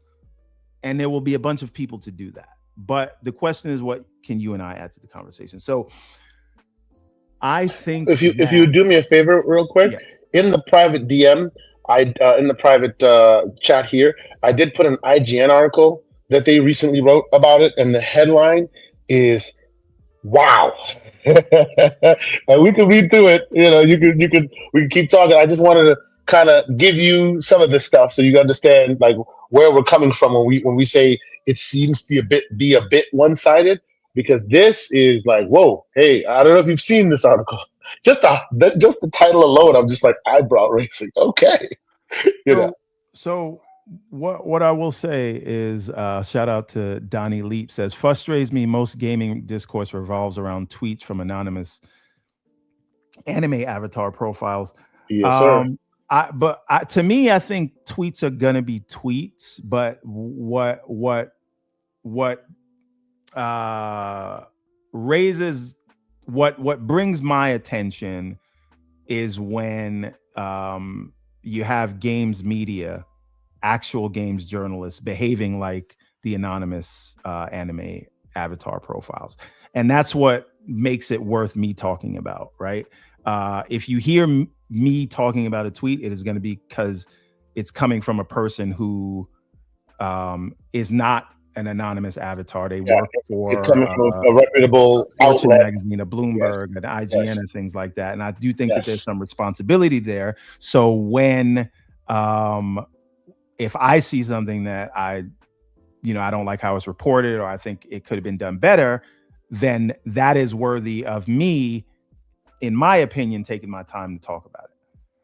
and there will be a bunch of people to do that. But the question is, what can you and I add to the conversation? So I think if you do me a favor real quick, in the private DM, in the private chat here, I did put an IGN article that they recently wrote about it, and the headline is "Wow." And we can read through it. We can keep talking. I just wanted to kind of give you some of this stuff so you understand like where we're coming from when we say it seems to be a bit one-sided, because this is like, whoa, hey, I don't know if you've seen this article. Just the title alone, I'm just like eyebrow raising. Okay, So what I will say is, shout out to Donnie Leap, says, frustrates me most gaming discourse revolves around tweets from anonymous anime avatar profiles. Yes, sir. To me, I think tweets are gonna be tweets. But what raises what brings my attention is when you have games media, actual games journalists behaving like the anonymous anime avatar profiles. And that's what makes it worth me talking about, right? If you hear me talking about a tweet, it is going to be because it's coming from a person who is not an anonymous avatar. They work for it's coming from a reputable outlet, magazine, a Bloomberg, an IGN, and things like that. And I do think that there's some responsibility there. So when if I see something that I don't like how it's reported, or I think it could have been done better, then that is worthy of me, in my opinion, taking my time to talk about it.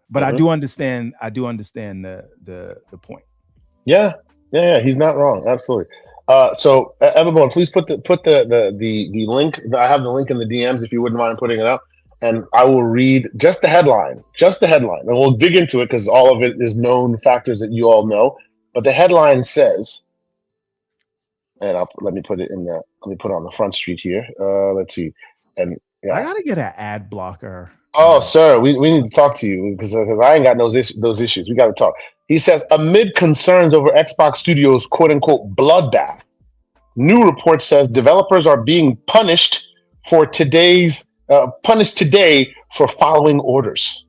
But I do understand the point. Yeah, he's not wrong. Absolutely. So everyone, please put the link. I have the link in the DMs if you wouldn't mind putting it up, and I will read just the headline, and we'll dig into it because all of it is known factors that you all know. But the headline says, and let me put it in there. Let me put it on the front street here. Let's see, and I gotta get an ad blocker. Oh, sir, we need to talk to you because I ain't got those issues. We got to talk. He says, amid concerns over Xbox Studios' quote-unquote bloodbath, new report says developers are being punished today for following orders.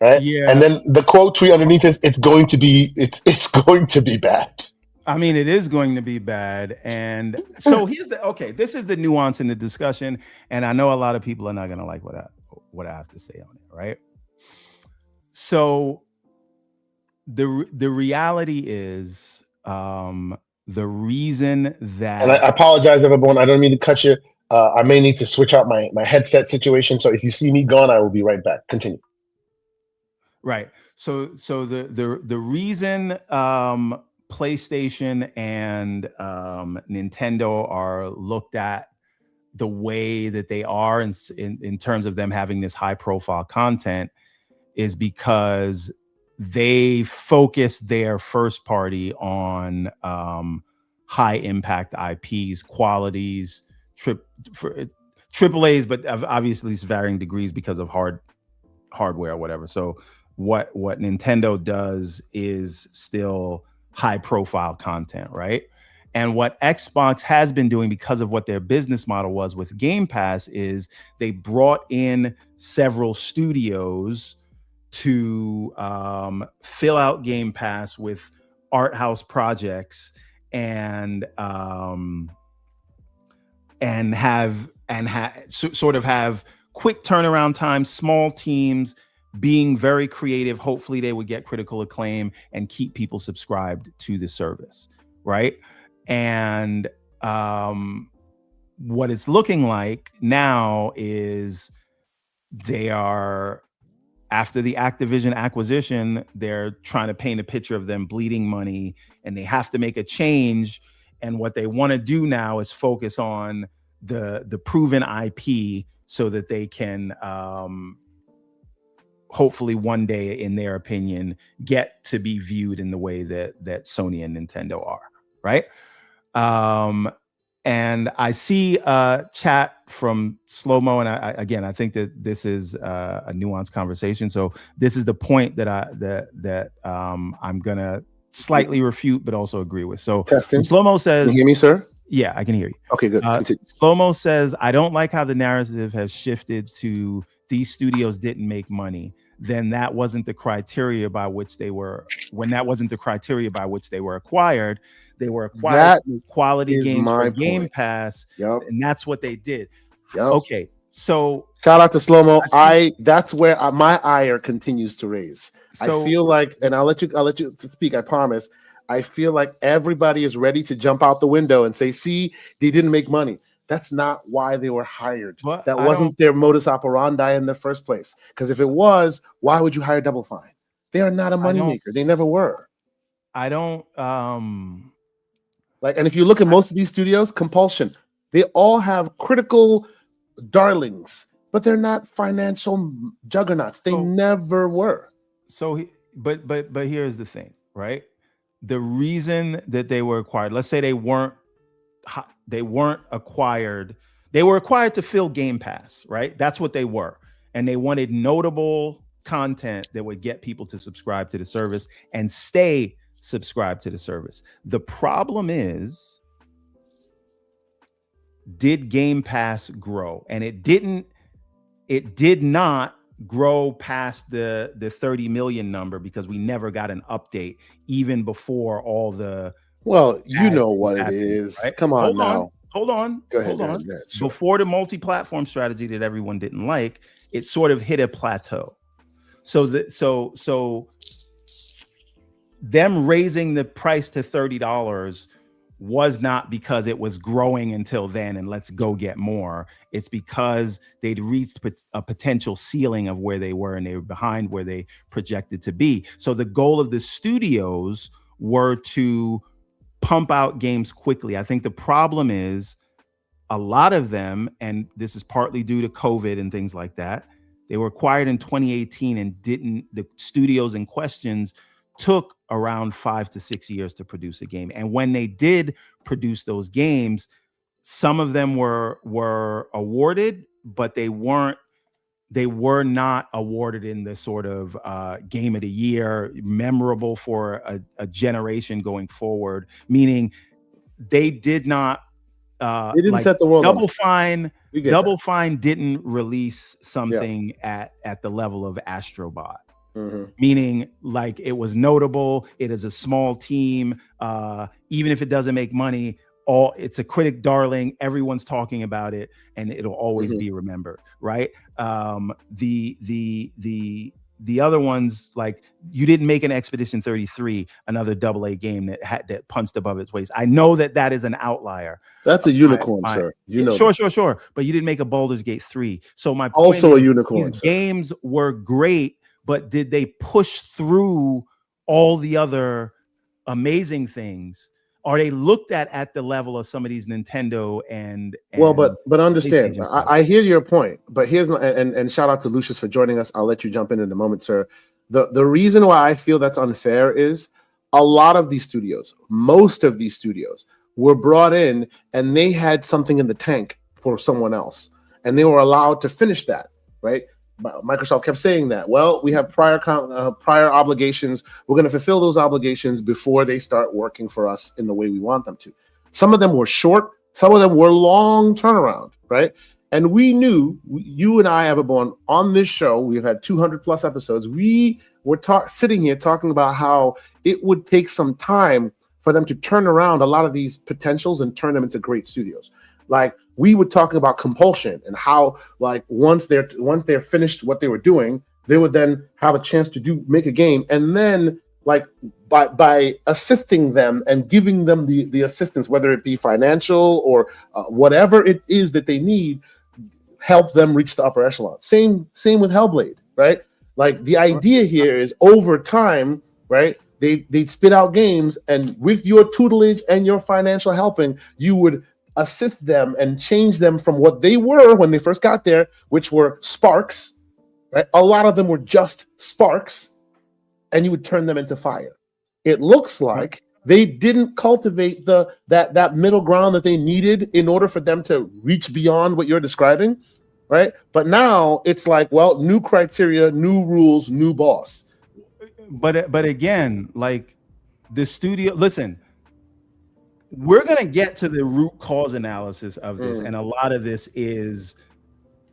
Right? Yeah. And then the quote tweet underneath is, it's going to be bad. I mean, it is going to be bad. And so this is the nuance in the discussion. And I know a lot of people are not going to like what I have to say on it, right? So the reality is, the reason that, and I apologize, everyone. I don't mean to cut you. I may need to switch out my headset situation. So if you see me gone, I will be right back. Continue. Right. So the reason PlayStation and Nintendo are looked at the way that they are in terms of them having this high profile content is because they focus their first party on high impact IPs, qualities, triple A's, but obviously it's varying degrees because of hardware or whatever. So what Nintendo does is still high profile content, right? And what Xbox has been doing, because of what their business model was with Game Pass, is they brought in several studios to fill out Game Pass with art house projects and sort of have quick turnaround time, small teams, being very creative. Hopefully they would get critical acclaim and keep people subscribed to the service, right? And what it's looking like now is they are, after the Activision acquisition, they're trying to paint a picture of them bleeding money, and they have to make a change. And what they want to do now is focus on the proven IP so that they can hopefully one day, in their opinion, get to be viewed in the way that Sony and Nintendo are, right? And I see chat from Slow Mo, and I think that this is a nuanced conversation. So this is the point that I'm gonna slightly refute, but also agree with. So Slow Mo says, "Can you hear me, sir?" Yeah, I can hear you. Okay, good. Slow Mo says, "I don't like how the narrative has shifted to these studios didn't make money. Then that wasn't the criteria by which they were. When that wasn't the criteria by which they were acquired." They were acquired quality games for Game Pass, and that's what they did. Okay, so shout out to Slow Mo. That's where my ire continues to raise. So, I feel like, and I'll let you speak. I promise. I feel like everybody is ready to jump out the window and say, "See, they didn't make money." That's not why they were hired. That wasn't their modus operandi in the first place. Because if it was, why would you hire Double Fine? They are not a moneymaker. They never were. I don't. And if you look at most of these studios, Compulsion, they all have critical darlings, but they're not financial juggernauts. They never were. So, but here's the thing, right? The reason that they were acquired, let's say they weren't acquired. They were acquired to fill Game Pass, right? That's what they were. And they wanted notable content that would get people to subscribe to the service and stay subscribe to the service. The problem is, did Game Pass grow? And it did not grow past the 30 million number, because we never got an update even before all the what it is, right? Come on, hold on. Go ahead. Sure. Before the multi-platform strategy that everyone didn't like, it sort of hit a plateau. So them raising the price to $30 was not because it was growing until then and let's go get more. It's because they'd reached a potential ceiling of where they were, and they were behind where they projected to be. So the goal of the studios were to pump out games quickly. I think the problem is, a lot of them, and this is partly due to COVID and things like that, they were acquired in 2018 and the studios in questions took around 5 to 6 years to produce a game. And when they did produce those games, some of them were awarded, but they were not awarded in the sort of game of the year, memorable for a generation going forward, meaning they did not they didn't set the world. Double Fine didn't release something at the level of Astro Bot. Mm-hmm. Meaning, like, it was notable. It is a small team. Even if it doesn't make money, it's a critic darling. Everyone's talking about it, and it'll always be remembered, right? The other ones, like, you didn't make an Expedition 33, another AA game that punched above its weight. I know that is an outlier. That's a unicorn, sir. Sure. But you didn't make a Baldur's Gate 3. So my point also is, a unicorn. These games were great, but did they push through all the other amazing things? Are they looked at the level of some of these Nintendo and well, but understand, I hear your point, but here's my, and shout out to Lucius for joining us. I'll let you jump in a moment, sir. The reason why I feel that's unfair is a lot of these studios, most of these studios, were brought in and they had something in the tank for someone else, and they were allowed to finish that, right? Microsoft kept saying that, well, we have prior obligations. We're going to fulfill those obligations before they start working for us in the way we want them to. Some of them were short. Some of them were long turnaround, right? And we knew, you and I, Everborn, on this show, we've had 200 plus episodes. We were sitting here talking about how it would take some time for them to turn around a lot of these potentials and turn them into great studios. Like, we were talking about Compulsion and how, like, once they're finished what they were doing, they would then have a chance to make a game, and then, like, by assisting them and giving them the assistance, whether it be financial or whatever it is that they need, help them reach the upper echelon. Same with Hellblade, right? Like, the idea here is, over time, right, they'd spit out games, and with your tutelage and your financial helping, you would assist them and change them from what they were when they first got there, which were sparks, right? A lot of them were just sparks, and you would turn them into fire. It looks like they didn't cultivate that middle ground that they needed in order for them to reach beyond what you're describing, right? But now it's like, well, new criteria, new rules, new boss. But again, like, the studio, listen, we're going to get to the root cause analysis of this. And a lot of this is,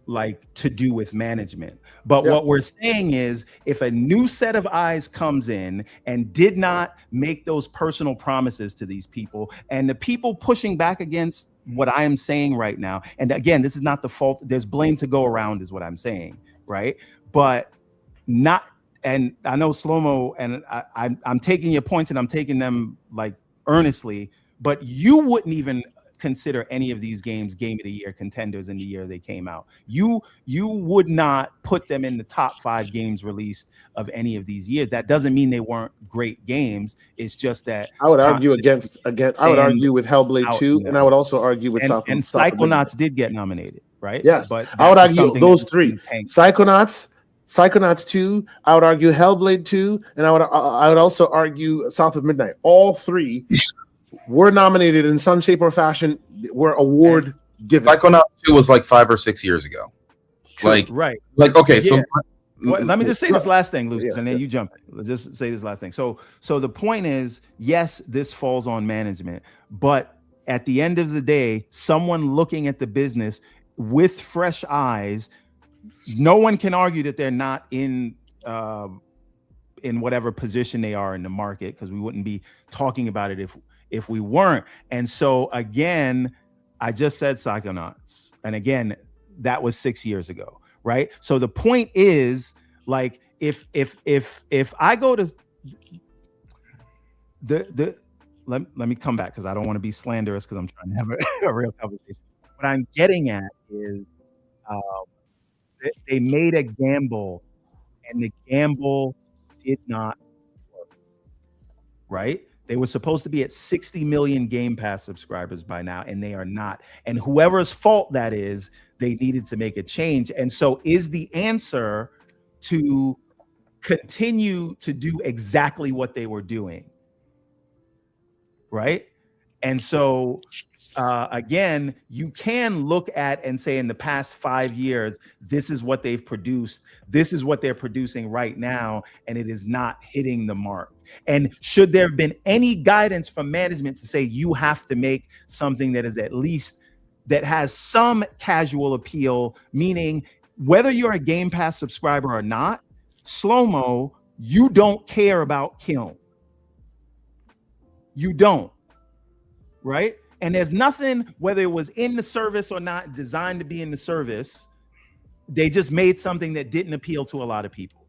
like, to do with management. But what we're saying is, if a new set of eyes comes in and did not make those personal promises to these people, and the people pushing back against what I am saying right now, and again, this is not the fault, there's blame to go around is what I'm saying, right? But not, and I know Slow-Mo, and I'm taking your points and I'm taking them, like, earnestly, but you wouldn't even consider any of these games Game of the Year contenders in the year they came out. You would not put them in the top 5 games released of any of these years. That doesn't mean they weren't great games. It's just that I would argue against. I would argue with Hellblade 2, and I would also argue with South. And Psychonauts did get nominated, right? Yes, but I would argue those 3: Psychonauts 2. I would argue Hellblade 2, and I would also argue South of Midnight. All 3 were nominated in some shape or fashion, were award given. Psychonauts 2 was like 5 or 6 years ago. True, right. Okay, so let me just say this last thing, Lucius, and then you jump in. Let's just say this last thing. So the point is, yes, this falls on management, but at the end of the day, someone looking at the business with fresh eyes, no one can argue that they're not in whatever position they are in the market, because we wouldn't be talking about it if we weren't. And so, again, I just said Psychonauts, and again, that was 6 years ago, right? So the point is, like, if I go to let me come back, because I don't want to be slanderous, because I'm trying to have a real conversation. What I'm getting at is, they made a gamble, and the gamble did not work, right? They were supposed to be at 60 million Game Pass subscribers by now, and they are not. And whoever's fault that is, they needed to make a change. And so is the answer to continue to do exactly what they were doing, right? And so, again, you can look at and say, in the past 5 years, this is what they've produced. This is what they're producing right now, and it is not hitting the mark. And should there have been any guidance from management to say, you have to make something that is at least, that has some casual appeal, meaning whether you're a Game Pass subscriber or not, Slow-Mo, you don't care about Kiln. You don't, right? And there's nothing, whether it was in the service or not, designed to be in the service. They just made something that didn't appeal to a lot of people.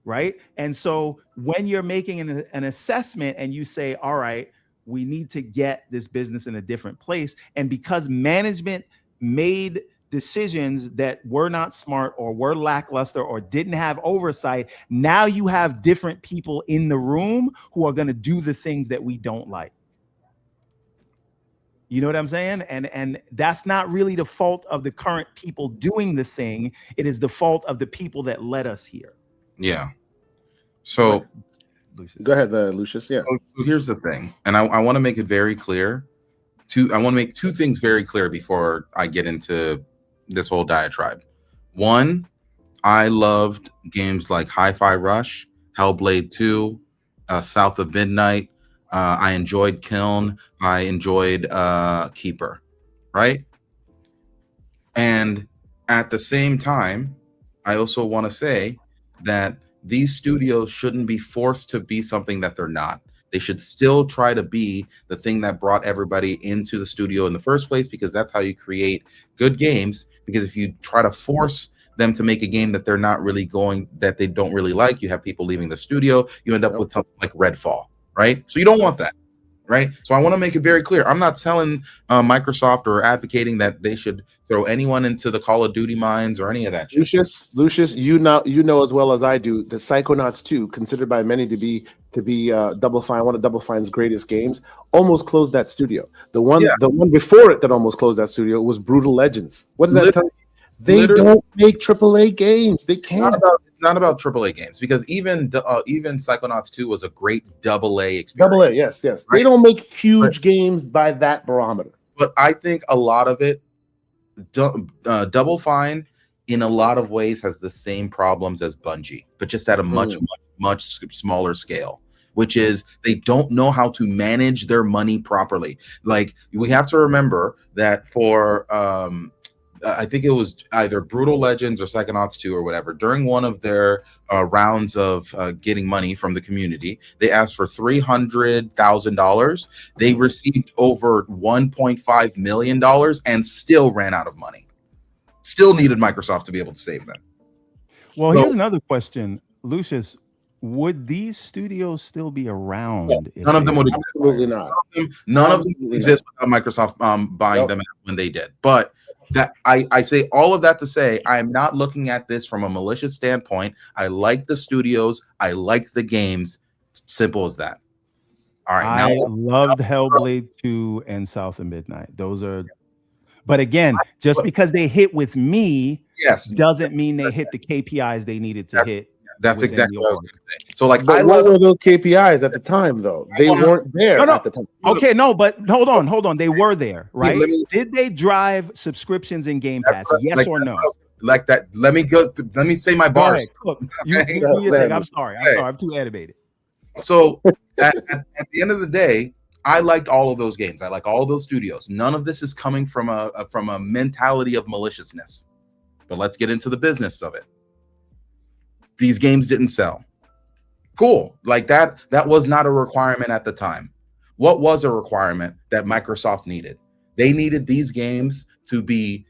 Right. And so when you're making an assessment and you say, all right, we need to get this business in a different place. And because management made decisions that were not smart or were lackluster or didn't have oversight, now you have different people in the room who are going to do the things that we don't like. You know what I'm saying? And that's not really the fault of the current people doing the thing. It is the fault of the people that led us here. Yeah. So go ahead, Lucius. Yeah. So here's the thing, and I want to make it very clear. I want to make two things very clear before I get into this whole diatribe. One, I loved games like Hi-Fi Rush, Hellblade 2, South of Midnight. I enjoyed Kiln. I enjoyed Keeper, right? And at the same time, I also want to say that these studios shouldn't be forced to be something that they're not. They should still try to be the thing that brought everybody into the studio in the first place, because that's how you create good games. Because if you try to force them to make a game that they're not really that they don't really like, you have people leaving the studio, you end up with something like Redfall, right? So you don't want that, right? So I want to make it very clear. I'm not telling Microsoft or advocating that they should throw anyone into the Call of Duty mines or any of that shit. Lucius, you know as well as I do that Psychonauts 2, considered by many to be Double Fine, one of Double Fine's greatest games, almost closed that studio. The one before it that almost closed that studio was Brutal Legends. What does that tell you? They don't make AAA games. They can't. It's not about AAA games, because even Psychonauts 2 was a great AA experience. AA, yes. Right? They don't make huge games by that barometer. But I think a lot of it, Double Fine, in a lot of ways, has the same problems as Bungie, but just at a much smaller scale, which is they don't know how to manage their money properly. Like, we have to remember that for I think it was either Brutal Legends or Psychonauts 2 or whatever, during one of their rounds of getting money from the community, they asked for $300,000. They received over $1.5 million and still ran out of money. Still needed Microsoft to be able to save them. Well, here's another question, Lucius. Would these studios still be around? None of them would exist. Absolutely not. None of them exist without Microsoft buying them out when they did. But that I say all of that to say, I am not looking at this from a malicious standpoint. I like the studios. I like the games. Simple as that. All right. I loved Hellblade 2 and South of Midnight. Those are, but again, just because they hit with me, doesn't mean they hit the KPIs they needed to hit. That's exactly what I was going to say. So, like, what were those KPIs at the time, though? They weren't there at the time. Okay, no, but hold on. They were there, right? Yeah, did they drive subscriptions in Game Pass? Yes or no? Like that. Let me say my bars. You do your thing. I'm sorry. I'm too animated. So, at the end of the day, I liked all of those games. I like all of those studios. None of this is coming from a mentality of maliciousness. But let's get into the business of it. These games didn't sell. Cool. Like that was not a requirement at the time. What was a requirement that Microsoft needed? They needed these games to be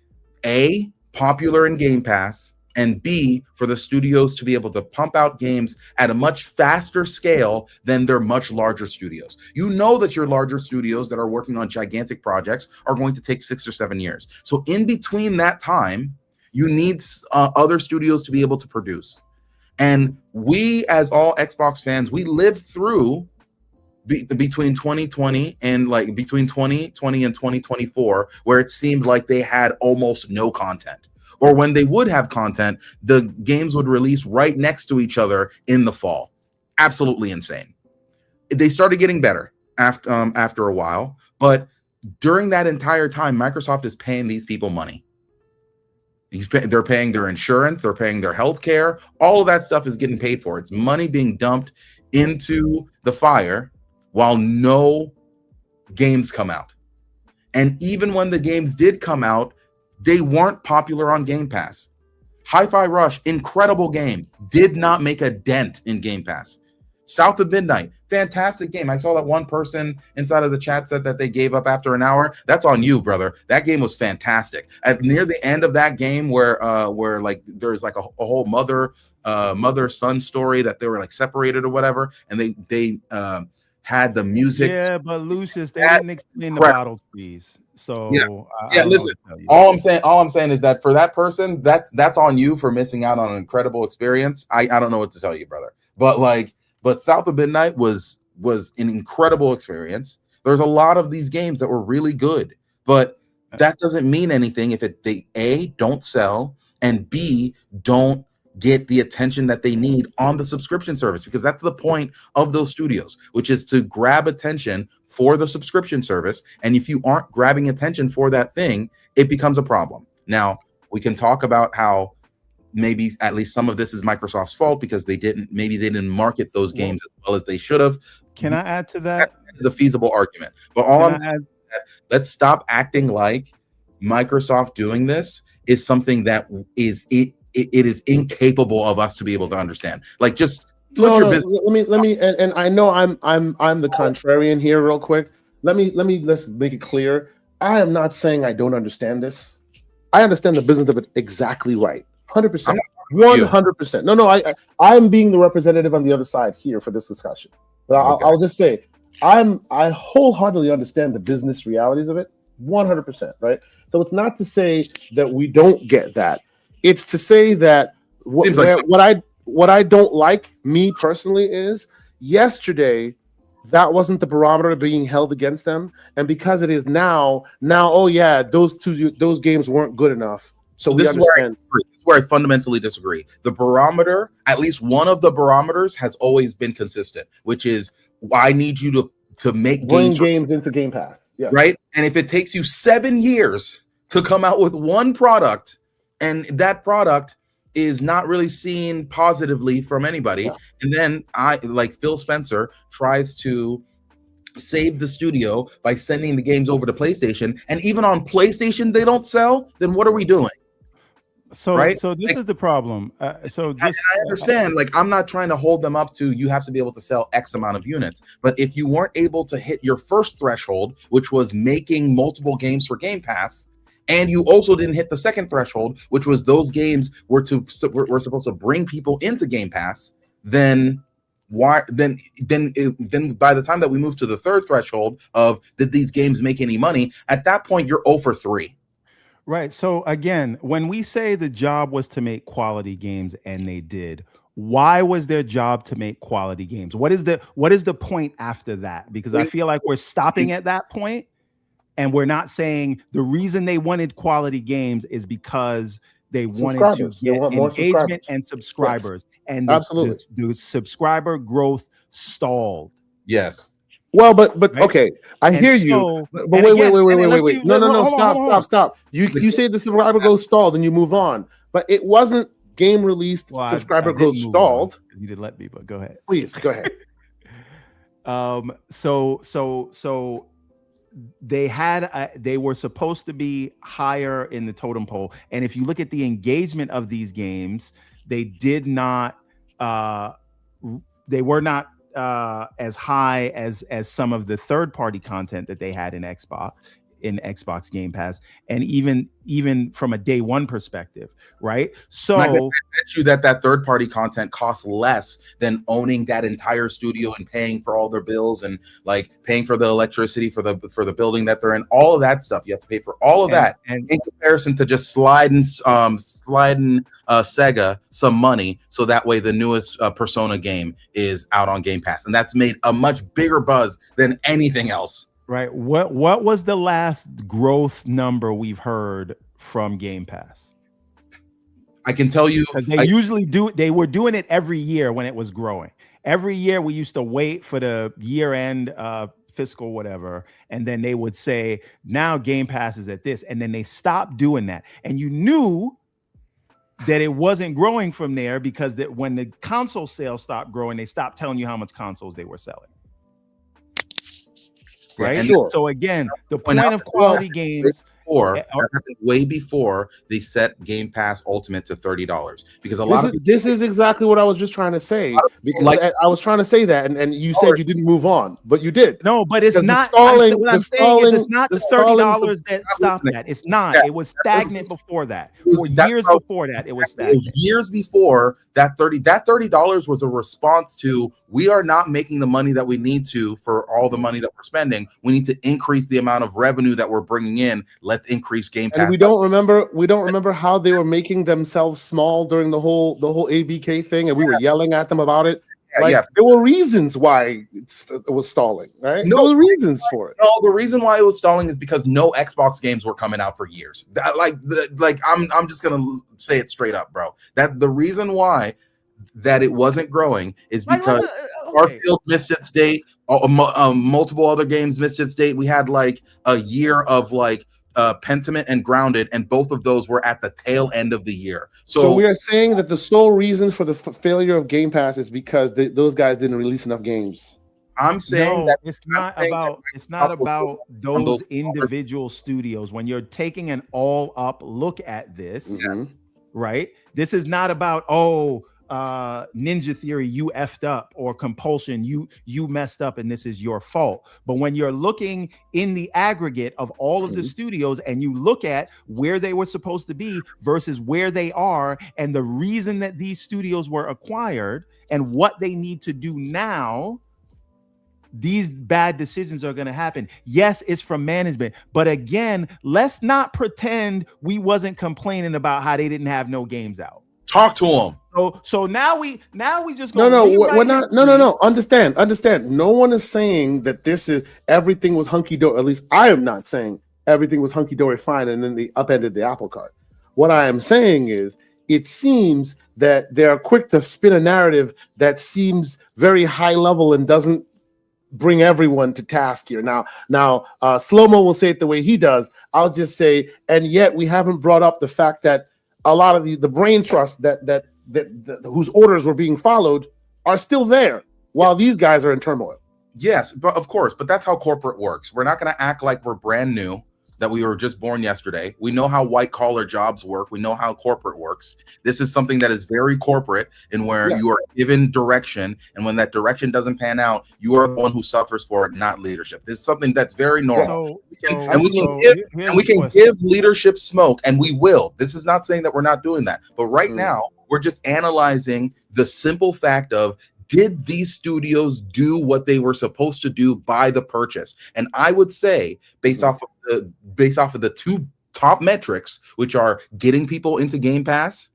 A, popular in Game Pass, and B, for the studios to be able to pump out games at a much faster scale than their much larger studios. You know that your larger studios that are working on gigantic projects are going to take 6 or 7 years. So in between that time, you need other studios to be able to produce. And we, as all Xbox fans, we lived through between 2020 and between 2020 and 2024, where it seemed like they had almost no content. Or when they would have content, the games would release right next to each other in the fall. Absolutely insane. They started getting better after a while, but during that entire time, Microsoft is paying these people money. They're paying their insurance, they're paying their health care. All of that stuff is getting paid for. It's money being dumped into the fire while no games come out. And even when the games did come out, they weren't popular on Game Pass. Hi-Fi Rush, incredible game, did not make a dent in Game Pass. South of Midnight, fantastic game. I saw that one person inside of the chat said that they gave up after an hour. That's on you, brother. That game was fantastic. At near the end of that game, where like there's like a whole mother son story that they were like separated or whatever, and they had the music. Yeah, but Lucius, they didn't explain the bottle fees. So listen, all I'm saying is that for that person, that's on you for missing out on an incredible experience. I don't know what to tell you, brother. But South of Midnight was an incredible experience. There's a lot of these games that were really good, but that doesn't mean anything if they A, don't sell, and B, don't get the attention that they need on the subscription service, because that's the point of those studios, which is to grab attention for the subscription service. And if you aren't grabbing attention for that thing, it becomes a problem. Now, we can talk about how maybe at least some of this is Microsoft's fault because they didn't market those games as well as they should have. Can I add to that? That is a feasible argument. But all I'm saying is that let's stop acting like Microsoft doing this is something that it is incapable of us to be able to understand. Like, just put your business. Let me, and I know I'm the contrarian here, real quick. Let's make it clear. I am not saying I don't understand this. I understand the business of it exactly right, 100%, 100%. No, I am being the representative on the other side here for this discussion. But I'll just say I wholeheartely understand the business realities of it, 100%. Right. So it's not to say that we don't get that. It's to say that what I don't like, me personally, is yesterday that wasn't the barometer being held against them, and because it is now, oh yeah, those games weren't good enough. So this is where I fundamentally disagree. The barometer, at least one of the barometers, has always been consistent, which is I need you to make games into Game Pass, right? And if it takes you 7 years to come out with one product, and that product is not really seen positively from anybody, and then Phil Spencer tries to save the studio by sending the games over to PlayStation, and even on PlayStation they don't sell, then what are we doing? So this is the problem. I understand, I'm not trying to hold them up to you have to be able to sell X amount of units, but if you weren't able to hit your first threshold, which was making multiple games for Game Pass, and you also didn't hit the second threshold, which was those games were supposed to bring people into Game Pass, then by the time that we move to the third threshold of did these games make any money, at that point you're 0 for 3. Right. So again, when we say the job was to make quality games and they did, why was their job to make quality games? What is the point after that? Because I feel like we're stopping at that point. And we're not saying the reason they wanted quality games is because they wanted to get engagement and subscribers. Yes. And the subscriber growth stalled. Yes. Well, but right? Okay, I hear you. But wait. No, stop. You say the subscriber growth stalled and you move on. But it wasn't game released subscriber growth stalled. You did let me, but go ahead. Please, go ahead. So they were supposed to be higher in the totem pole, and if you look at the engagement of these games, they did not they were not as high as some of the third-party content that they had in Xbox Game Pass, and even from a day one perspective, right? So I bet you that third-party content costs less than owning that entire studio and paying for all their bills and paying for the electricity for the building that they're in. All of that stuff you have to pay for all of that, in comparison to just sliding Sega some money so that way the newest Persona game is out on Game Pass, and that's made a much bigger buzz than anything else. Right. What was the last growth number we've heard from Game Pass? I can tell you because they usually do. They were doing it every year when it was growing. Every year we used to wait for the year-end fiscal whatever, and then they would say, "Now Game Pass is at this," and then they stopped doing that. And you knew that it wasn't growing from there because when the console sales stopped growing, they stopped telling you how much consoles they were selling. Right. Sure. So again, the point of quality games way before they set Game Pass Ultimate to $30, because this is exactly what I was just trying to say, because I was trying to say that, and you said you didn't move on, but you did. No, but it's not. What I'm saying is it's not the $30 that stopped that. It's not. It was stagnant before that. For years before that, it was stagnant. Years before that $30 was a response to, we are not making the money that we need to for all the money that we're spending. We need to increase the amount of revenue that we're bringing in. Let's increase Game Pass. And we don't remember how they were making themselves small during the whole ABK thing, and we were yelling at them about it. There were reasons why it was stalling, right? No, there were reasons for it. No, the reason why it was stalling is because no Xbox games were coming out for years. I'm just gonna say it straight up, bro. That the reason why that it wasn't growing is because Starfield missed its date. Multiple other games missed its date. We had like a year of Pentiment and Grounded, and both of those were at the tail end of the year. So we are saying that the sole reason for the failure of Game Pass is because those guys didn't release enough games. I'm saying that it's not about those individual studios. When you're taking an all-up look at this, right? This is not about Ninja Theory, you effed up, or Compulsion, you messed up and this is your fault. But when you're looking in the aggregate of all of the studios and you look at where they were supposed to be versus where they are, and the reason that these studios were acquired and what they need to do now, these bad decisions are going to happen. Yes, it's from management, but again, let's not pretend we wasn't complaining about how they didn't have no games out. Talk to them. So now we just we're not. No. Understand. No one is saying that this is everything was hunky dory. At least I am not saying everything was hunky dory fine and then they upended the apple cart. What I am saying is it seems that they are quick to spin a narrative that seems very high level and doesn't bring everyone to task here. Now, Slow-Mo will say it the way he does. I'll just say, and yet we haven't brought up the fact that a lot of the brain trust that whose orders were being followed are still there while these guys are in turmoil. Yes, but of course, but that's how corporate works. We're not going to act like we're brand new, that we were just born yesterday. We know how white collar jobs work. We know how corporate works. This is something that is very corporate, and where you are given direction, and when that direction doesn't pan out, you are the one who suffers for it, not leadership. This is something that's very normal. We can give leadership smoke, and we will. This is not saying that we're not doing that, but right now we're just analyzing the simple fact of, did these studios do what they were supposed to do by the purchase? And I would say, based off of the two top metrics, which are getting people into Game Pass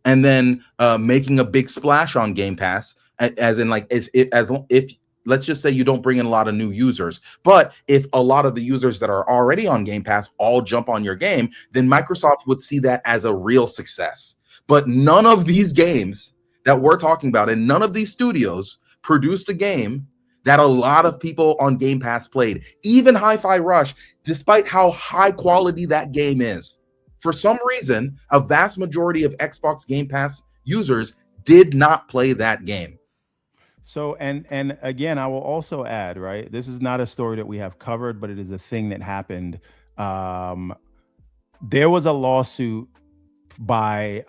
and then making a big splash on Game Pass, as if let's just say you don't bring in a lot of new users, but if a lot of the users that are already on Game Pass all jump on your game, then Microsoft would see that as a real success. But none of these games that we're talking about, and none of these studios produced a game that a lot of people on Game Pass played. Even Hi-Fi Rush, despite how high quality that game is, for some reason, a vast majority of Xbox Game Pass users did not play that game. So, and again, I will also add, right, this is not a story that we have covered, but it is a thing that happened. There was a lawsuit by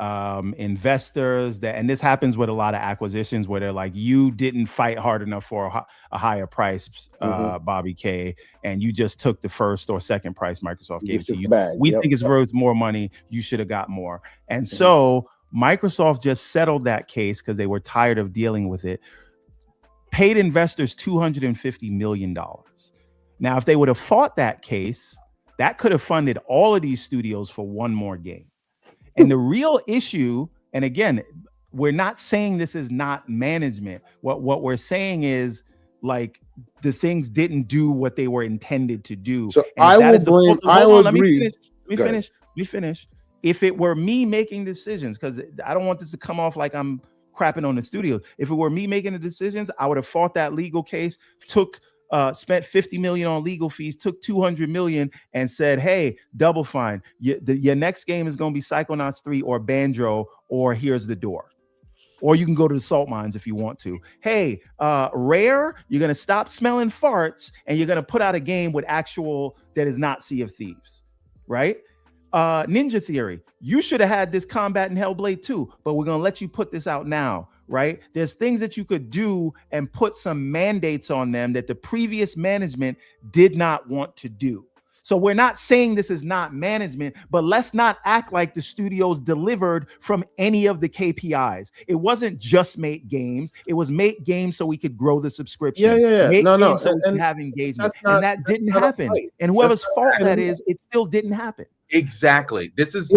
investors and this happens with a lot of acquisitions where they're like, you didn't fight hard enough for a higher price, Bobby K, and you just took the first or second price Microsoft gave to you. We think it's worth more money. You should have got more. And so Microsoft just settled that case because they were tired of dealing with it, paid investors $250 million. Now, if they would have fought that case, that could have funded all of these studios for one more game. And the real issue, and again, we're not saying this is not management. What we're saying is, like, the things didn't do what they were intended to do. So I will blame. I will agree. Let me finish. If it were me making decisions, because I don't want this to come off like I'm crapping on the studios. If it were me making the decisions, I would have fought that legal case, spent $50 million on legal fees, took $200 million and said, hey, Double Fine, your next game is going to be Psychonauts 3 or Banjo, or Here's the Door. Or you can go to the salt mines if you want to. Hey, Rare, you're going to stop smelling farts and you're going to put out a game with that is not Sea of Thieves. right? Ninja Theory, you should have had this combat in Hellblade 2, but we're going to let you put this out now, right? There's things that you could do and put some mandates on them that the previous management did not want to do. So we're not saying this is not management, but let's not act like the studios delivered from any of the KPIs. It wasn't just make games. It was make games so we could grow the subscription. Yeah. Make no. games so we could have engagement. And that didn't happen. Right. And whoever's fault that is, it still didn't happen. Exactly. This is,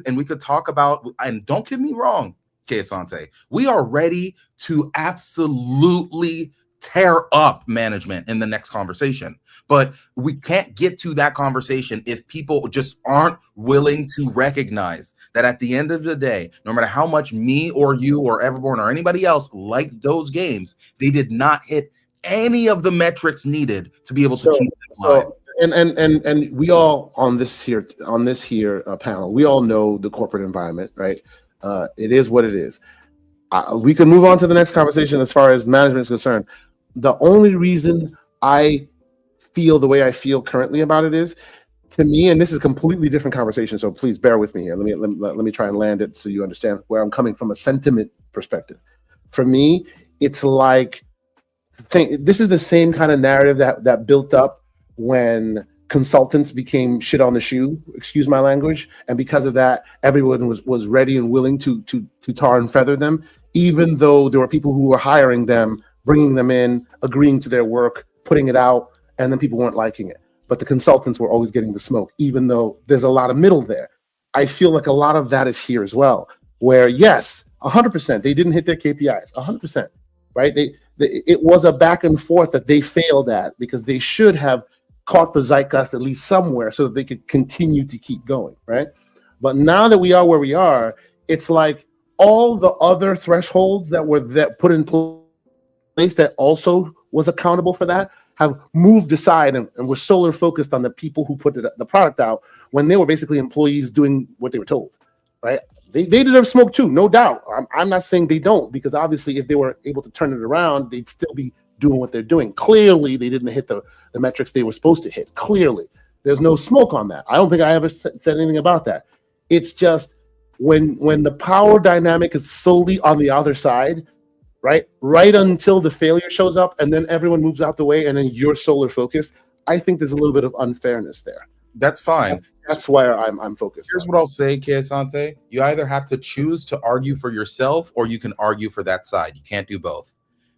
and we could talk about, and don't get me wrong, Kay Asante, we are ready to absolutely tear up management in the next conversation. But we can't get to that conversation if people just aren't willing to recognize that at the end of the day, no matter how much me or you or Everborn or anybody else liked those games, they did not hit any of the metrics needed to be able to keep them alive. And we all on this here panel, we all know the corporate environment, right? It is what it is. We can move on to the next conversation as far as management is concerned. The only reason I feel the way I feel currently about it is, to me, and this is a completely different conversation, so please bear with me here. Let me try and land it so you understand where I'm coming from a sentiment perspective. For me, it's like this is the same kind of narrative that built up when consultants became shit on the shoe, excuse my language, and because of that, everyone was ready and willing to tar and feather them, even though there were people who were hiring them, bringing them in, agreeing to their work, putting it out, and then people weren't liking it. But the consultants were always getting the smoke, even though there's a lot of middle there. I feel like a lot of that is here as well, where yes, 100%, they didn't hit their KPIs, 100%, right? It was a back and forth that they failed at because they should have caught the zeitgeist at least somewhere so that they could continue to keep going, right? But now that we are where we are, it's like all the other thresholds that put in place that also was accountable for that have moved aside and were solely focused on the people who put the product out when they were basically employees doing what they were told, right? They deserve smoke too, no doubt. I'm not saying they don't, because obviously if they were able to turn it around, they'd still be doing what they're doing. Clearly, they didn't hit the metrics they were supposed to hit. Clearly, there's no smoke on that. I don't think I ever said anything about that. It's just when the power dynamic is solely on the other side, right until the failure shows up, and then everyone moves out the way, and then you're solar focused. I think there's a little bit of unfairness there. That's fine. That's why I'm focused. Here's what I'll say, Kay Asante. You either have to choose to argue for yourself, or you can argue for that side. You can't do both,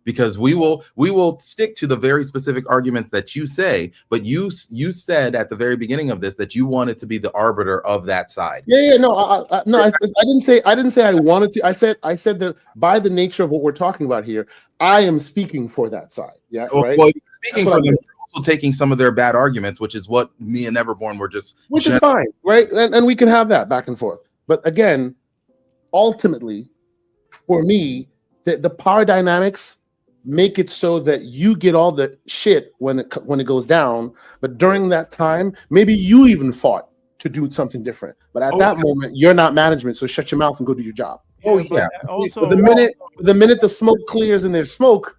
because we will stick to the very specific arguments that you say. But you said at the very beginning of this that you wanted to be the arbiter of that side. I didn't say I wanted to. I said that by the nature of what we're talking about here, I am speaking for that side. Yeah, right. Well, speaking for them, also taking some of their bad arguments, which is what me and Everborn were just, which is fine, right? And we can have that back and forth. But again, ultimately, for me, the power dynamics make it so that you get all the shit when it goes down, but during that time, maybe you even fought to do something different. But at that moment, you're not management, so shut your mouth and go do your job. Also, the minute the smoke clears and there's smoke,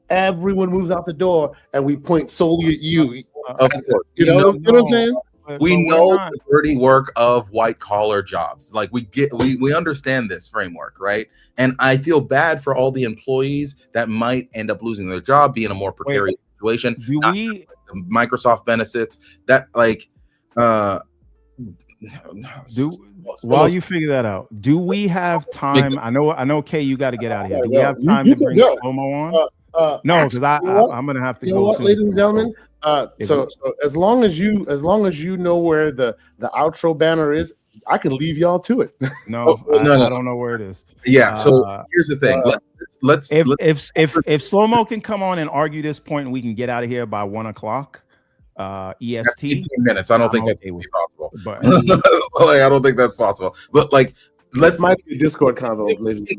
everyone moves out the door, and we point solely at you. You know what I'm saying? We know the dirty work of white collar jobs. Like we understand this framework, right? And I feel bad for all the employees that might end up losing their job, be in a more precarious situation. Microsoft benefits that while you figure that out, do we have time? I know, Kay, you got to get out of here. Do we have time to bring Slow-Mo on? No, because I'm gonna have to go soon. Ladies and gentlemen. So as long as you know where the outro banner is, I can leave y'all to it. No, I don't know where it is. Yeah. So here's the thing. Let's if Slow-Mo can come on and argue this point, and we can get out of here by 1:00 EST. 15 minutes. I don't think that's possible. But I don't think that's possible. But let's might be a Discord convo.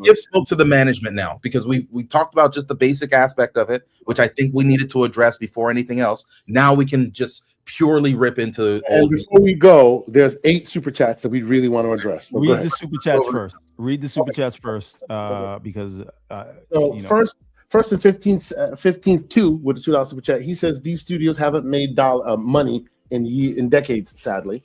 Give scope to the management now, because we talked about just the basic aspect of it, which I think we needed to address before anything else. Now we can just purely rip into. And before we go, there's 8 super chats that we really want to address. So read the super chats first. Read the super chats first, because first and 15th with the $2 super chat. He says these studios haven't made money in decades, sadly.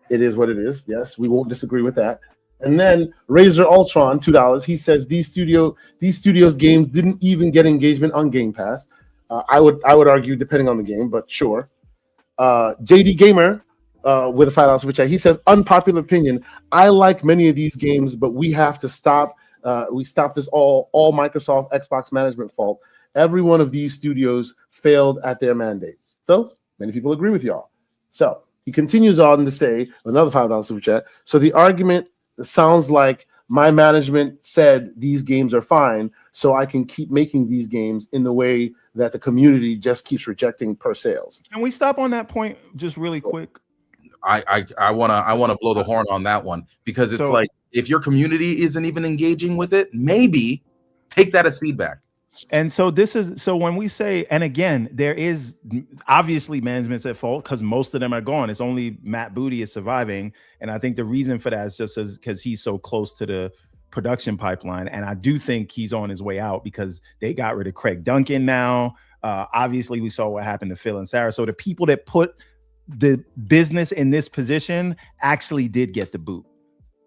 It is what it is. Yes, we won't disagree with that. And then Razor Ultron, $2. He says these studios games didn't even get engagement on Game Pass. I would argue depending on the game, but sure. JD Gamer with a $5 super chat. He says unpopular opinion. I like many of these games, but we have to stop. We stop this all Microsoft Xbox management fault. Every one of these studios failed at their mandate. So many people agree with y'all. So he continues on to say another $5 super chat. So the argument sounds like my management said these games are fine, so I can keep making these games in the way that the community just keeps rejecting per sales. Can we stop on that point just really quick? I wanna blow the horn on that one, because it's like, if your community isn't even engaging with it, maybe take that as feedback. And so when we say, and again, there is obviously management's at fault because most of them are gone. It's only Matt Booty is surviving. And I think the reason for that is just because he's so close to the production pipeline. And I do think he's on his way out because they got rid of Craig Duncan now. Obviously, we saw what happened to Phil and Sarah. So the people that put the business in this position actually did get the boot,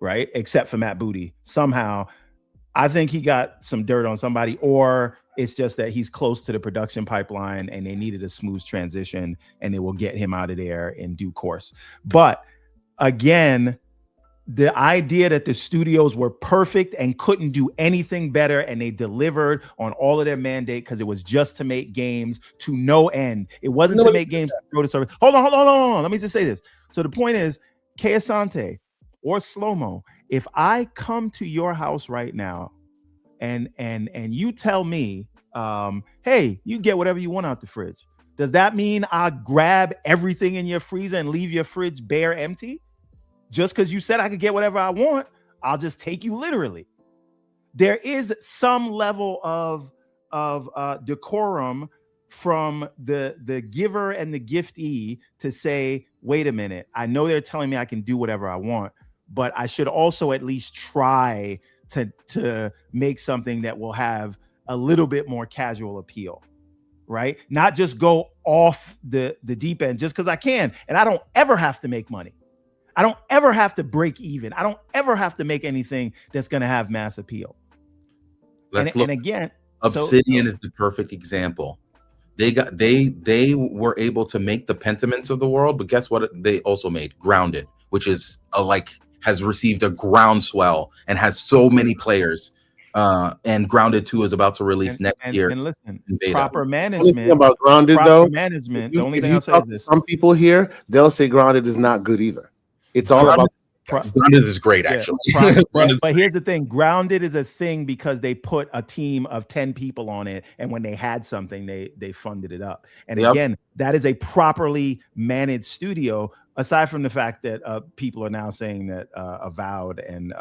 right? Except for Matt Booty. Somehow, I think he got some dirt on somebody, or it's just that he's close to the production pipeline and they needed a smooth transition and it will get him out of there in due course. But again, the idea that the studios were perfect and couldn't do anything better and they delivered on all of their mandate because it was just to make games to no end. It wasn't to make games to go to service. Hold on. Let me just say this. So the point is, Kay Asante or Slow-Mo, if I come to your house right now and you tell me, hey, you get whatever you want out the fridge, does that mean I grab everything in your freezer and leave your fridge bare empty? Just because you said I could get whatever I want, I'll just take you literally. There is some level of decorum from the giver and the giftee to say, wait a minute, I know they're telling me I can do whatever I want, but I should also at least try to make something that will have a little bit more casual appeal, right? Not just go off the deep end just because I can. And I don't ever have to make money. I don't ever have to break even. I don't ever have to make anything that's going to have mass appeal. And again, Obsidian is the perfect example. They were able to make the Pentiments of the world, but guess what? They also made Grounded, which is has received a groundswell and has so many players. And Grounded 2 is about to release next year. And listen, proper management. The only thing about Grounded, though, management. The only thing I'll say is this: some people here, they'll say Grounded is not good either. It's all about. Grounded is great, actually. But here's the thing: Grounded is a thing because they put a team of 10 people on it, and when they had something, they funded it up. And again, that is a properly managed studio. Aside from the fact that people are now saying that Avowed and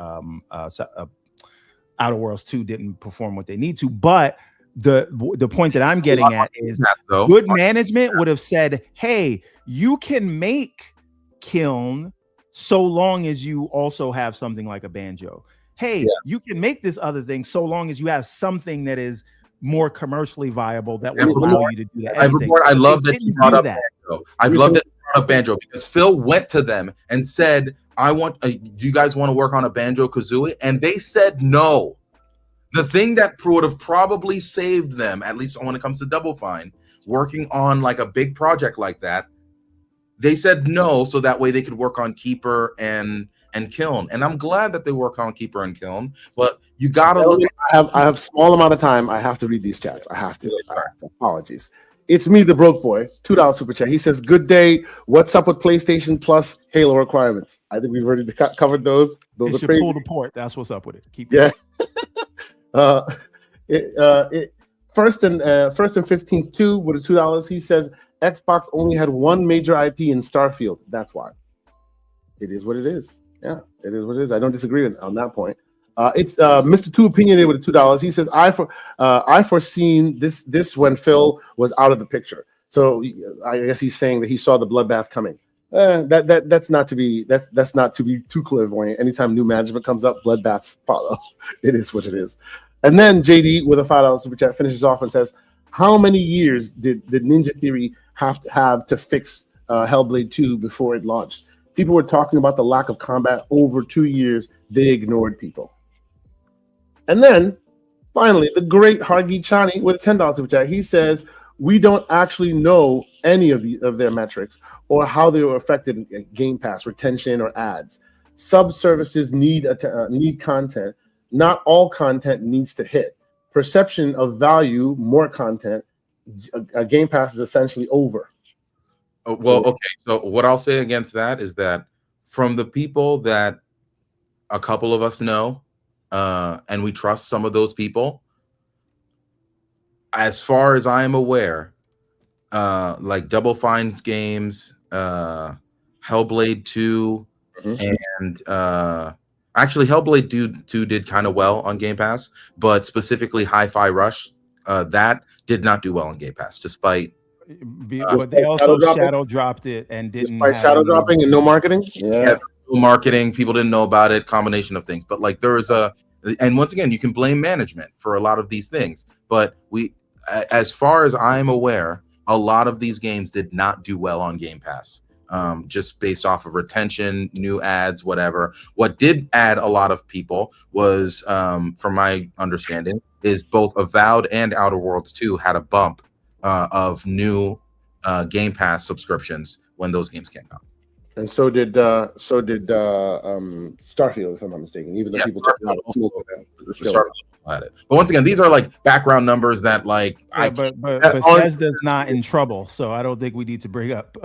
Outer Worlds 2 didn't perform what they need to, but the point that I'm getting at is good management would have said, "Hey, you can make Kiln." So long as you also have something like a Banjo. Hey, you can make this other thing so long as you have something that is more commercially viable that will allow you to do that. I love that you brought up Banjo. I love that you brought up Banjo because Phil went to them and said, I want, do you guys want to work on a Banjo-Kazooie? And they said no. The thing that would have probably saved them, at least when it comes to Double Fine, working on like a big project like that, they said no, so that way they could work on Keeper and Kiln. And I'm glad that they work on Keeper and Kiln, but you gotta look at I have small amount of time. I have to read these chats. I have to. Apologies. It's me, the broke boy. $2 super chat. He says, "Good day. What's up with PlayStation Plus Halo requirements?" I think we've already covered those. Those are crazy. Pull the port. That's what's up with it. Keep First and 15th too with the $2. He says Xbox only had one major IP in Starfield. That's why. It is what it is. Yeah, it is what it is. I don't disagree on that point. It's Mr. Two Opinionated with the $2. He says I foreseen this when Phil was out of the picture. So I guess he's saying that he saw the bloodbath coming. That's not to be too clairvoyant. Anytime new management comes up, bloodbaths follow. It is what it is. And then JD with a $5 super chat finishes off and says, "How many years did Ninja Theory have to fix Hellblade 2 before it launched? People were talking about the lack of combat over 2 years. They ignored people. And then, finally, the great Hargeet Chani with a $10 super chat. He says, we don't actually know any of their metrics or how they were affected in Game Pass, retention, or ads. Sub-services need content. Not all content needs to hit. Perception of value, more content. Game Pass is essentially over. Well, okay. So what I'll say against that is that from the people that a couple of us know, and we trust some of those people, as far as I am aware, like Double Fine's games, Hellblade 2, and actually Hellblade 2 did kind of well on Game Pass, but specifically Hi-Fi Rush, that did not do well on Game Pass, despite. But they also shadow dropped it and didn't. Despite shadow dropping and no marketing. Yeah, no marketing. People didn't know about it. Combination of things. But like there is and once again, you can blame management for a lot of these things. But as far as I'm aware, a lot of these games did not do well on Game Pass. Just based off of retention, new ads, whatever. What did add a lot of people was, from my understanding, is both Avowed and Outer Worlds 2 had a bump of new Game Pass subscriptions when those games came out. And so did Starfield, if I'm not mistaken. Even though people talk about it, but once again, these are like background numbers that like. Yeah, but Bethesda's not in trouble, so I don't think we need to bring up.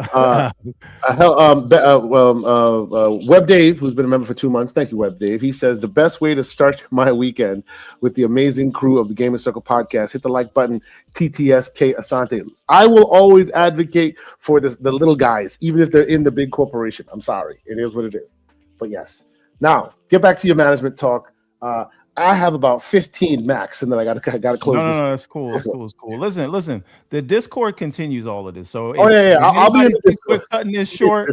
Web Dave, who's been a member for 2 months, thank you, Web Dave. He says the best way to start my weekend with the amazing crew of the Gaming Circle podcast. Hit the like button, TTSK Asante. I will always advocate for the little guys, even if they're in the big corporation. I'm sorry, it is what it is. But yes, now get back to your management talk. I have about 15 max, and then I got to close. No, that's cool. That's cool. Listen. The Discord continues all of this. So, I'll be in the Discord. Cutting this short.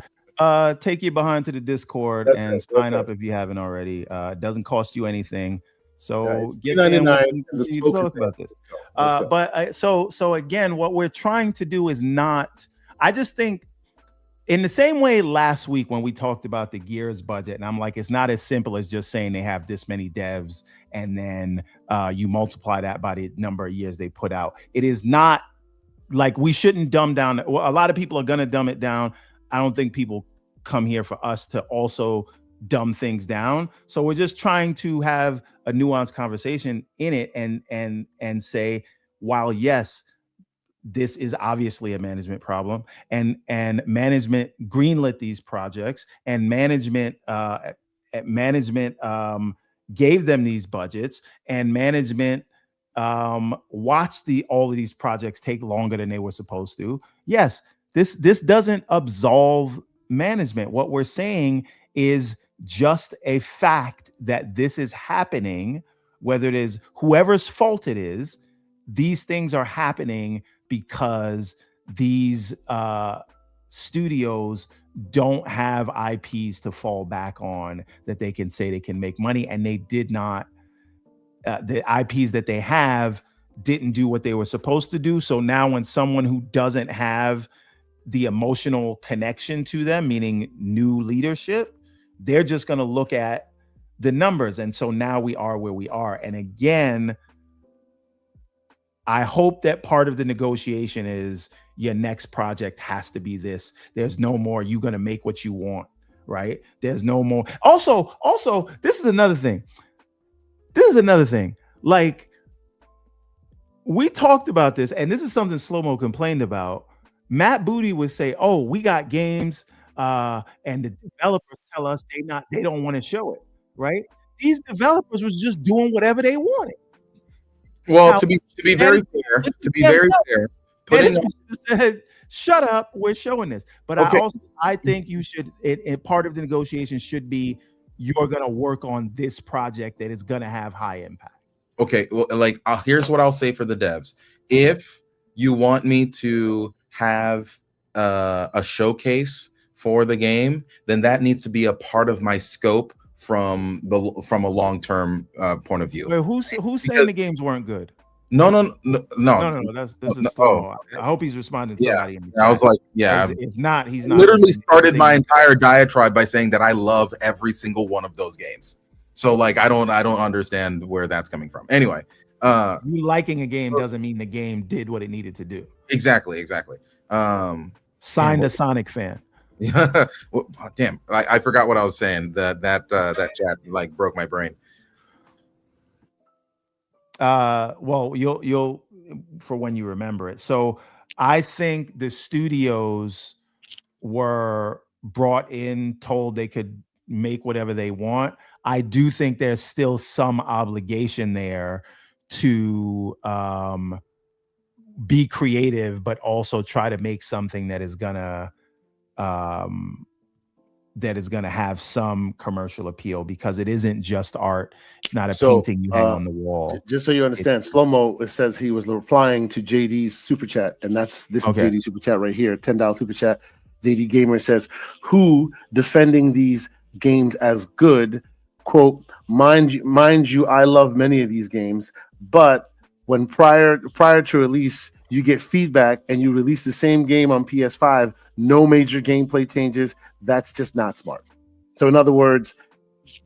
Take you behind to the Discord and sign up if you haven't already. It doesn't cost you anything. So get in and talk about this. So again, what we're trying to do is not. I just think. In the same way last week when we talked about the Gears budget, and I'm like, it's not as simple as just saying they have this many devs and then you multiply that by the number of years they put out. It is not like we shouldn't dumb down. Well, a lot of people are going to dumb it down. I don't think people come here for us to also dumb things down. So we're just trying to have a nuanced conversation in it and say, while yes, this is obviously a management problem, and management greenlit these projects, and management gave them these budgets, and management watched all of these projects take longer than they were supposed to. Yes, this doesn't absolve management. What we're saying is just a fact that this is happening, whether it is whoever's fault it is. These things are happening because these studios don't have IPs to fall back on that they can say they can make money, and they did not. The IPs that they have didn't do what they were supposed to do. So now when someone who doesn't have the emotional connection to them, meaning new leadership, they're just going to look at the numbers. And so now we are where we are. And again, I hope that part of the negotiation is your next project has to be this. There's no more, you're going to make what you want, right? There's no more. Also, this is another thing. Like, we talked about this, and this is something Slow-Mo complained about. Matt Booty would say, oh, we got games, and the developers tell us they don't want to show it, right? These developers was just doing whatever they wanted. Well, now, to be very fair, said, shut up, we're showing this. But okay. I think you should. Part of the negotiation should be you're going to work on this project that is going to have high impact. Okay, well, like here's what I'll say for the devs: if you want me to have a showcase for the game, then that needs to be a part of my scope from a long-term point of view. Wait, who's saying the games weren't good? No. This is slow. I hope he's responding to somebody. In the chat. I was like, if not, he's not. Literally started my entire diatribe by saying that I love every single one of those games. So like, I don't understand where that's coming from. Anyway, you liking a game doesn't mean the game did what it needed to do. Exactly. Signed a Sonic fan. Yeah. Well, damn, I forgot what I was saying. That chat like broke my brain. Well, you'll for when you remember it. So I think the studios were brought in, told they could make whatever they want. I do think there's still some obligation there to be creative, but also try to make something that is gonna have some commercial appeal, because it isn't just art. It's not a painting you hang on the wall. Just so you understand, Slow-Mo, it says he was replying to JD's super chat, and this is JD's super chat right here, $10 super chat. JD Gamer says, who defending these games as good, quote, mind you, I love many of these games, but when prior to release, you get feedback and you release the same game on PS5, no major gameplay changes. That's just not smart. So in other words,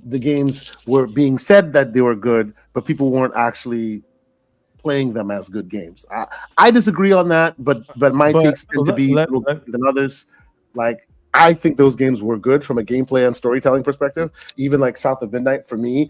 the games were being said that they were good, but people weren't actually playing them as good games. I disagree on that, but my takes tend to be a little different than others. Like, I think those games were good from a gameplay and storytelling perspective. Even like South of Midnight, for me,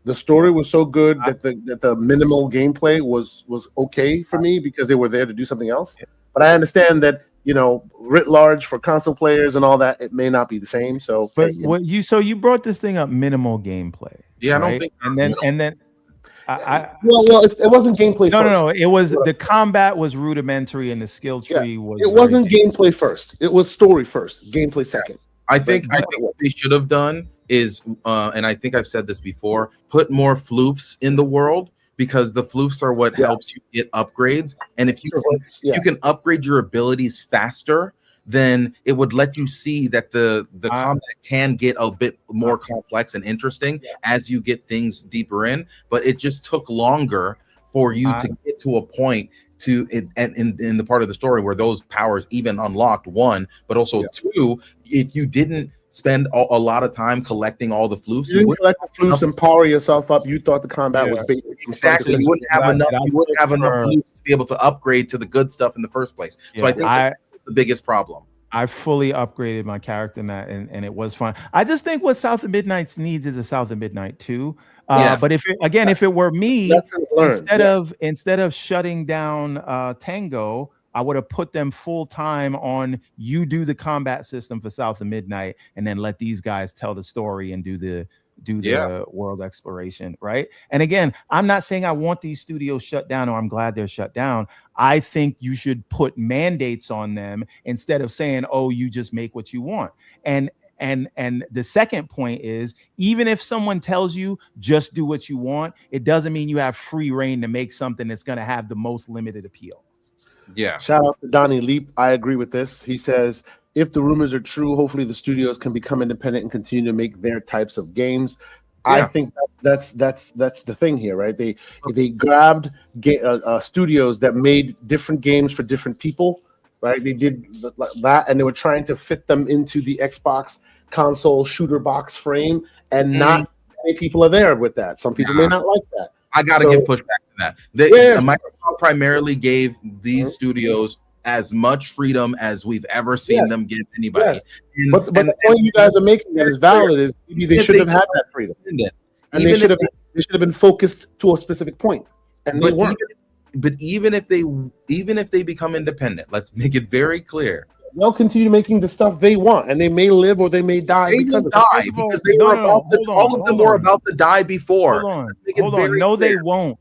the story was so good that the minimal gameplay was okay for me, because they were there to do something else. But I understand that, you know, writ large for console players and all that, it may not be the same. So, but you brought this thing up, minimal gameplay. Yeah, right? I don't think. And then. It wasn't gameplay. No. It was the combat was rudimentary, and the skill tree was. It wasn't gameplay first. It was story first, gameplay second. I think what they should have done is, and I think I've said this before, put more floofs in the world, because the floofs are what helps you get upgrades. And if you can upgrade your abilities faster, then it would let you see that the combat can get a bit more complex and interesting as you get things deeper in. But it just took longer for you to get to a point in the part of the story where those powers even unlocked, one, but also two, if you didn't spend a lot of time collecting all the floofs, you didn't collect the floofs and power yourself up. You thought the combat was basically exactly. You wouldn't have enough. You wouldn't have enough floofs to be able to upgrade to the good stuff in the first place. So I think that's the biggest problem. I fully upgraded my character in that, and it was fun. I just think what South of Midnight needs is a South of Midnight 2. But if it were me, instead of shutting down Tango, I would have put them full time on, you do the combat system for South of Midnight, and then let these guys tell the story and do the world exploration, right? And again, I'm not saying I want these studios shut down, or I'm glad they're shut down. I think you should put mandates on them instead of saying, oh, you just make what you want. And the second point is, even if someone tells you just do what you want, it doesn't mean you have free reign to make something that's going to have the most limited appeal. Yeah. Shout out to Donnie Leap. I agree with this. He says, if the rumors are true, hopefully the studios can become independent and continue to make their types of games. I think that's the thing here, right? They grabbed studios that made different games for different people, right? They did that, and they were trying to fit them into the Xbox console shooter box frame, and not many people are there with that. Some people may not like that. I gotta give pushback to that. Microsoft primarily gave these studios as much freedom as we've ever seen them give anybody. Yes. But the point you guys are making that is valid is maybe they should have had that freedom, and they should have been focused to a specific point, and they weren't. But even if they become independent, let's make it very clear, they'll continue making the stuff they want, and they may live or they may die because they were about to. All of them were about to die before. Hold on. No, they won't.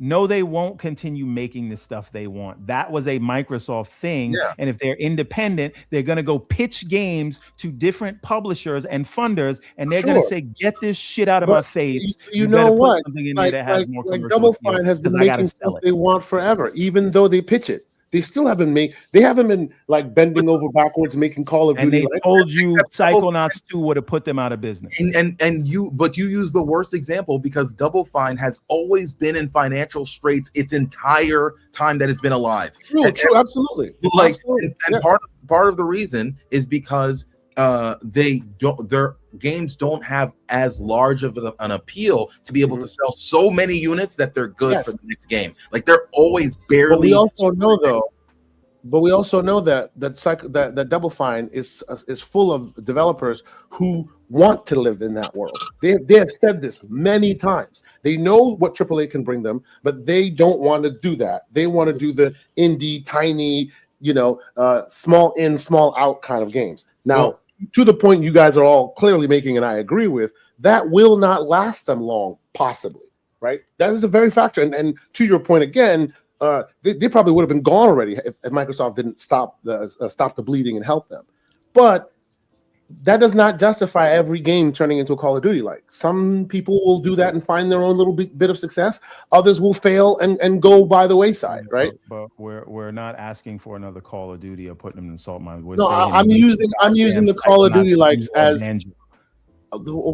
No, they won't continue making the stuff they want. That was a Microsoft thing. Yeah. And if they're independent, they're going to go pitch games to different publishers and funders, and they're going to say, get this shit out of my face. You know what? Something in there that has more commercial Double Fine has been making stuff they want forever, even though they pitch it. They still haven't they haven't been like bending over backwards making Call of Duty. And they told you Psychonauts 2 would have put them out of business. But you use the worst example because Double Fine has always been in financial straits its entire time that it's been alive. True, absolutely. Like, absolutely. And part of the reason is because their games don't have as large of an appeal to be able to sell so many units that they're good for the next game. Like they're always barely. But we also know that Double Fine is full of developers who want to live in that world. They have said this many times. They know what AAA can bring them, but they don't want to do that. They want to do the indie, tiny, small in, small out kind of games. Now, to the point you guys are all clearly making, and I agree with, that will not last them long, possibly, right? That is a very factor. And to your point again, they probably would have been gone already if Microsoft didn't stop the bleeding and help them. But that does not justify every game turning into a Call of Duty. Like some people will do that and find their own little bit of success. Others will fail and go by the wayside, right? But we're not asking for another Call of Duty or putting them in salt mine. I'm using the Call of Duty likes as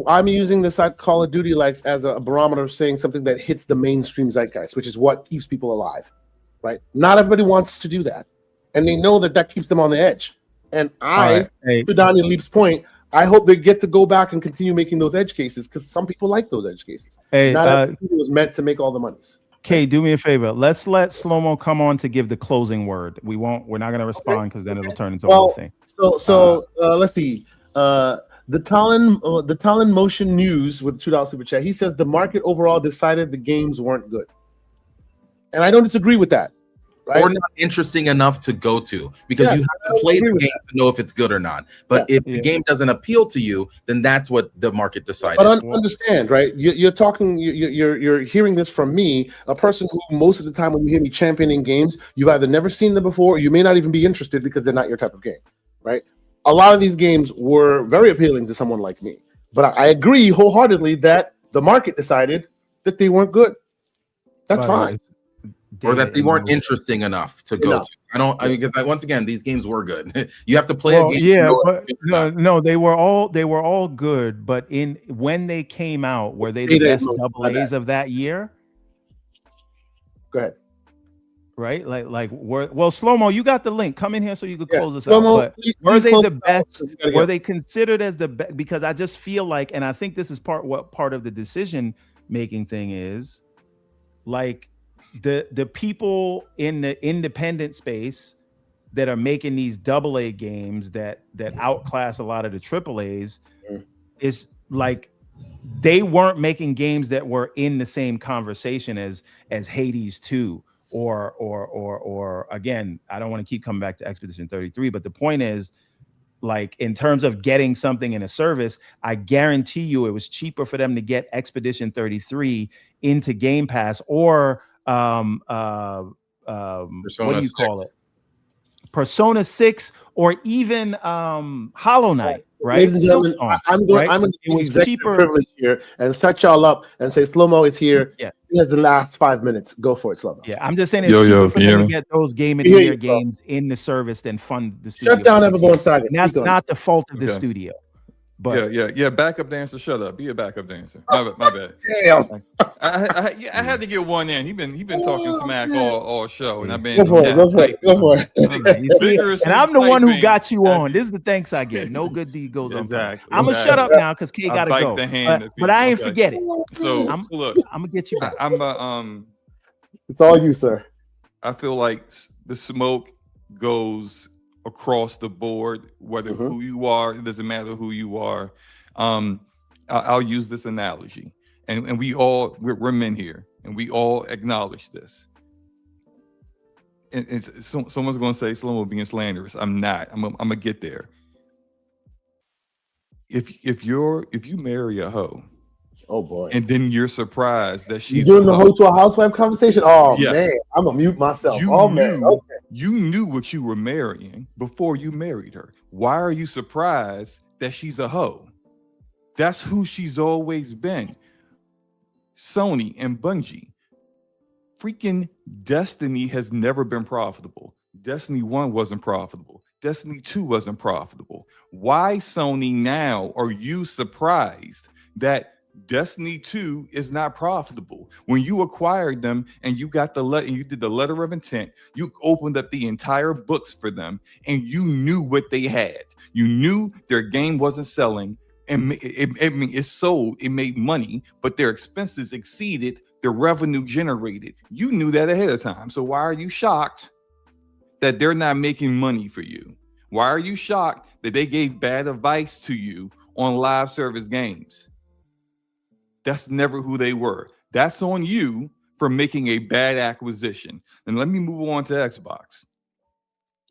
I'm using the Call of Duty likes as a barometer of saying something that hits the mainstream zeitgeist, which is what keeps people alive, right? Not everybody wants to do that, and they know that keeps them on the edge. And to Donnie Leap's point, I hope they get to go back and continue making those edge cases because some people like those edge cases. Not everybody was meant to make all the monies. Okay, do me a favor. Let's let Slow-Mo come on to give the closing word. We're not going to respond because then it'll turn into a whole thing. So let's see. The Talon Motion News with $2 super chat. He says the market overall decided the games weren't good, and I don't disagree with that. Right? Or not interesting enough to go to because you have to play the game to know if it's good or not. But if the game doesn't appeal to you, then that's what the market decided. But understand, right? You're talking. You're hearing this from me, a person who most of the time when you hear me championing games, you've either never seen them before, or you may not even be interested because they're not your type of game, right? A lot of these games were very appealing to someone like me, but I agree wholeheartedly that the market decided that they weren't good. That's fine. Or that they weren't interesting enough to go to. Because once again, these games were good. You have to play a game. Yeah, but no, they were all good. But when they came out, were they the best double A's of that year? Go ahead. Right, Slow-Mo, you got the link. Come in here so you could close this out. But were they the best? Were they considered as the best? Because I just feel like, and I think this is part of the decision making thing is, like. The people in the independent space that are making these AA games that outclass a lot of the AAAs is like they weren't making games that were in the same conversation as Hades 2 or again, I don't want to keep coming back to Expedition 33, but the point is, like, in terms of getting something in a service, I guarantee you it was cheaper for them to get Expedition 33 into Game Pass or what do you call it? Persona 6 or even Hollow Knight, right? Ladies and gentlemen, I'm going to be cheaper privilege here and shut y'all up and say Slow-Mo is here. Yeah. He has the last 5 minutes. Go for it, Slow-Mo. Yeah, I'm just saying it's cheaper for them to get those Game of the Year games in the service than fund the studio. Shut down Everborn Saga. And that's not the fault of the studio. But yeah. Backup dancer, shut up. Be a backup dancer. My bad. Damn. I had to get one in. He been talking smack all show, and I've been go for it. And I'm the one who got you on. This is the thanks I get. No good deed goes unpunished. I'm gonna shut up now because K gotta go. But I ain't forget it. So look, I'm gonna get you back. It's all you, sir. I feel like the smoke goes across the board, whether who you are, it doesn't matter who you are. I'll use this analogy, and we're men here, and we all acknowledge this. And someone's going to say Slow-Mo being slanderous. I'm not. I'm gonna get there. If you marry a hoe, oh boy, and then you're surprised that she's doing the hoe to a housewife conversation. Oh man, I'm gonna mute myself. You knew what you were marrying before you married her. Why are you surprised that she's a hoe? That's who she's always been. Sony and Bungie. Freaking Destiny has never been profitable. Destiny 1 wasn't profitable. Destiny 2 wasn't profitable. Why, Sony, now are you surprised that Destiny 2 is not profitable? When you acquired them and you got the letter, you did the letter of intent, you opened up the entire books for them, and you knew what they had. You knew their game wasn't selling, and it sold, it made money, but their expenses exceeded the revenue generated. You knew that ahead of time. So why are you shocked that they're not making money for you? Why are you shocked that they gave bad advice to you on live service games? That's never who they were. That's on you for making a bad acquisition. And let me move on to Xbox.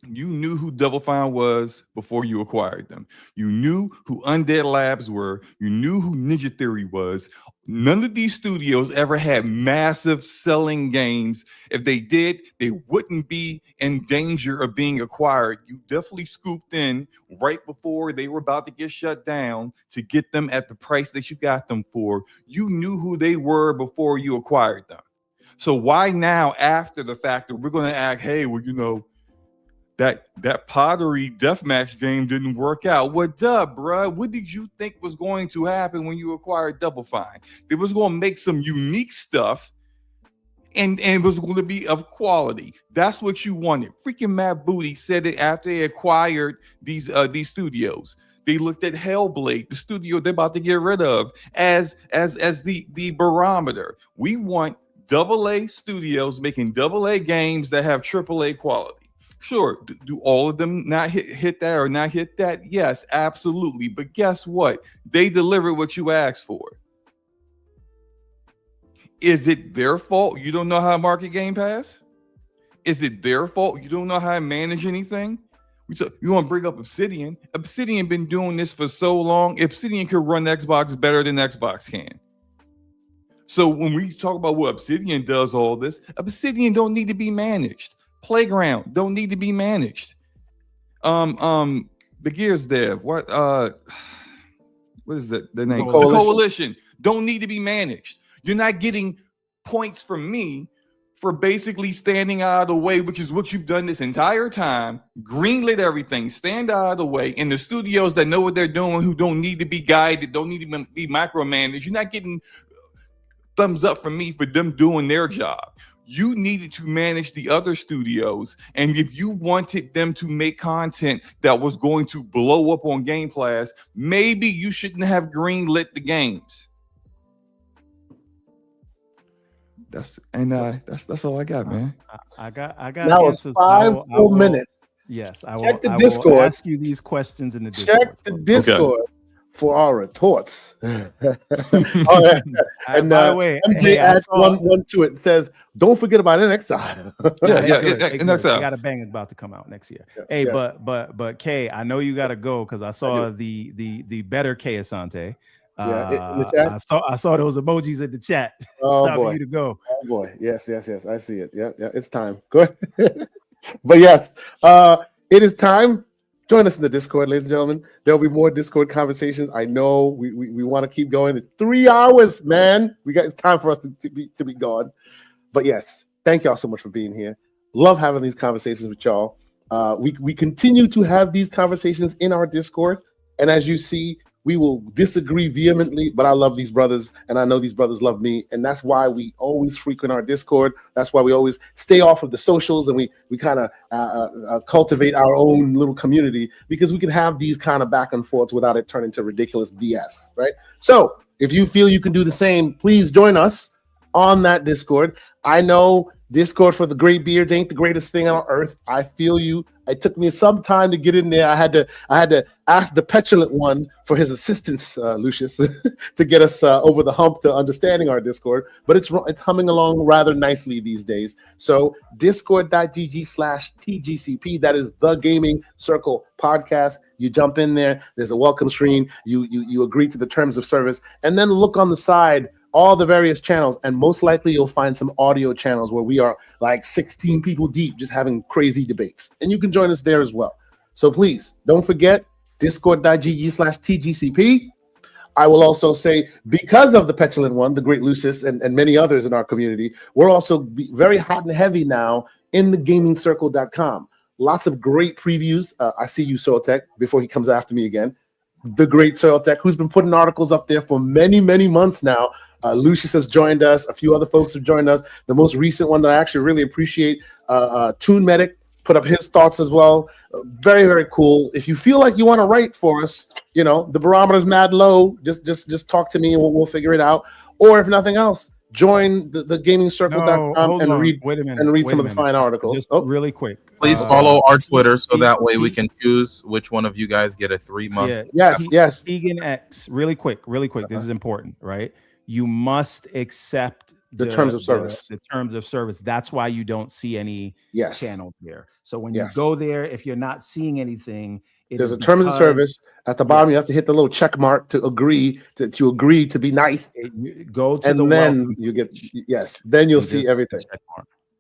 You knew who Double Fine was before you acquired them. You knew who Undead Labs were. You knew who Ninja Theory was. None of these studios ever had massive selling games. If they did, they wouldn't be in danger of being acquired. You definitely scooped in right before they were about to get shut down to get them at the price that you got them for. You knew who they were before you acquired them. So why now, after the fact, that we're going to act, hey, well, you know, that Pottery Deathmatch game didn't work out? What up, bruh? What did you think was going to happen when you acquired Double Fine? They was going to make some unique stuff, and it was going to be of quality. That's what you wanted. Freaking Matt Booty said it after they acquired these studios. They looked at Hellblade, the studio they're about to get rid of, as the barometer. We want AA studios making AA games that have AAA quality. Sure, do all of them not hit that or not hit that? Yes, absolutely. But guess what? They delivered what you asked for. Is it their fault you don't know how to market Game Pass? Is it their fault you don't know how to manage anything? You want to bring up Obsidian? Obsidian been doing this for so long. Obsidian can run Xbox better than Xbox can. So when we talk about what Obsidian does all this, Obsidian don't need to be managed. Playground don't need to be managed. The Gears dev, what is that the name? The Coalition don't need to be managed. You're not getting points from me for basically standing out of the way, which is what you've done this entire time. Greenlit everything, stand out of the way. And the studios that know what they're doing, who don't need to be guided, don't need to be micromanaged, you're not getting thumbs up from me for them doing their job. You needed to manage the other studios, and if you wanted them to make content that was going to blow up on Game Pass, maybe you shouldn't have greenlit the games. That's all I got, man. I got. Now it's 5 full minutes. Yes, Check the Discord. I will ask you these questions in the Discord. Check the Discord. Okay. For our retorts. And by the way, MJ adds one to it. Says, "Don't forget about NXI." NXI. I got a bang about to come out next year. Yeah, hey, yes. but Kay, I know you got to go because I saw the better Kay Asante. In the chat? I saw those emojis in the chat. Oh, it's time boy. for you to go. Oh boy, yes, I see it. Yeah, it's time. Go ahead. But yes, it is time. Join us in the Discord, ladies and gentlemen. There'll be more Discord conversations. I know we want to keep going. It's 3 hours, man. It's time for us to be gone. But yes, thank y'all so much for being here. Love having these conversations with y'all. We continue to have these conversations in our Discord, and as you see, we will disagree vehemently, but I love these brothers, and I know these brothers love me, and that's why we always frequent our Discord. That's why we always stay off of the socials, and we kind of cultivate our own little community, because we can have these kind of back and forths without it turning to ridiculous BS, right? So if you feel you can do the same, please join us on that Discord. I know Discord for the gray beards ain't the greatest thing on earth. I feel you. It took me some time to get in there. I had to ask the petulant one for his assistance, Lucius, to get us over the hump to understanding our Discord. But it's humming along rather nicely these days. So discord.gg/TGCP. That is the Gaming Circle Podcast. You jump in there. There's a welcome screen. You agree to the terms of service, and then look on the side. All the various channels, and most likely you'll find some audio channels where we are like 16 people deep just having crazy debates, and you can join us there as well. So please don't forget discord.gg/TGCP. I will also say, because of the petulant one, the great Lucius, and many others in our community, we're also very hot and heavy now in the gamingcircle.com. Lots of great previews. I see you, Soil Tech, before he comes after me again. The great Soil Tech, who's been putting articles up there for many, many months now. Lucius has joined us. A few other folks have joined us. The most recent one that I actually really appreciate, Toon Medic, put up his thoughts as well. Very, very cool. If you feel like you want to write for us, you know, the barometer's mad low. Just talk to me and we'll figure it out. Or if nothing else, join the gamingcircle.com and read some of the fine articles. Just really quick. Please follow our Twitter so that way we can choose which one of you guys get a 3-month. Yes. Vegan X, really quick. This is important, right? You must accept the terms of service. The terms of service. That's why you don't see any channels there. So when you go there, if you're not seeing anything, there's a terms of service at the bottom. You have to hit the little check mark to agree to be nice. Go to and then you get then you'll see everything.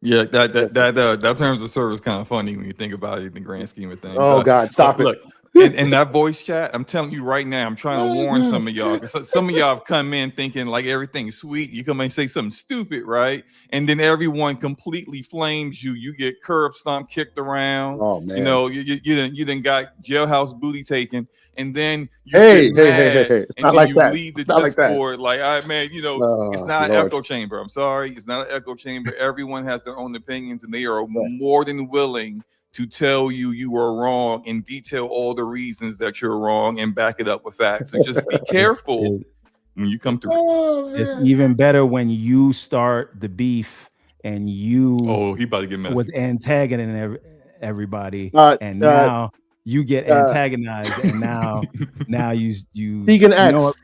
Yeah, that terms of service kind of funny when you think about it in the grand scheme of things. Oh God, stop it! Look, in that voice chat, I'm telling you right now, I'm trying to warn some of y'all. Some of y'all have come in thinking like everything's sweet. You come and say something stupid, right? And then everyone completely flames you. You get curb stomped, kicked around. Oh man! You know, you done got jailhouse booty taken, and then you hey, it's not like that. Leave the not Discord like man, you know, it's not an echo chamber. I'm sorry, it's not an echo chamber. Everyone has their own opinions, and they are more than willing to tell you are wrong and detail all the reasons that you're wrong and back it up with facts. So just be careful when you come through. It's even better when you start the beef and you he about to get messy. Was antagonizing everybody, and now you get antagonized, and now you Vegan X.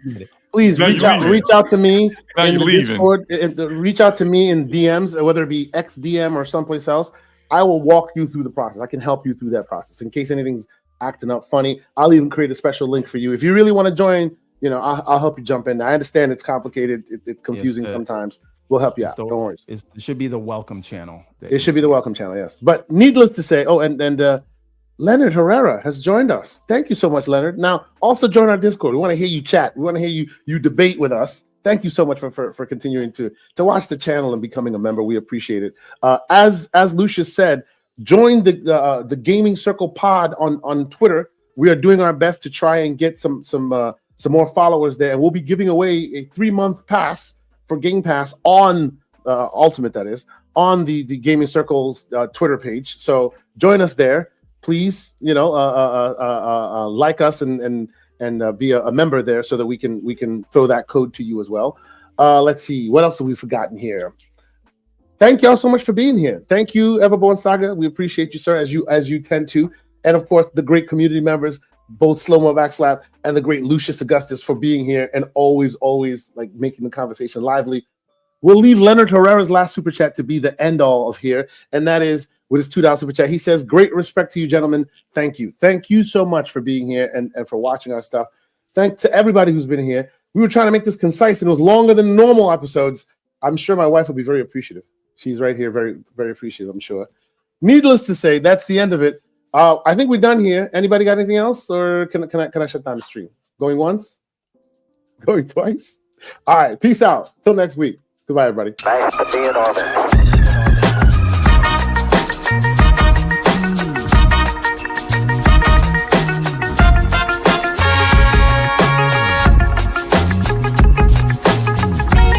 Please reach out to me in the Discord. Reach out to me in DMs, whether it be XDM or someplace else. I will walk you through the process. I can help you through that process. In case anything's acting up funny, I'll even create a special link for you. If you really want to join, you know, I'll help you jump in. I understand it's complicated. It's confusing sometimes. We'll help you out. Don't worry. It should be the welcome channel. It should be the welcome channel, yes. But needless to say, and Leonard Herrera has joined us. Thank you so much, Leonard. Now, also join our Discord. We want to hear you chat. We want to hear you debate with us. Thank you so much for continuing to watch the channel and becoming a member. We appreciate it. As Lucius said, join the Gaming Circle Pod on Twitter. We are doing our best to try and get some more followers there, and we'll be giving away a 3-month pass for Game Pass on Ultimate, that is, on the Gaming Circle's Twitter page. So join us there, please. You know, like us and be a member there so that we can throw that code to you as well. Let's see, what else have we forgotten here? Thank y'all so much for being here. Thank you, Everborn Saga. We appreciate you, sir, as you tend to, and of course the great community members, both Slow Mo Backslap and the great Lucius Augustus, for being here and always like making the conversation lively. We'll leave Leonard Herrera's last super chat to be the end all of here, and that is with his $2 super chat. He says, great respect to you, gentlemen. Thank you. Thank you so much for being here and for watching our stuff. Thanks to everybody who's been here. We were trying to make this concise, and it was longer than normal episodes. I'm sure my wife will be very appreciative. She's right here, very, very appreciative, I'm sure. Needless to say, that's the end of it. I think we're done here. Anybody got anything else, or can I shut down the stream? Going once? Going twice? All right, peace out. Till next week. Goodbye, everybody. Thanks for being on it.